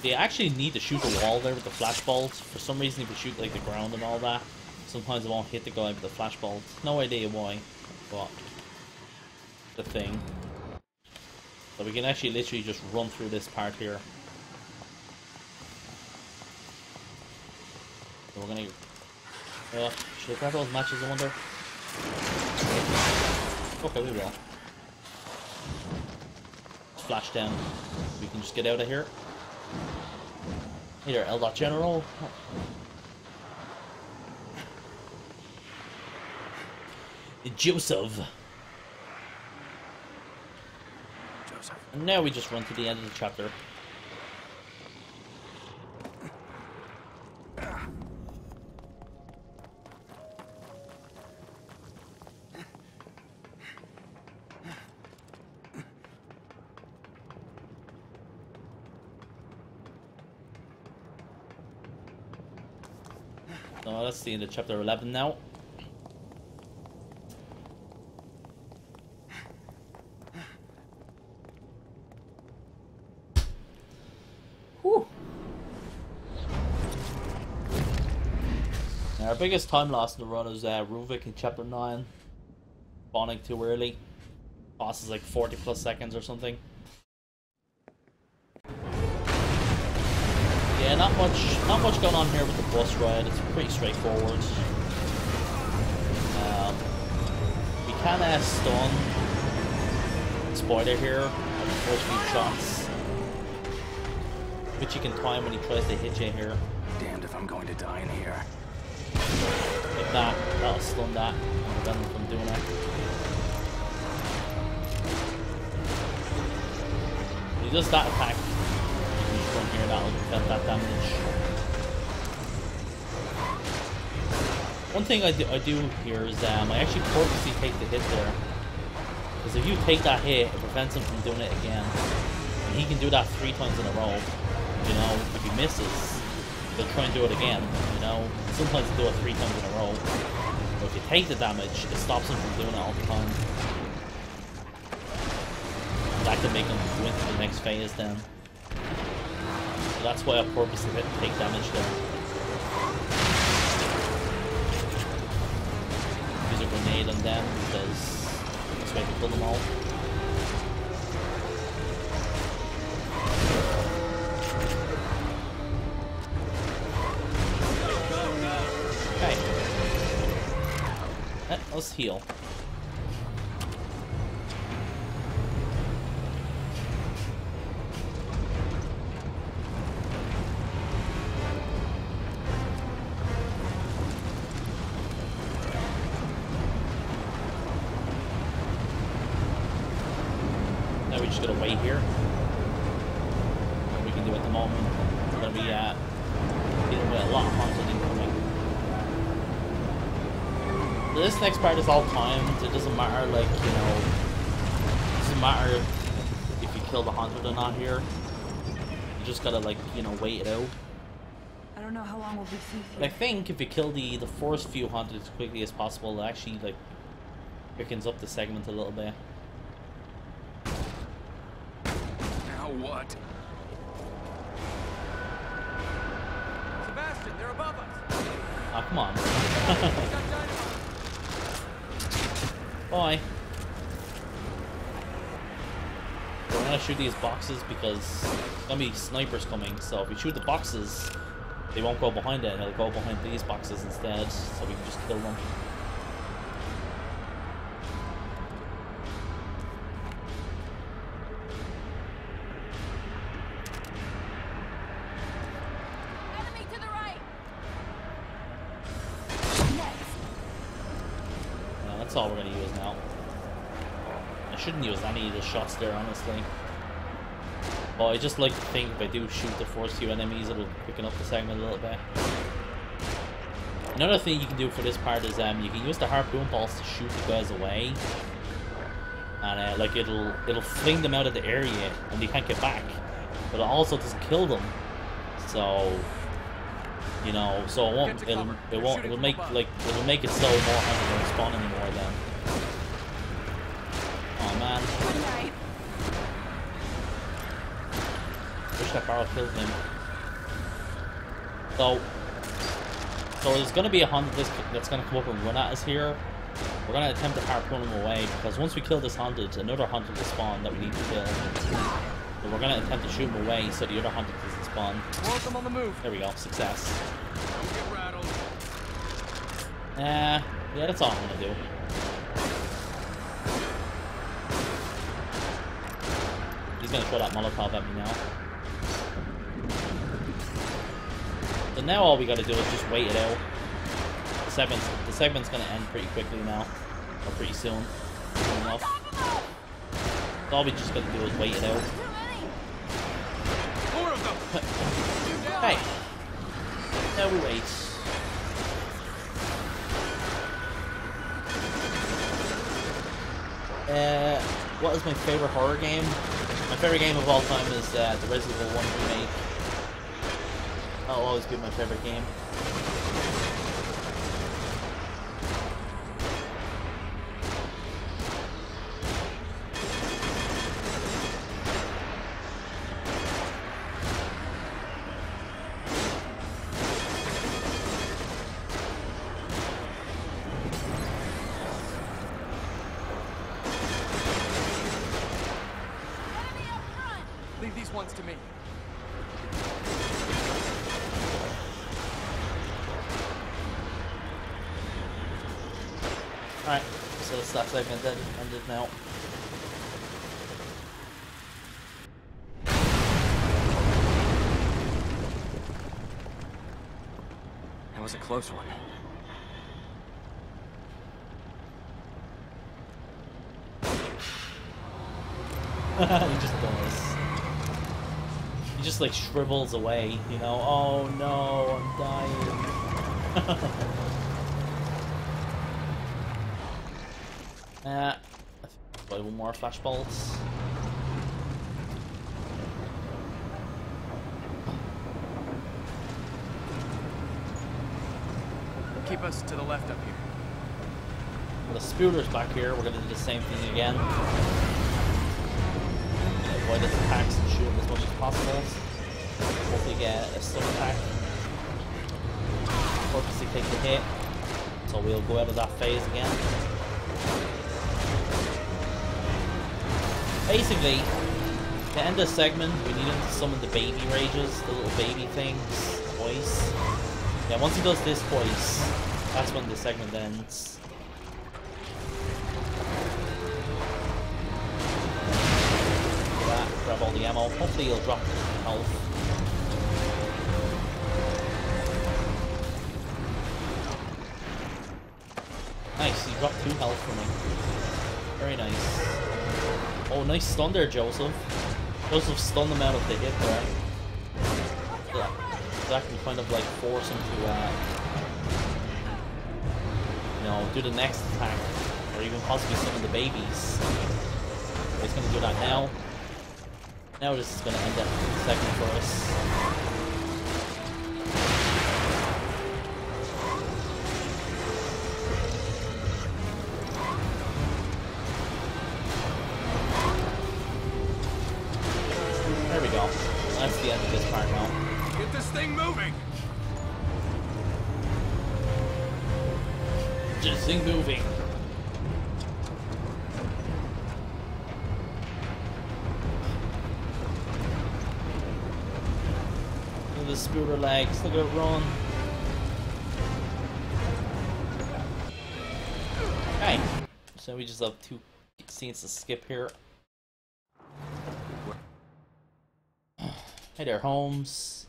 they actually need to shoot the wall there with the flashbolt. For some reason, if you shoot like the ground and all that, sometimes it won't hit the guy with the flashbolt. No idea why, but the thing. So we can actually literally just run through this part here. we're gonna... should I grab those matches, I wonder? Okay, we will. Flash down. We can just get out of here. Hey there, L. General. Joseph. And now we just run to the end of the chapter. So that's the end of chapter 11 now. Whew. Now our biggest time loss in the run is Ruvik in chapter 9. Spawning too early. Boss is like 40 plus seconds or something. Yeah, not much going on here with the bus ride. It's pretty straightforward. We can stun Spider here on the first few shots, which you can time when he tries to hit you here. Damned if I'm going to die in here. Like that, that'll stun that and prevent him from doing it. He does that attack. From here, that'll prevent that damage. One thing I do here is I actually purposely take the hit there, because if you take that hit, it prevents him from doing it again. And he can do that 3 times in a row. You know, if he misses, he'll try and do it again. You know, sometimes he'll do it 3 times in a row. But if you take the damage, it stops him from doing it all the time. That can make him go into the next phase then. So that's why I purposely take damage there. Use a grenade on them because that's way to kill them all. Okay. Let's heal. Gonna wait here. What we can do at the moment. We're gonna be dealing with a lot of hunters incoming. This next part is all timed. It doesn't matter, like, you know, it doesn't matter if you kill the hunter or not here. You just gotta, like, you know, wait it out. I don't know how long we'll be safe here. But I think if you kill the first few hunters as quickly as possible, it actually, like, quickens up the segment a little bit. What? Sebastian, they're above us. Oh, come on. Bye. We're gonna shoot these boxes because there's gonna be snipers coming, so if we shoot the boxes, they won't go behind it, and they'll go behind these boxes instead, so we can just kill them. That's all we're going to use now. I shouldn't use any of the shots there, honestly. But I just like to think if I do shoot the first few enemies, it'll quicken up the segment a little bit. Another thing you can do for this part is you can use the harpoon balls to shoot the guys away. And like it'll fling them out of the area and they can't get back. But it also doesn't kill them. So... You know, so it won't it'll make it so more hunters won't spawn anymore then. Oh man. Wish that barrel killed him. So there's gonna be a hunter that's gonna come up and run at us here. We're gonna attempt to harpoon him away because once we kill this hunter, another hunter will spawn that we need to kill. So we're gonna attempt to shoot him away so the other hunter doesn't spawn. Want them on the move. There we go, success. Don't get rattled. Yeah, that's all I'm gonna do. He's gonna throw that Molotov at me now. So now all we gotta do is just wait it out. The segment's gonna end pretty quickly now. Or pretty soon. Soon enough. So all we just gotta do is wait it out. Hey! Now we wait. What is my favorite horror game? My favorite game of all time is the Resident Evil 1 remake. That'll always be my favorite game. Leave these ones to me. Alright, so that segment ended now. That was a close one. He just does. He just like shrivels away, you know. Oh no, I'm dying. One more flashbolts. Keep us to the left up here. Well, the Speeder's back here. We're gonna do the same thing again. Avoid his attacks and shoot him as much as possible. Hopefully get a stun attack. Purposely take the hit. So we'll go out of that phase again. Basically, to end this segment, we need him to summon the baby rages, the little baby things, twice. Yeah, once he does this twice, that's when the segment ends. Grab all the ammo. Hopefully he'll drop health. Nice, he dropped 2 health for me. Very nice. Oh, nice stun there, Joseph. Joseph stunned him out of the hit there. Yeah, that can kind of like force him to, you know, do the next attack, or even possibly summon the babies. But he's gonna do that now. Now this is gonna end that segment for us. There we go. That's the end of this part now. Get this thing moving! Just thing moving. Look at the Speeder legs, look at it run. Okay, so we just have 2 scenes to skip here. Hey there, Holmes.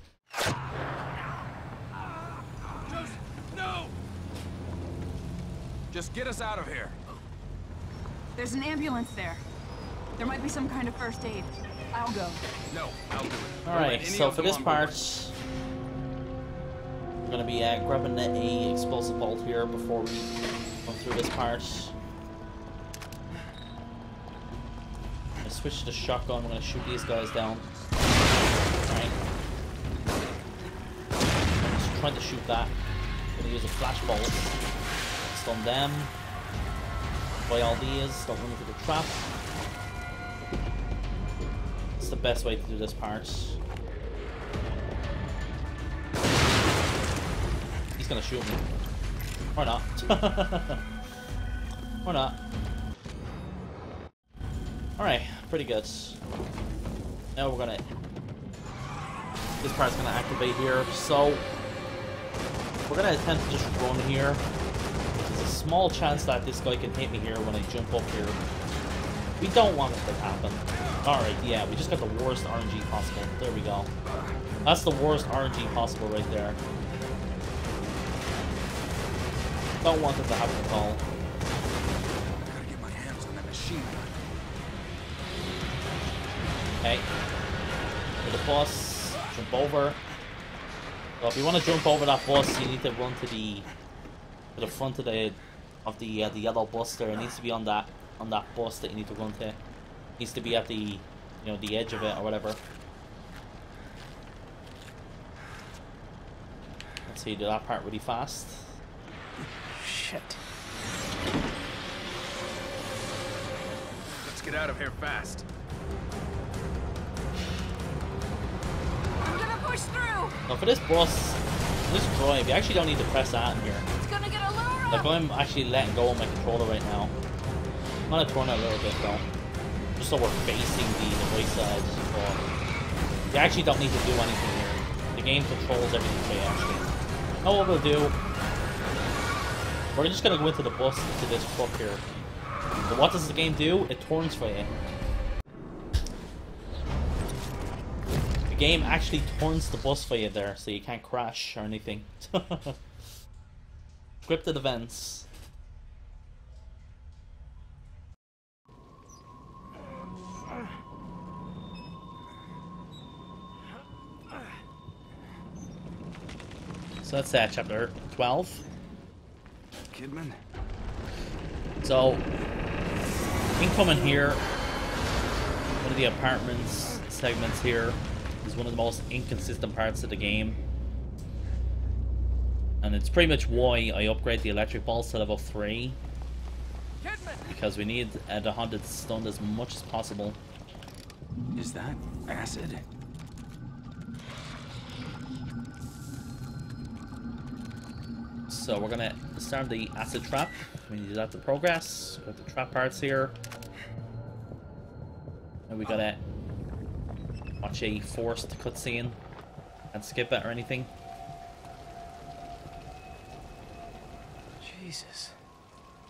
No! Just get us out of here. There's an ambulance there. There might be some kind of first aid. I'll go. No, I'll do it. Alright, so for this part, we're gonna be grabbing a explosive bolt here before we go through this part. I'm gonna switch to the shotgun, we're gonna shoot these guys down. Alright. Just trying to shoot that. I'm gonna use a flashbolt. Stun them. Buy all these, don't run into the trap. It's the best way to do this part. He's gonna shoot me. Or not. Or not. Alright, pretty good. Now we're gonna... This part's gonna activate here, so... We're gonna attempt to just run here. a small chance that this guy can hit me here when I jump up here. We don't want it to happen. Alright, yeah, we just got the worst RNG possible. There we go. That's the worst RNG possible right there. Don't want it to happen at all. Gotta get my hands on that machine gun. Okay. To the bus. Jump over. So if you want to jump over that bus, you need to run to the front of the yellow bus there. It needs to be on that bus that you need to run to. It needs to be at the the edge of it or whatever. Let's see, do that part really fast. Shit. Let's get out of here fast. I'm gonna push through. Now for this bus, this drive, you actually don't need to press that in here. It's gonna get a little rough. Like I'm actually letting go of my controller right now. I'm gonna turn it a little bit though, just so we're facing the right side. But you actually don't need to do anything here. The game controls everything for you actually. Now what we'll do, we're just gonna go into the bus into this truck here. So what does the game do? It turns for you. The game actually turns the bus for you there, so you can't crash or anything. Scripted events. So that's chapter 12. Kidman? So, incoming here, one of the apartments segments here is one of the most inconsistent parts of the game. And it's pretty much why I upgrade the electric balls to level 3. Because we need the haunted stunned as much as possible. Is that acid? So we're gonna start the acid trap. We need that to progress. Got the trap parts here. And we gotta watch a forced cutscene. Can't skip it or anything. Jesus.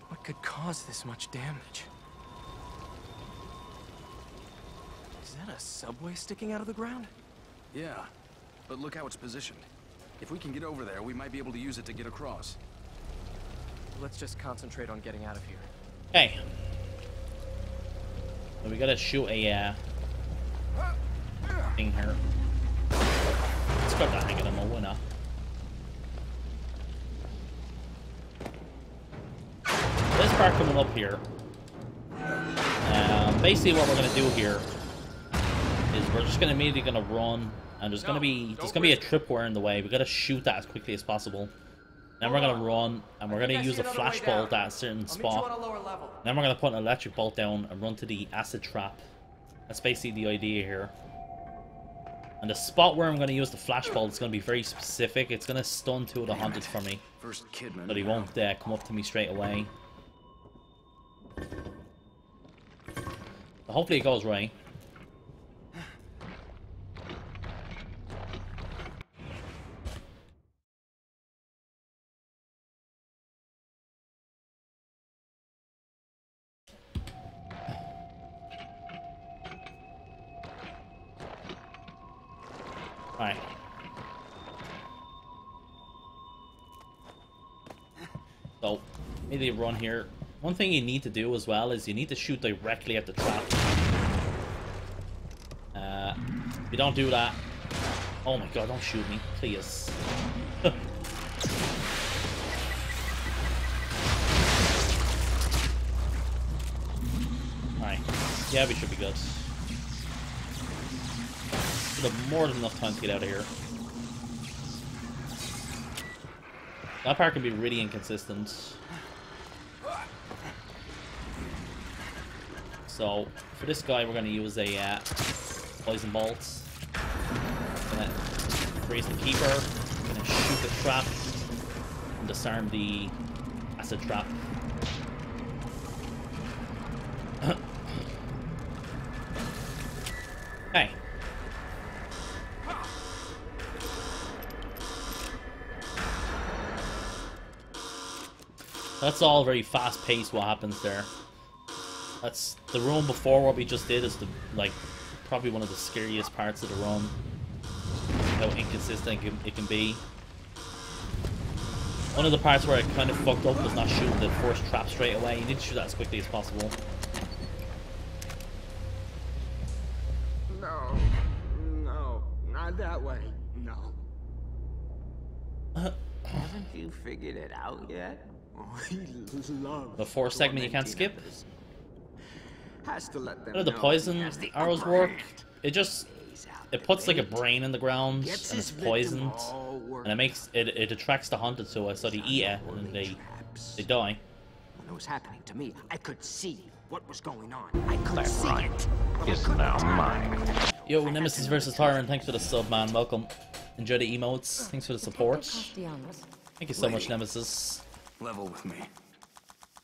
What could cause this much damage? Is that a subway sticking out of the ground? Yeah, but look how it's positioned. If we can get over there, we might be able to use it to get across. Let's just concentrate on getting out of here. Okay. So we gotta shoot a thing here. Let's grab that hang of them, why not? This part coming up here. Basically what we're gonna do here is we're just gonna immediately gonna run, and there's gonna be a tripwire in the way. We gotta shoot that as quickly as possible. Then we're gonna run, and we're gonna use a flash bolt at a certain spot. Then we're gonna put an electric bolt down and run to the acid trap. That's basically the idea here. And the spot where I'm gonna use the flash bolt is gonna be very specific. It's gonna stun two of the hunters for me, First Kidman. but he won't come up to me straight away. So hopefully it goes right. Alright. So, maybe run here. One thing you need to do as well is you need to shoot directly at the trap. If you don't do that... Oh my god, don't shoot me, please. Alright. Yeah, we should be good. Should have more than enough time to get out of here. That part can be really inconsistent. So, for this guy, we're going to use a poison bolt. Gonna freeze the keeper. Gonna shoot the trap and disarm the acid trap. Hey. That's all very fast-paced. What happens there? That's the room before what we just did is the probably one of the scariest parts of the run. How inconsistent it can be. One of the parts where I kind of fucked up was not shooting the first trap straight away. You need to shoot that as quickly as possible. No, no, not that way. No. Haven't you figured it out yet? The fourth segment you can't skip. Has to let them How do the know poison he has the arrows upper work? hand. It puts like a brain in the ground Gets and his it's victim poisoned, all worked and it makes it attracts the hunted to it, so they eat it and then they die. When it was happening to me, I could see what was going on. I could That see right it. is now mine. Yo, Nemesis versus Tyrant, thanks for the sub, man. Welcome. Enjoy the emotes. Thanks for the support. Thank you so much, Nemesis. Level with me.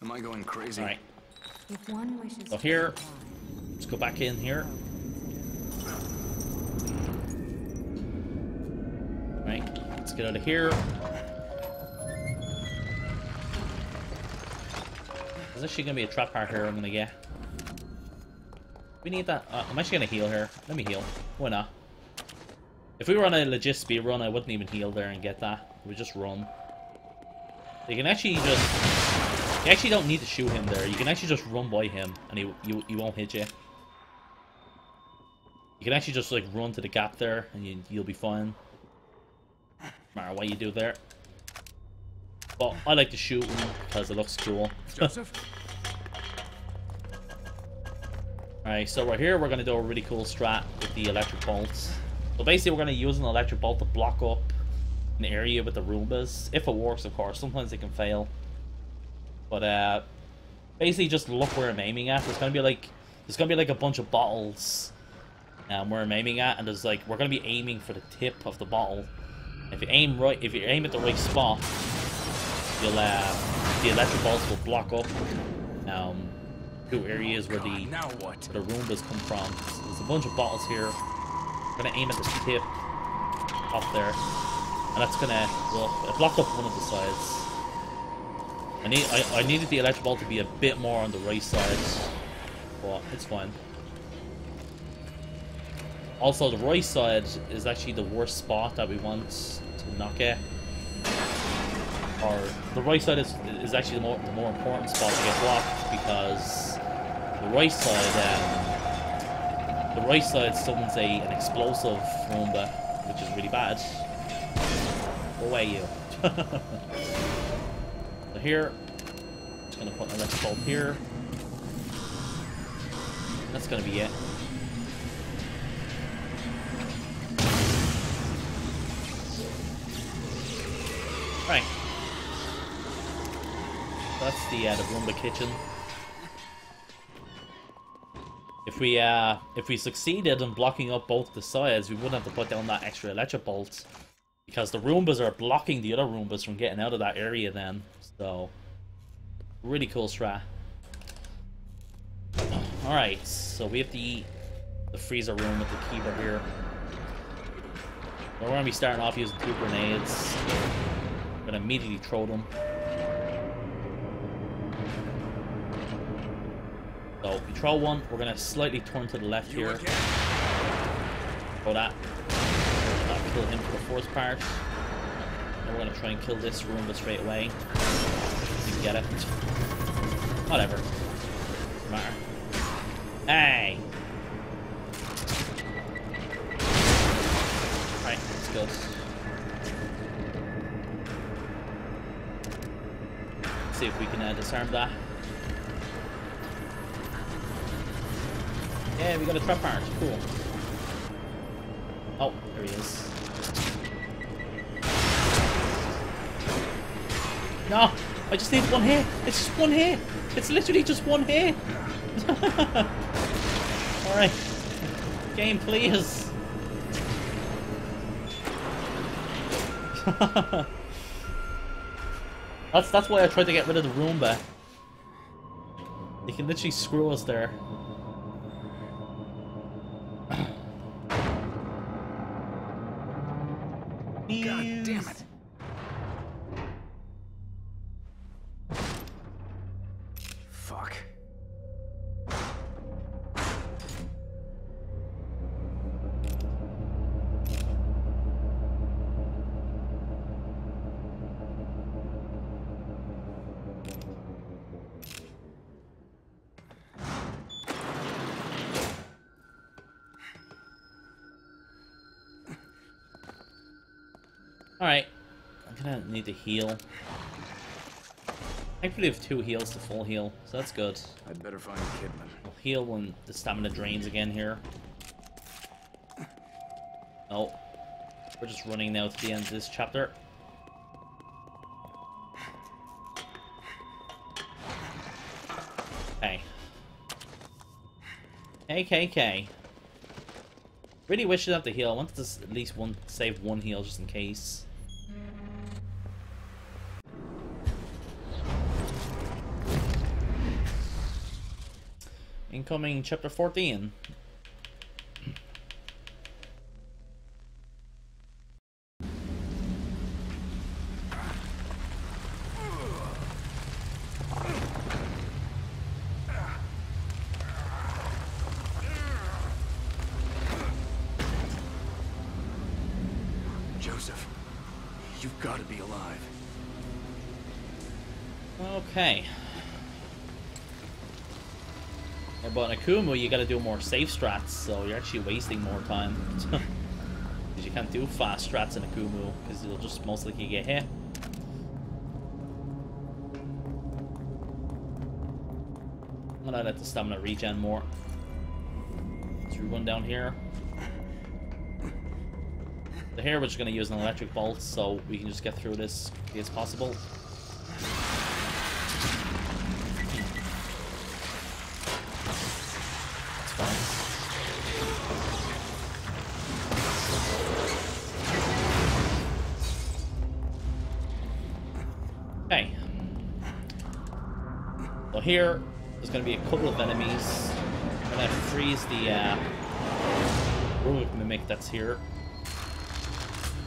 Am I going crazy? Alright. If one wishes So here, let's go back in here. Right, let's get out of here. There's actually gonna be a trap part here I'm gonna get. We need that. I'm actually gonna heal here. Let me heal. Why not? If we were on a legit speed run, I wouldn't even heal there and get that. We just run. You can actually just... You actually don't need to shoot him there. You can actually just run by him and he won't hit you. You can actually just like run to the gap there and you'll be fine. No matter what you do there. But I like to shoot him because it looks cool. Joseph? Alright, so right here we're going to do a really cool strat with the electric bolts. So basically we're going to use an electric bolt to block up an area with the Roombas. If it works, of course. Sometimes it can fail. But basically just look where I'm aiming at. There's going to be like a bunch of bottles where I'm aiming at, and there's like we're going to be aiming for the tip of the bottle. If you aim at the right spot, you'll the electric bolts will block up two areas where the Roombas come from. So there's a bunch of bottles here. I'm gonna aim at the tip up there, and that's gonna it blocked up one of the sides. I needed the electric bolt to be a bit more on the right side, but it's fine. Also, the right side is actually the worst spot that we want to knock at. Or the right side is actually the more important spot to get blocked, because the right side summons an explosive Roomba, which is really bad. Go away, you. So here, I'm just gonna put an electric bolt here. That's gonna be it. Right. That's the Roomba kitchen. If we succeeded in blocking up both the sides, we wouldn't have to put down that extra electric bolt, because the Roombas are blocking the other Roombas from getting out of that area then. So, really cool strat. Alright, so we have the freezer room with the keeper here. We're going to be starting off using 2 grenades. I'm going to immediately throw them. So, we throw one, we're going to slightly turn to the left here. Throw that. That'll kill him for the first part. And we're going to try and kill this Roomba straight away. You can get it. Whatever. Doesn't matter. Hey! Right, let's go. Let's see if we can disarm that. Yeah, we got a trap part. Cool. Oh, there he is. No! I just need one hit! It's just one hit! It's literally just one hit! Alright. Game, please! That's why I tried to get rid of the Roomba. They can literally screw us there. God damn it. Fuck. Alright. I'm gonna need to heal. I could have 2 heals to full heal, so that's good. I'd better find Kidman. I'll heal when the stamina drains again here. Oh. We're just running now to the end of this chapter. Okay. KKK. Really wish I'd have to heal. I wanted to at least save 1 heal just in case. Incoming chapter 14. Joseph, you've got to be alive. Okay. Yeah, but in Akumu, you gotta do more safe strats, so you're actually wasting more time. Because you can't do fast strats in Akumu, because you'll just most likely get hit. I'm gonna let the stamina regen more. So we run down here. So here we're just gonna use an electric bolt, so we can just get through this as quickly as possible. Okay. So here, there's going to be a couple of enemies. I'm going to freeze the Rubik Mimic that's here.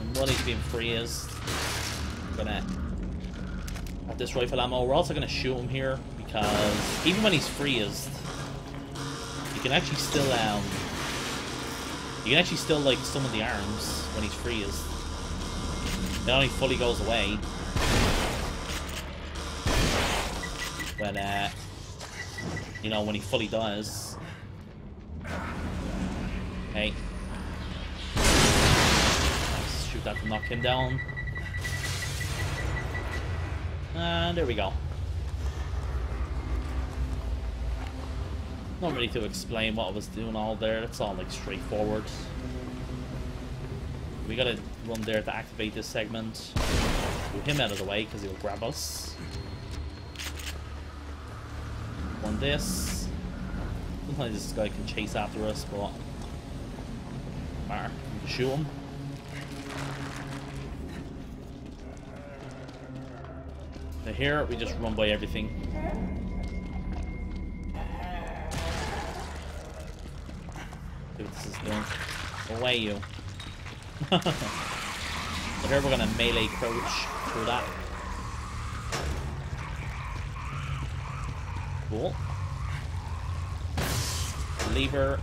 And one he's being freezed. I'm going to have this rifle ammo. We're also going to shoot him here because even when he's freezed, you can actually still like summon the arms when he's freezed. It only fully goes away. But, you know, when he fully does. Okay. Let's shoot that to knock him down. And there we go. Not really to explain what I was doing all there. It's all, like, straightforward. We gotta run there to activate this segment. Move him out of the way, because he'll grab us. On this. Sometimes this guy can chase after us, but matter. We can shoot him. Now here we just run by everything. See what this is doing. Away you. So here we're gonna melee crouch through that. Cool. Lever.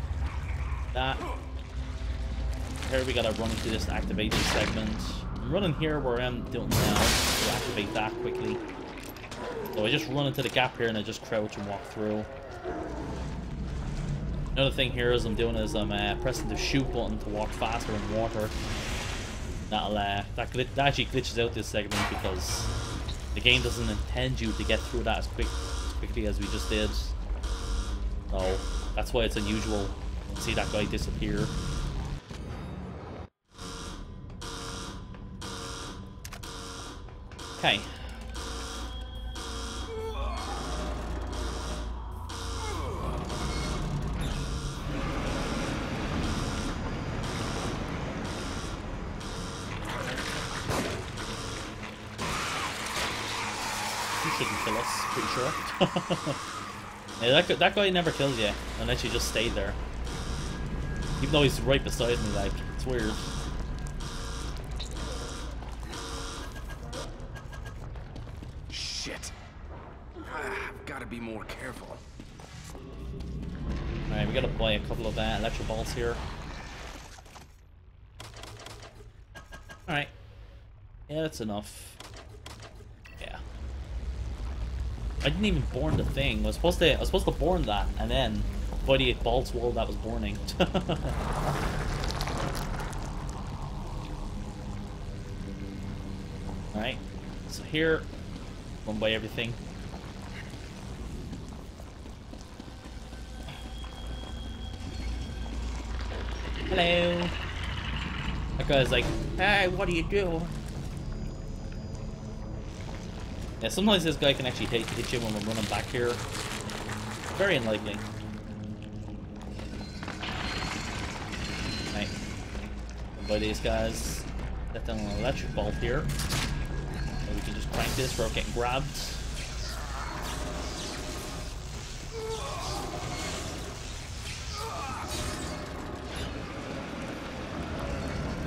That. Here we gotta run through this to activate this segment. I'm running here where I'm doing now to activate that quickly. So I just run into the gap here and I just crouch and walk through. Another thing here is I'm pressing the shoot button to walk faster in water. That actually glitches out this segment because the game doesn't intend you to get through that as quickly as we just did. So that's why it's unusual to see that guy disappear. Okay. He shouldn't kill us, pretty sure. Yeah, that guy never kills you unless you just stay there. Even though he's right beside me, like, it's weird. Shit. I've gotta be more careful. Alright, we gotta buy a couple of electro balls here. Alright. Yeah, that's enough. Yeah. I didn't even burn the thing. I was supposed to burn that and then buy the bolts while that was burning. Alright. So here, run by everything. Hello. That guy's like, hey, what do you do? Yeah, sometimes this guy can actually hit you when we're running back here. Very unlikely. Right. By these guys. Let down an electric bolt here. So we can just crank this without getting grabbed.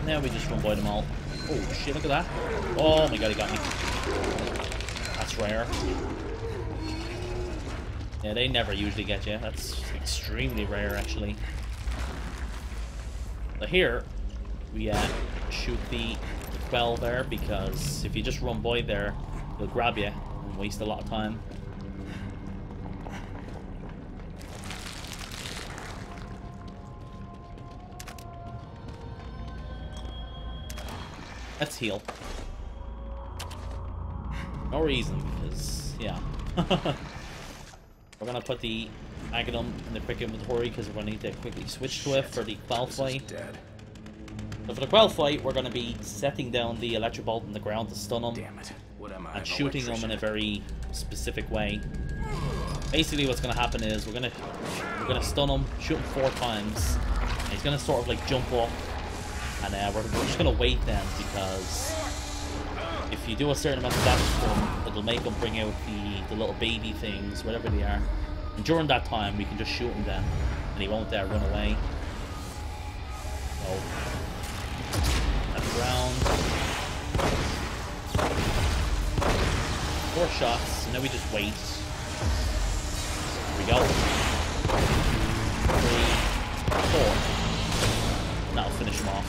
Now we just run by them all. Oh shit, look at that. Oh my god, he got me. That's rare. Yeah, they never usually get you. That's extremely rare, actually. But here, we shoot the bell there, because if you just run by there, they'll grab you and waste a lot of time. Let's heal. No reason, because, yeah. We're gonna put the Magnum in the quick inventory, because we're gonna need to quickly switch to it for the quell fight. So for the quell fight, we're gonna be setting down the electric bolt in the ground to stun them. Damn it. What am I, and shooting them in a very specific way. Basically what's gonna happen is we're gonna stun him, shoot him 4 times, and he's gonna sort of like jump up. And we're just going to wait then, because if you do a certain amount of damage to him, it'll make him bring out the little baby things, whatever they are. And during that time, we can just shoot him then, and he won't run away. So, that's round. 4 shots, and then we just wait. Here we go. 3, 4. That'll finish him off.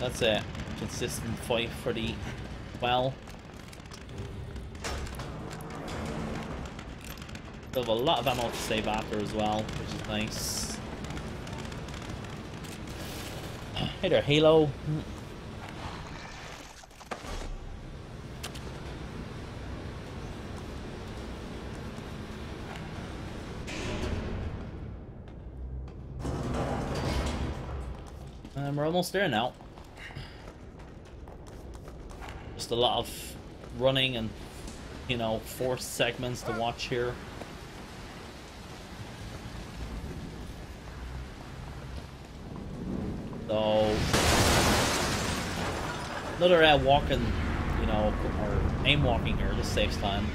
That's a consistent fight for the well. They have a lot of ammo to save after as well, which is nice. Hey there, Halo. And we're almost there now. Just a lot of running and, you know, 4 segments to watch here. So, another walking, you know, or aim walking here. This saves time.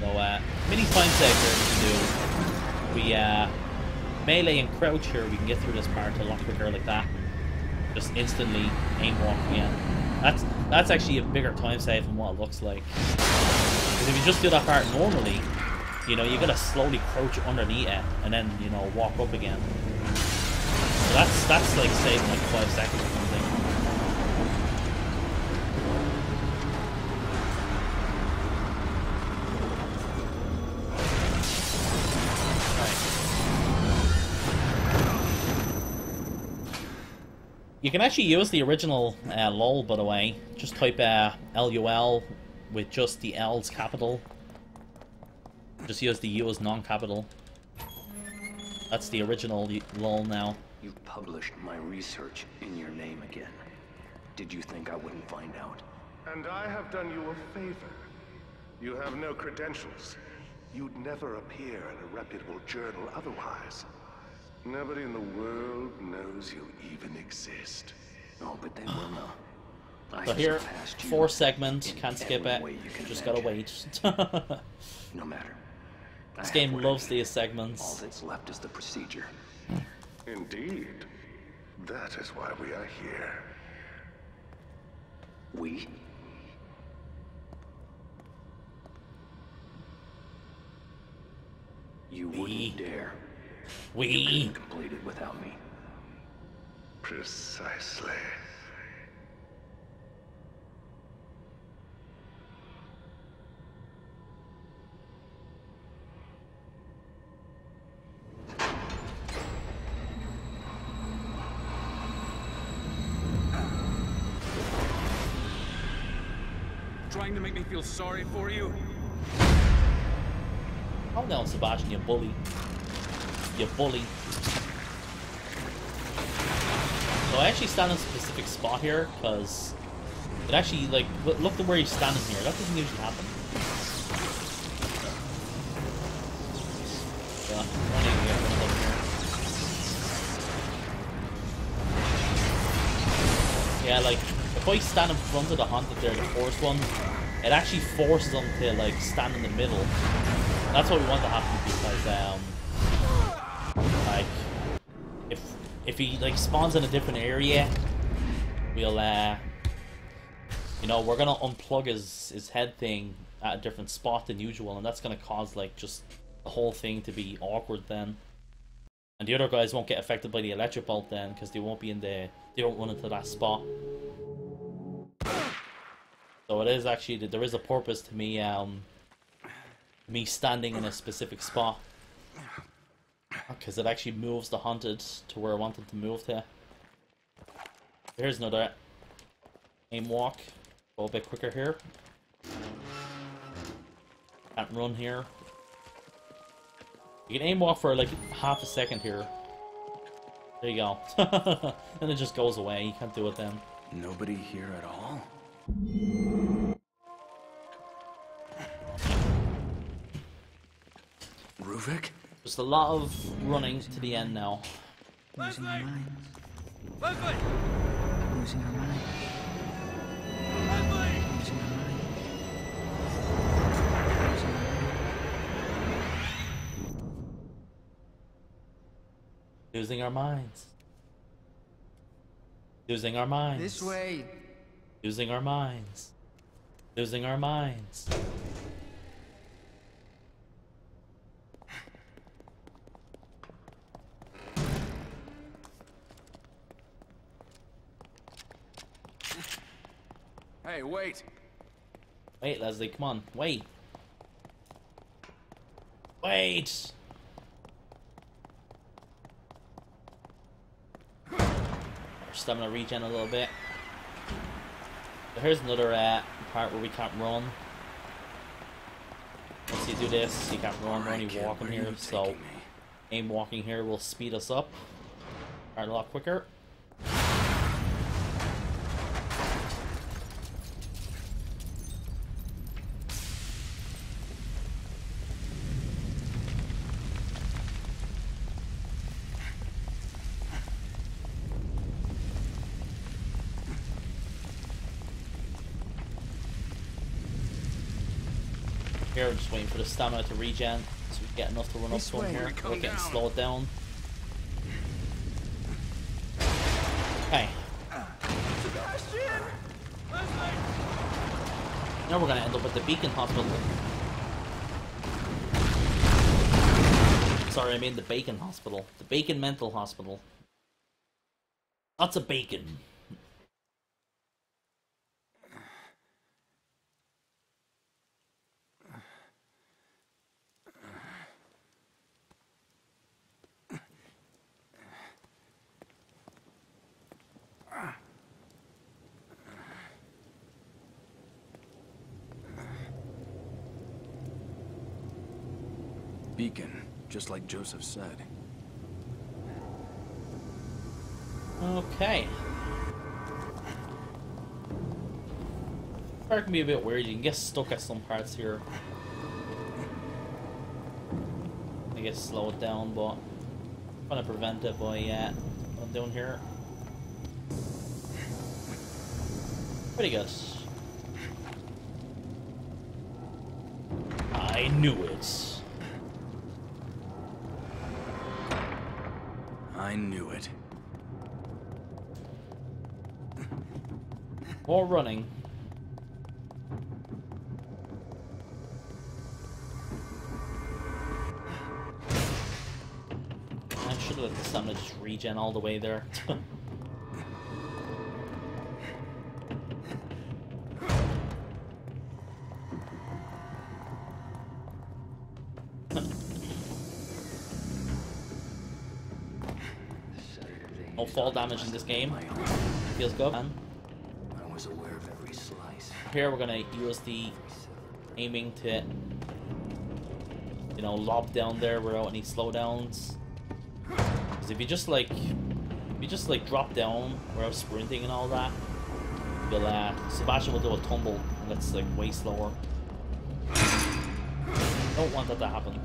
So, mini time save here we can do. We, melee and crouch here, we can get through this part a lot quicker like that. Just instantly aim walk again. That's actually a bigger time save than what it looks like. Because if you just do that part normally, you know, you gotta slowly crouch underneath it and then, you know, walk up again. So that's like saving like 5 seconds or something. You can actually use the original LOL, by the way. Just type LUL with just the L's capital. Just use the U as non-capital. That's the original LOL now. You've published my research in your name again. Did you think I wouldn't find out? And I have done you a favor. You have no credentials. You'd never appear in a reputable journal otherwise. Nobody in the world knows you even exist. Oh, but they will know. So here, 4 segments, can't skip it, just gotta wait. No matter. This game loves these segments. All that's left is the procedure. Indeed. That is why we are here. We? You wouldn't dare. You couldn't complete it without me. Precisely. Trying to make me feel sorry for you? Calm down, Sebastian, you bully. You bully. So I actually stand in a specific spot here, because it actually, like, look at where he's standing here. That doesn't usually happen. Yeah, I need to get one of them here. Yeah, like, if I stand in front of the haunted there, the first one, it actually forces them to, like, stand in the middle. That's what we want to happen, because, like, if he, like, spawns in a different area, we'll, you know, we're gonna unplug his head thing at a different spot than usual, and that's gonna cause, like, just the whole thing to be awkward then. And the other guys won't get affected by the electric bolt then, because they won't be in the, they don't run into that spot. So it is actually, there is a purpose to me, me standing in a specific spot, because it actually moves the haunted to where I want it to move to. Here's another aim walk. Go a bit quicker here. Can't run here. You can aim walk for like half a second here. There you go. And it just goes away. You can't do it then. Nobody here at all? Ruvik? Just a lot of running to the end now. Losing our minds. Leslie! Losing our minds. Leslie! Losing our minds. Losing our minds. Losing our minds. This way. Losing our minds. Losing our minds. Hey, wait! Wait, Leslie, come on, wait! Wait! Stamina regen a little bit. So here's another part where we can't run. Once you do this, you can't run, we're only walking here, so aim walking here will speed us up. Alright, a lot quicker. Here, we're just waiting for the stamina to regen, so we get enough to run up to him here. We're getting slowed down. Okay. Now we're gonna end up at the Beacon Hospital. Sorry, I mean the Bacon Hospital. The Bacon Mental Hospital. Lots of bacon. Beacon, just like Joseph said. Okay. Part can be a bit weird. You can get stuck at some parts here. I guess slow it down, but I'm gonna prevent it by what I'm doing here. Pretty good. I knew it. I I knew it. More running. I should have let the stamina just regen all the way there. No fall damage in this game. Feels good, man. I was aware of every slice. Here we're gonna use the aiming to, you know, lob down there without any slowdowns. Because if you just like drop down without sprinting and all that, you'll Sebastian will do a tumble, and that's like way slower. Don't want that to happen.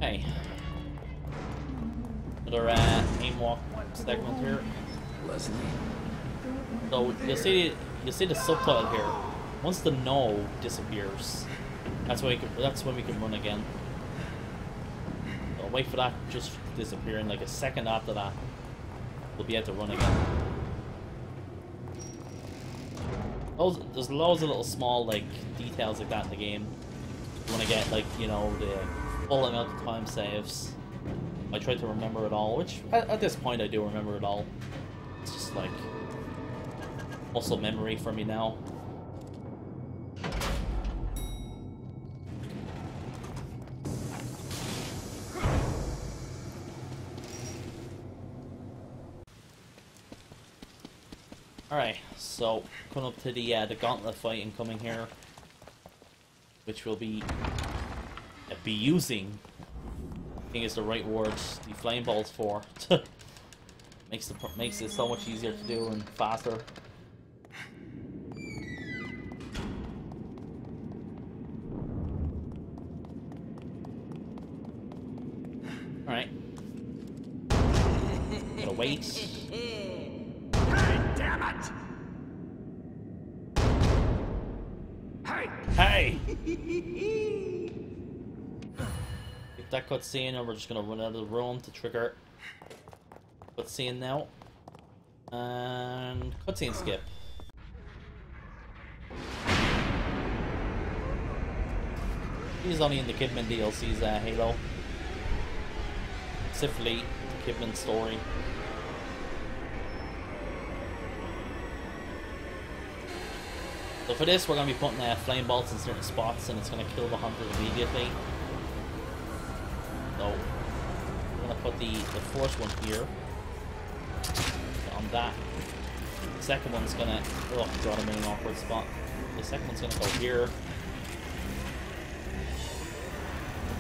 Okay. Another aim walk segment here. Leslie. So you'll see the subtitle here. Once the no disappears, that's when we can run again. So wait for that just to disappear, and like a second after that, we'll be able to run again. There's loads of little small like details like that in the game. You want to get like, you know, the full amount of time saves. I tried to remember it all, which at this point I do remember it all. It's just like muscle memory for me now. Alright, so coming up to the gauntlet fight incoming here, which we'll be using, I think is the right word, the flame bolts for. makes it so much easier to do and faster. Alright. Gotta wait. God damn it! Hey! Get that cutscene, and we're just gonna run out of the room to trigger cutscene now. And cutscene skip. He's only in the Kidman DLC's Halo. Specifically, the Kidman story. So for this, we're going to be putting flame bolts in certain spots, and it's going to kill the hunters immediately. So we're going to put the first one here on that. The second one's going to, oh god, I'm in an awkward spot. The second one's going to go here.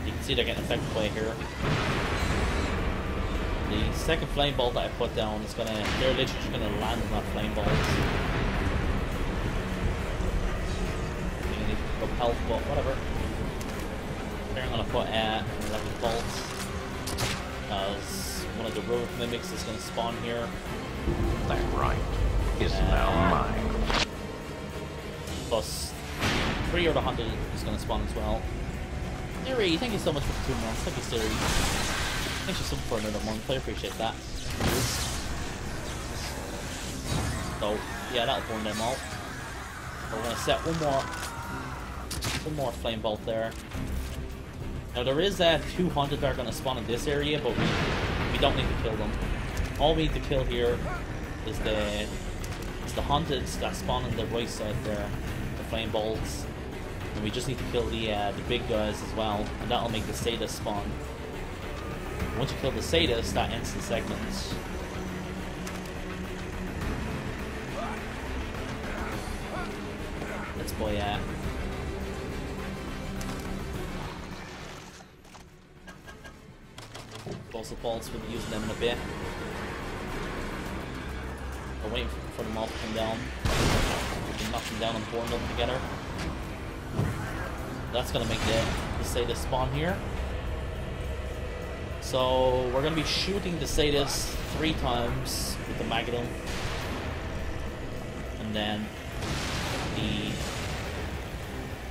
You can see they're getting affected by here. The second flame bolt that I put down is going to, they're literally just going to land on that flame bolt. Health, but whatever. I'm gonna put an electric bolt as one of the rogue mimics is gonna spawn here. That right is now mine. Plus 3 or the hunter is gonna spawn as well. Siri, thank you so much for the 2 months. Thank you, Siri. Thank you so much for another month. I appreciate that. So yeah, that'll burn them out. We're gonna set one more flame bolt there. Now there is 2 hunted that are going to spawn in this area, but we don't need to kill them. All we need to kill here is the hunted that spawn on the right side there, the flame bolts, and we just need to kill the big guys as well, and that'll make the sadist spawn. Once you kill the sadist, that ends the segment. Let's boy explosive bolts, we'll be using them in a bit. We're waiting for them all to come down. We can knock them down and burn them together. That's gonna make the sadist spawn here. So we're gonna be shooting the Sadist 3 times with the Magnum, and then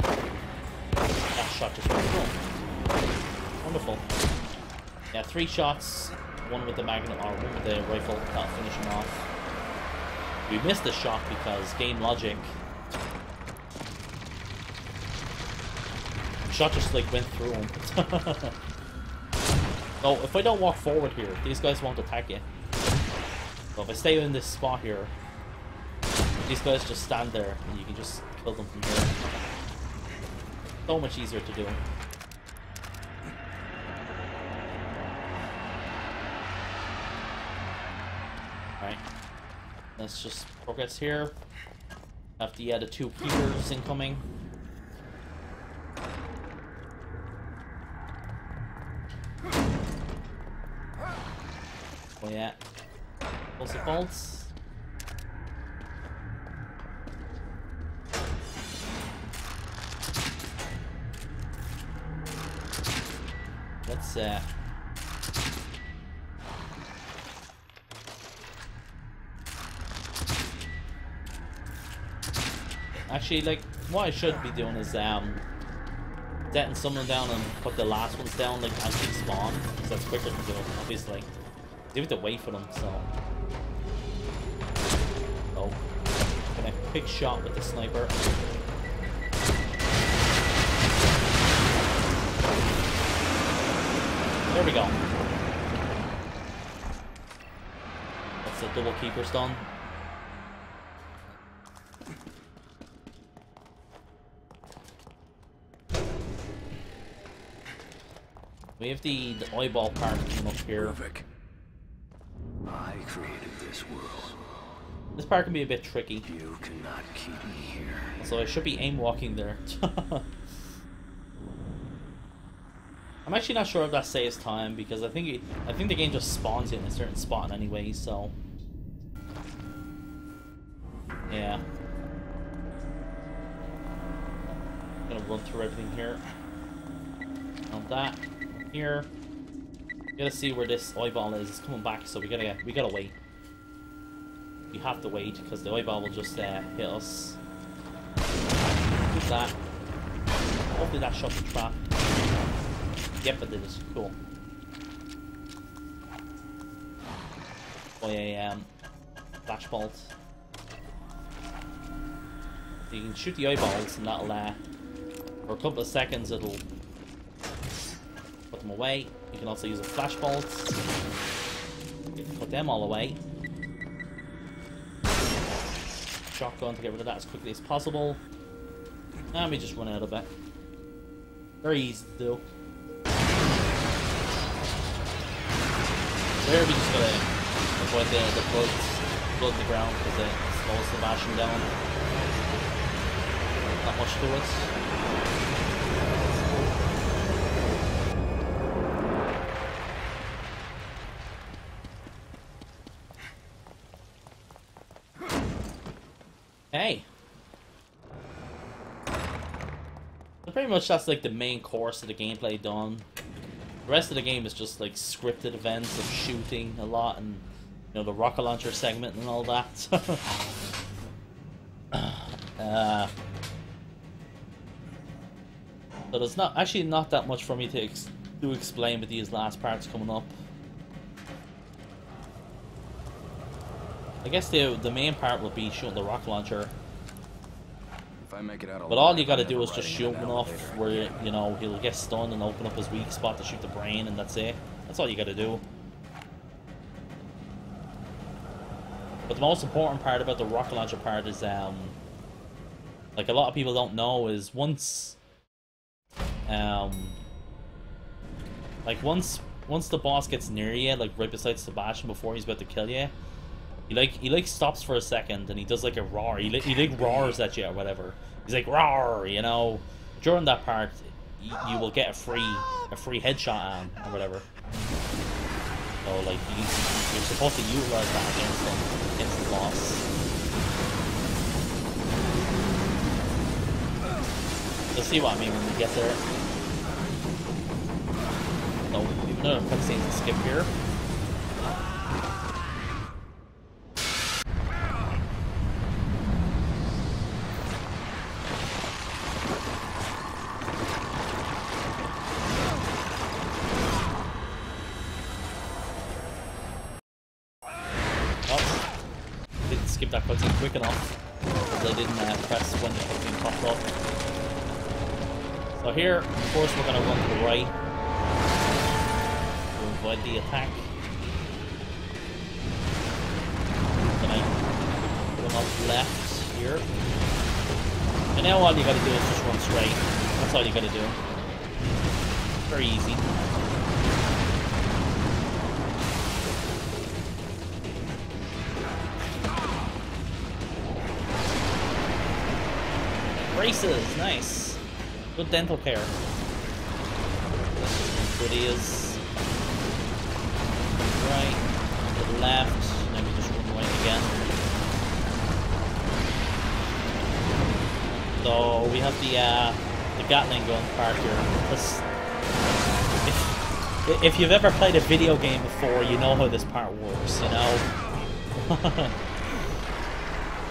that shot just went through. Wonderful. Yeah, 3 shots, 1 with the Magnum or 1 with the rifle. That'll finish him off. We missed the shot because game logic. The shot just like went through him. So if I don't walk forward here, these guys won't attack you. So if I stay in this spot here, these guys just stand there and you can just kill them from here. So much easier to do. Alright. Let's just progress here. Have to add the 2 keepers incoming. Oh yeah. What's the bolts? Let's actually, like, what I should be doing is setting someone down and put the last ones down like as they spawn, because that's quicker to do, obviously. You have to wait for them, so. Oh. Gonna quick shot with the sniper. There we go. That's the double keeper stun. We have the eyeball part coming up here. I created this world. This part can be a bit tricky. You cannot keep me here. So I should be aim walking there. I'm actually not sure if that saves time because I think the game just spawns you in a certain spot anyway. So yeah, I'm gonna run through everything here. On that here. We gotta see where this eyeball is. It's coming back, so we gotta wait. We have to wait because the eyeball will just hit us. Who's that? Hopefully that shot the trap. Yep, it did. Cool. Oh yeah, flash bolt. You can shoot the eyeballs, and that'll for a couple of seconds it'll put them away. You can also use a flash bolt. You can put them all away. Shotgun to get rid of that as quickly as possible. And we just run out of it. Very easy to do. There we just gotta avoid the blood in the ground because it slows the bashing down. Not much to it. Hey. So pretty much that's like the main course of the gameplay done. The rest of the game is just like scripted events of shooting a lot and, you know, the rocket launcher segment and all that. So there's not that much for me to explain with these last parts coming up. I guess the main part will be shooting the rocket launcher. If I make it out alive, But all you gotta do is just shoot him enough where, you know, he'll get stunned and open up his weak spot to shoot the brain, and that's it. That's all you gotta do. But the most important part about the rocket launcher part is, like a lot of people don't know, is once the boss gets near you, like right beside Sebastian before he's about to kill you, he stops for a second and he does like a roar. He roars at you or whatever. He's like roar, you know. During that part, you will get a free headshot on or whatever. So like you're supposed to utilize that against the boss. You'll see what I mean when we get there. No, we've another cutscene to skip here. Skip that cutscene quick enough because I didn't press when the cutscene popped up. So here, of course, we're going to run to the right to avoid the attack. Then I run off left here. And now all you got to do is just run straight. That's all you got to do. Very easy. Braces, nice. Good dental care. Good is right, to the left, maybe just run right again. So we have the Gatling gun part here. If you've ever played a video game before, you know how this part works, you know?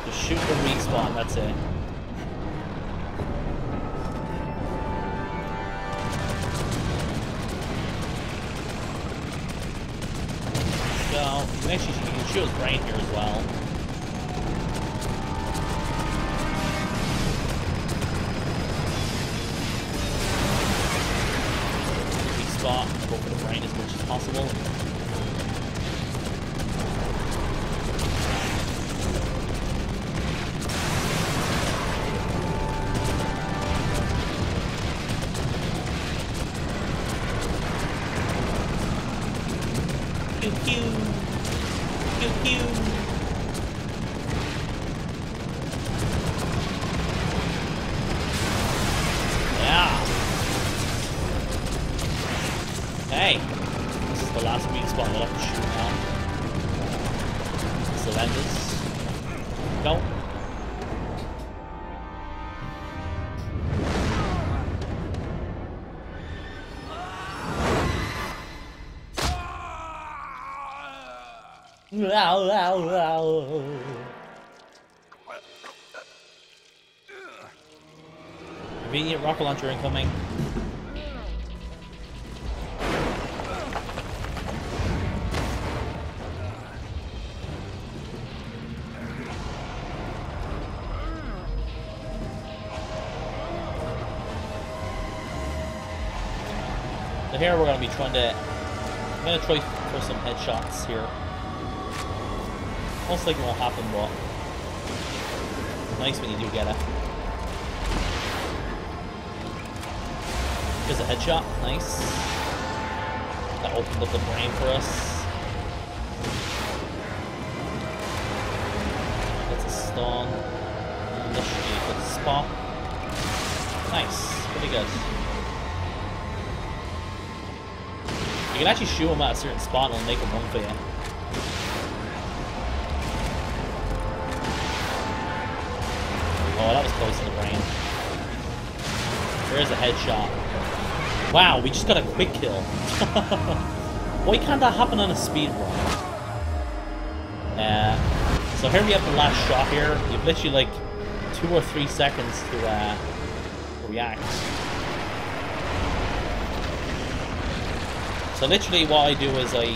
Just shoot the respawn, that's it. You can shoot his brain here as well. Weak spot, go for the brain as much as possible. Pew pew. Pew pew. Yeah. Hey, this is the last weak spot we'll have to shoot now. Cylinders. Go. Convenient rocket launcher incoming. So here we're going to be trying to... I'm going to try for some headshots here. Most likely won't happen, but nice when you do get it. Here's a headshot, nice. That opened up the brain for us. That's a stun. Literally a good spot. Nice, pretty good. You can actually shoot him at a certain spot and it'll make him run for you. Oh, that was close to the brain. There's a headshot. Wow, we just got a quick kill. Why can't that happen on a speedrun? So here we have the last shot here. You've literally like 2 or 3 seconds to react. So literally what I do is I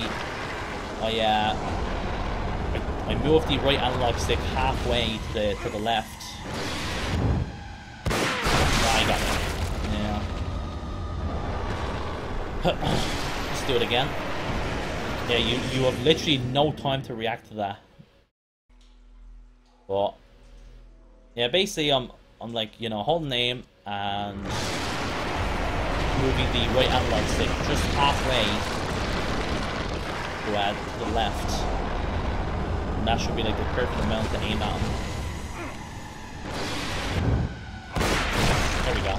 move the right analog stick halfway to the left. I got it. Yeah. Let's do it again. Yeah, you have literally no time to react to that. But yeah, basically I'm like, you know, holding aim and moving the right analog stick just halfway to the left. And that should be like the perfect amount to aim at him. There we go.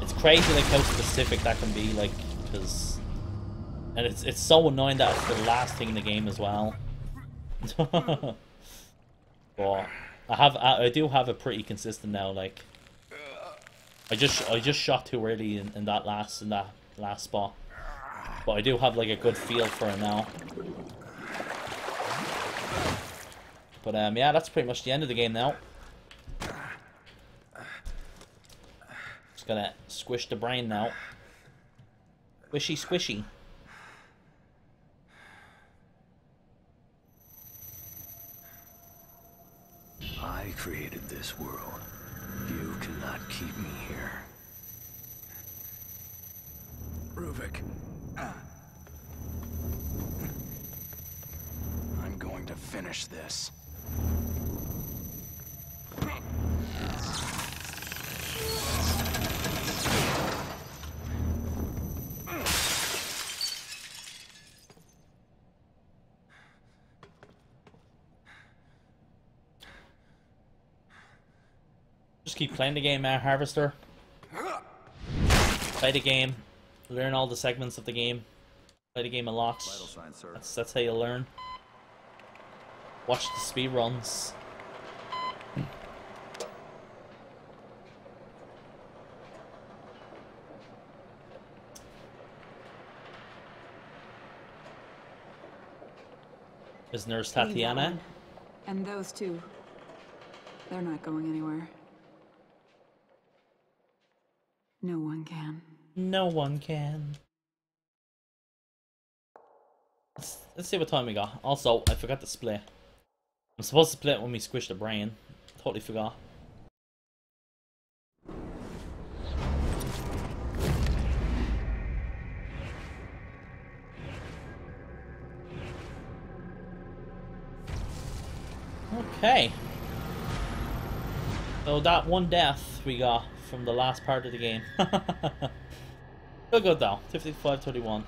It's crazy like how specific that can be, like, because... And it's so annoying that it's the last thing in the game as well. But I do have it pretty consistent now, like... I just shot too early in that last spot. But I do have like a good feel for it now. But yeah, that's pretty much the end of the game now. Just gotta squish the brain now. Squishy, squishy. I created this world. You cannot keep me here. Ruvik. I'm going to finish this. Just keep playing the game, Harvester. Play the game. Learn all the segments of the game. Play the game a lot. That's how you learn. Watch the speed runs. Is Nurse Tatiana? And those two. They're not going anywhere. No one can. No one can. Let's see what time we got. Also, I forgot to split. I'm supposed to split when we squish the brain. Totally forgot. Okay. So that one death we got from the last part of the game. Still good though. 55-31.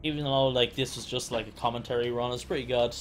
Even though like this was just like a commentary run, it's pretty good.